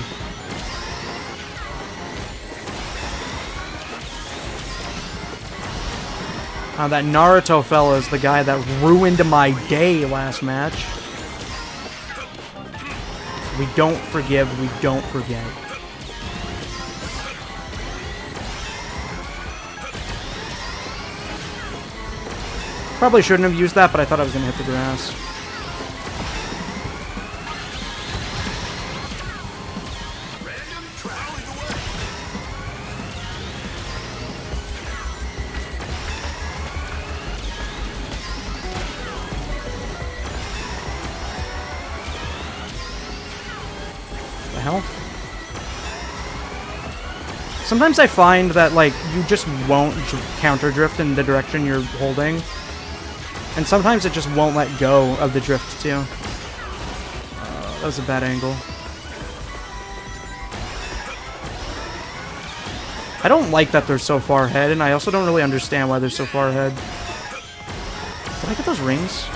That Naruto fella is the guy that ruined my day last match. We don't forgive, we don't forget. Probably shouldn't have used that, but I thought I was going to hit the grass. The hell? Sometimes I find that, like, you just won't counter drift in the direction you're holding. And sometimes it just won't let go of the drift, too. That was a bad angle. I don't like that they're so far ahead, and I also don't really understand why they're so far ahead. Did I get those rings?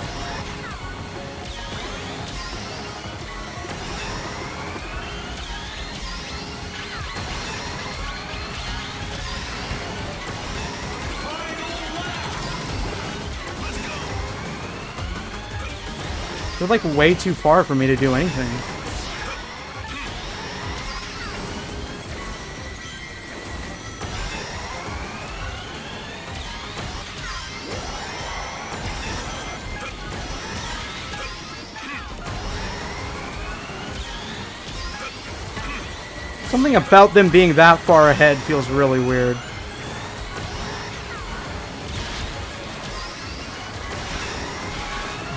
They're like way too far for me to do anything. Something about them being that far ahead feels really weird.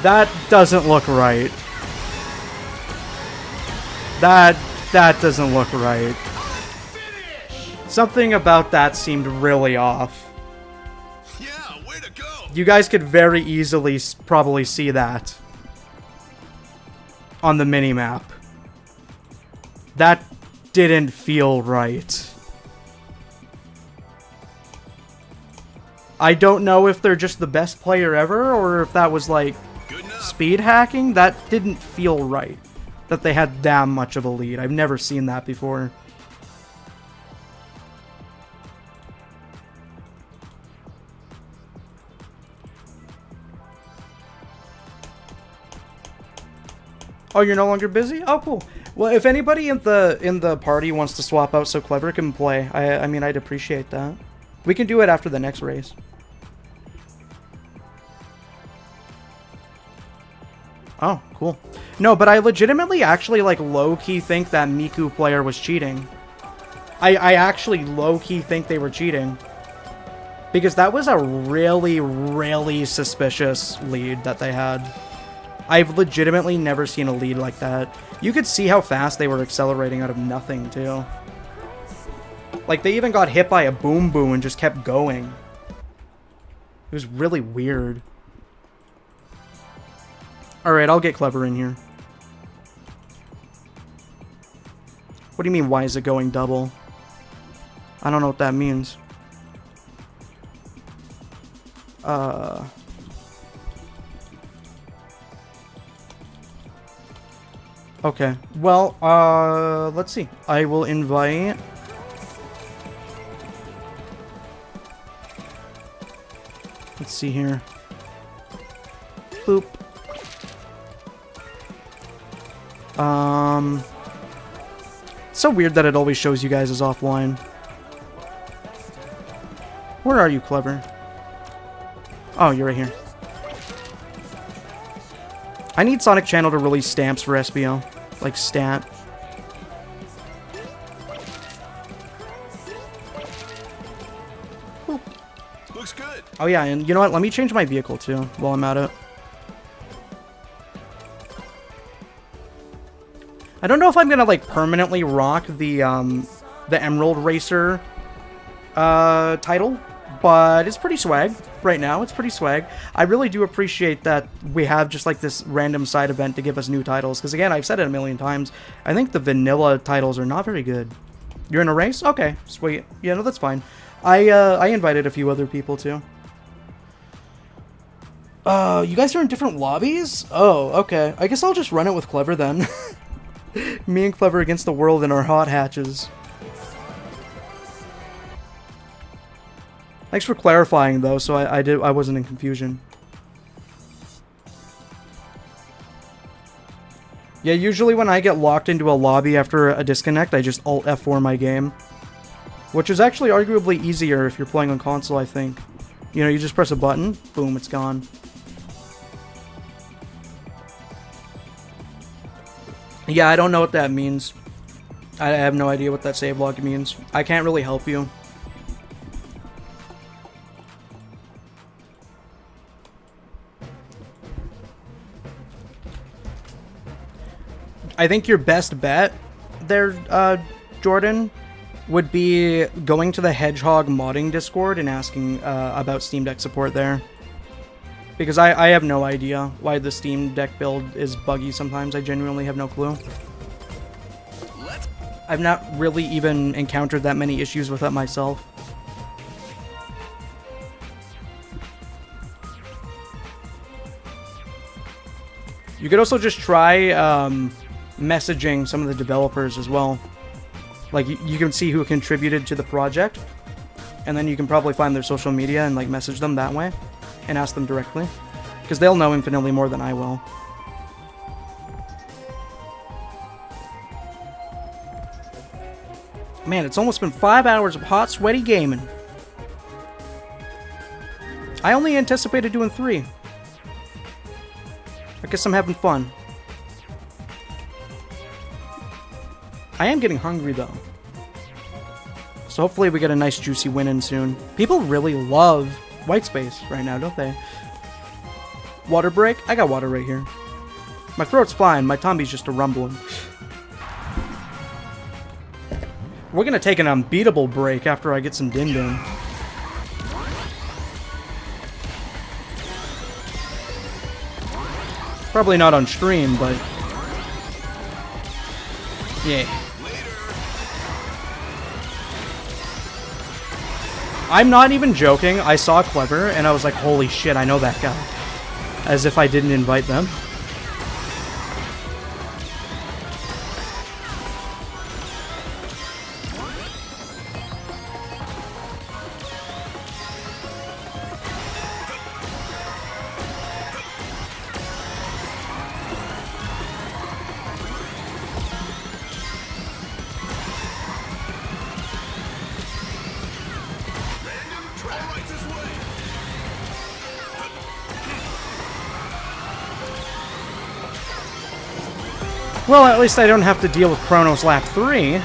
That doesn't look right. That doesn't look right. Something about that seemed really off. Yeah, way to go. You guys could very easily probably see that on the minimap. That didn't feel right. I don't know if they're just the best player ever or if that was like speed hacking. That didn't feel right. That they had that much of a lead. I've never seen that before. Oh, you're no longer busy? Oh, cool. Well, if anybody in the party wants to swap out so Clever can play, I mean, I'd appreciate that. We can do it after the next race. Oh, cool. No, but I legitimately actually, like, low-key think that Miku player was cheating. I actually low-key think they were cheating. Because that was a really, really suspicious lead that they had. I've legitimately never seen a lead like that. You could see how fast they were accelerating out of nothing, too. Like, they even got hit by a boom boom and just kept going. It was really weird. Alright, I'll get Clever in here. What do you mean, why is it going double? I don't know what that means. Okay, well, let's see. I will invite... Let's see here. Boop. It's so weird that it always shows you guys as offline. Where are you, Clever? Oh, you're right here. I need Sonic Channel to release stamps for SBO. Like, stamp. Boop. Looks good. Oh yeah, and you know what? Let me change my vehicle too while I'm at it. I don't know if I'm gonna like permanently rock the Emerald Racer title, but it's pretty swag right now. It's pretty swag. I really do appreciate that we have just like this random side event to give us new titles. Because again, I've said it a million times. I think the vanilla titles are not very good. You're in a race? Okay, sweet. Yeah, no, that's fine. I invited a few other people too. You guys are in different lobbies? Oh, okay. I guess I'll just run it with Clever then. Me and Clever against the world in our hot hatches. Thanks for clarifying though, so I wasn't in confusion. Yeah, usually when I get locked into a lobby after a disconnect, I just Alt F4 my game. Which is actually arguably easier if you're playing on console, I think. You know, you just press a button, boom, it's gone. Yeah, I don't know what that means. I have no idea what that save log means. I can't really help you. I think your best bet there, Jordan, would be going to the Hedgehog modding Discord and asking about Steam Deck support there. Because I have no idea why the Steam Deck build is buggy sometimes. I genuinely have no clue. I've not really even encountered that many issues with it myself. You could also just try messaging some of the developers as well. Like, you can see who contributed to the project, and then you can probably find their social media and, like, message them that way, and ask them directly. Because they'll know infinitely more than I will. Man, it's almost been 5 hours of hot, sweaty gaming. I only anticipated doing 3. I guess I'm having fun. I am getting hungry, though. So hopefully we get a nice, juicy win in soon. People really love white space right now, don't they? Water break? I got water right here. My throat's fine. My tummy's just a rumbling. We're gonna take an unbeatable break after I get some Din Din. Probably not on stream, but... yeah. I'm not even joking. I saw Clever, and I was like, holy shit, I know that guy. As if I didn't invite them. Well, at least I don't have to deal with Chronos Lap 3.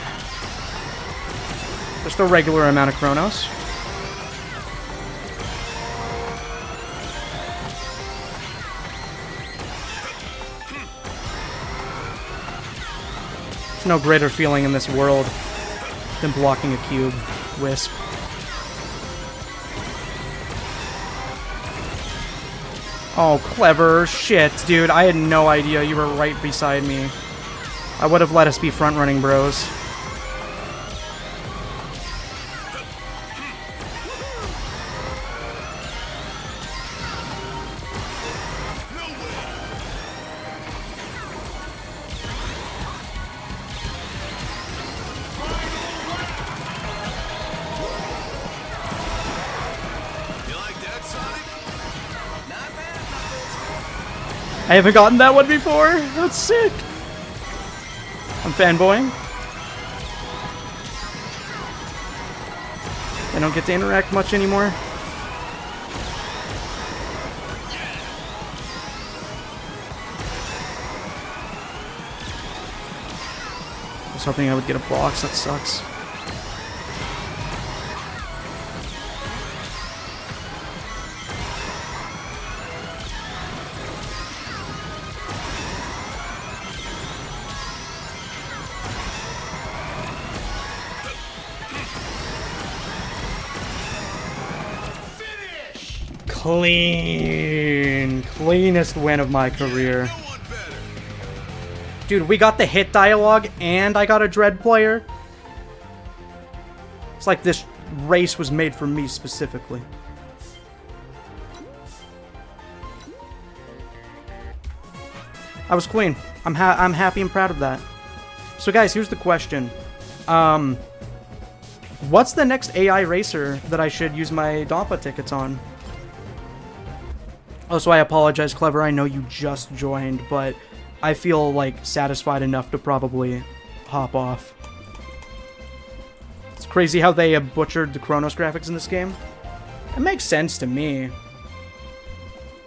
Just a regular amount of Chronos. There's no greater feeling in this world than blocking a cube. Wisp. Oh, Clever. Shit, dude. I had no idea you were right beside me. I would have let us be front-running bros. I haven't gotten that one before. That's sick. I'm fanboying. I don't get to interact much anymore. I was hoping I would get a box. That sucks. Cleanest win of my career. Dude, we got the hit dialogue and I got a Dread player. It's like this race was made for me specifically. I was clean. I'm happy and proud of that. So guys, here's the question. What's the next AI racer that I should use my Dompa tickets on? Also, I apologize, Clever. I know you just joined, but I feel, like, satisfied enough to probably hop off. It's crazy how they butchered the Chronos graphics in this game. It makes sense to me.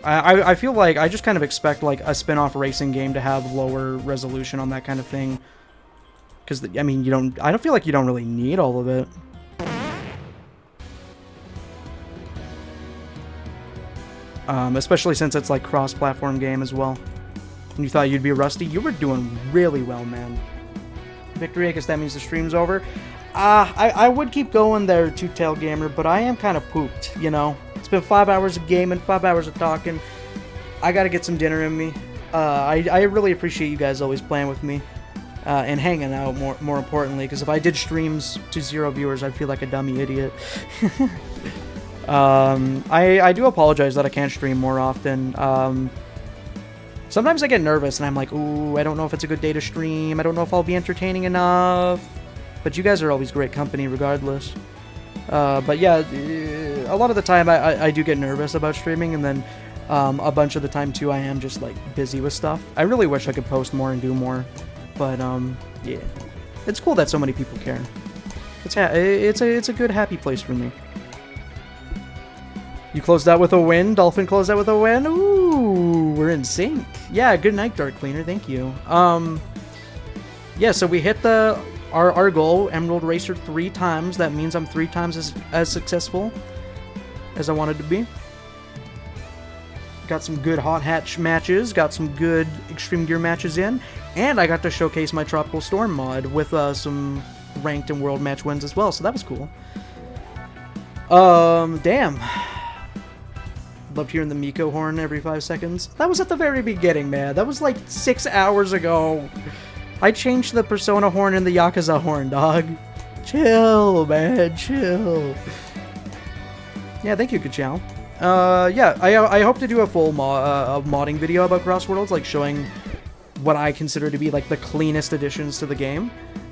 I feel like I just kind of expect like a spin-off racing game to have lower resolution on that kind of thing. Because, I mean, I don't feel like you don't really need all of it. Especially since it's like cross-platform game as well. And you thought you'd be rusty, you were doing really well, man. Victory, I guess that means the stream's over. I would keep going there, Two-Tail Gamer, but I am kind of pooped, you know? It's been 5 hours of gaming, 5 hours of talking. I gotta get some dinner in me. I really appreciate you guys always playing with me. And hanging out, more importantly, because if I did streams to 0 viewers, I'd feel like a dummy idiot. I do apologize that I can't stream more often. Sometimes I get nervous and I'm like, ooh, I don't know if it's a good day to stream. I don't know if I'll be entertaining enough. But you guys are always great company regardless. But yeah, a lot of the time I do get nervous about streaming, and then a bunch of the time too I am just like busy with stuff. I really wish I could post more and do more. But, yeah. It's cool that so many people care. It's a good, happy place for me. You closed out with a win? Dolphin closed out with a win? Ooh, we're in sync. Yeah, good night, Dark Cleaner. Thank you. Yeah, so we hit our goal, Emerald Racer 3 times. That means I'm 3 times as successful as I wanted to be. Got some good hot hatch matches, got some good Extreme Gear matches in, and I got to showcase my Tropical Storm mod with some ranked and world match wins as well, so that was cool. Damn. Loved hearing the Miko horn every 5 seconds. That was at the very beginning, man. That was like 6 hours ago. I changed the Persona horn and the Yakuza horn, dog. Chill, man, chill. Yeah, thank you, Kachao. Yeah, I hope to do a full modding video about Cross Worlds, like showing what I consider to be like the cleanest additions to the game.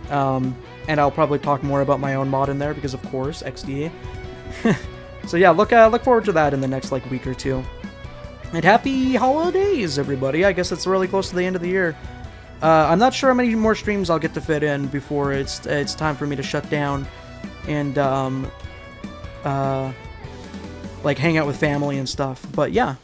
And I'll probably talk more about my own mod in there because, of course, XD. So yeah, look forward to that in the next like week or two. And happy holidays, everybody! I guess it's really close to the end of the year. I'm not sure how many more streams I'll get to fit in before it's time for me to shut down and like hang out with family and stuff. But yeah,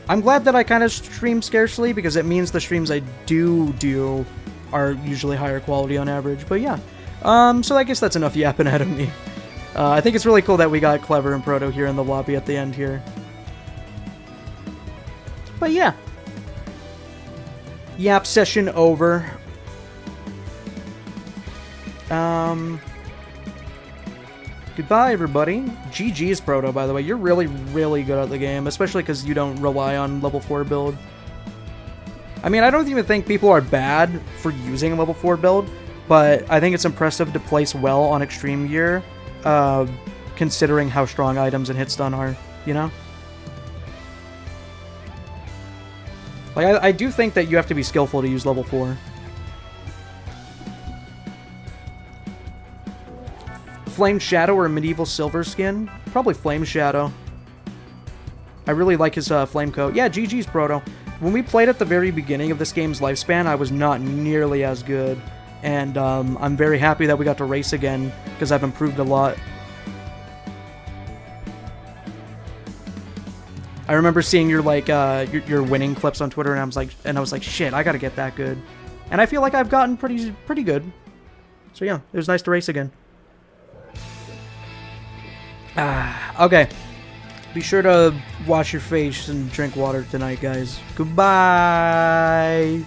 I'm glad that I kind of stream scarcely because it means the streams I do are usually higher quality on average. But yeah, so I guess that's enough yapping out of me. I think it's really cool that we got Clever and Proto here in the lobby at the end here. But yeah, yap session over. Goodbye, everybody. GG's, Proto, by the way. You're really, really good at the game, especially because you don't rely on level 4 build. I mean, I don't even think people are bad for using a level 4 build, but I think it's impressive to place well on Extreme Gear, considering how strong items and hit stun are, you know? Like, I do think that you have to be skillful to use level 4. Flame Shadow or Medieval Silver skin? Probably Flame Shadow. I really like his flame coat. Yeah, GG's, Proto. When we played at the very beginning of this game's lifespan, I was not nearly as good. And I'm very happy that we got to race again, because I've improved a lot. I remember seeing your like your winning clips on Twitter, and I was like, shit, I gotta get that good. And I feel like I've gotten pretty good. So yeah, it was nice to race again. Okay. Be sure to wash your face and drink water tonight, guys. Goodbye.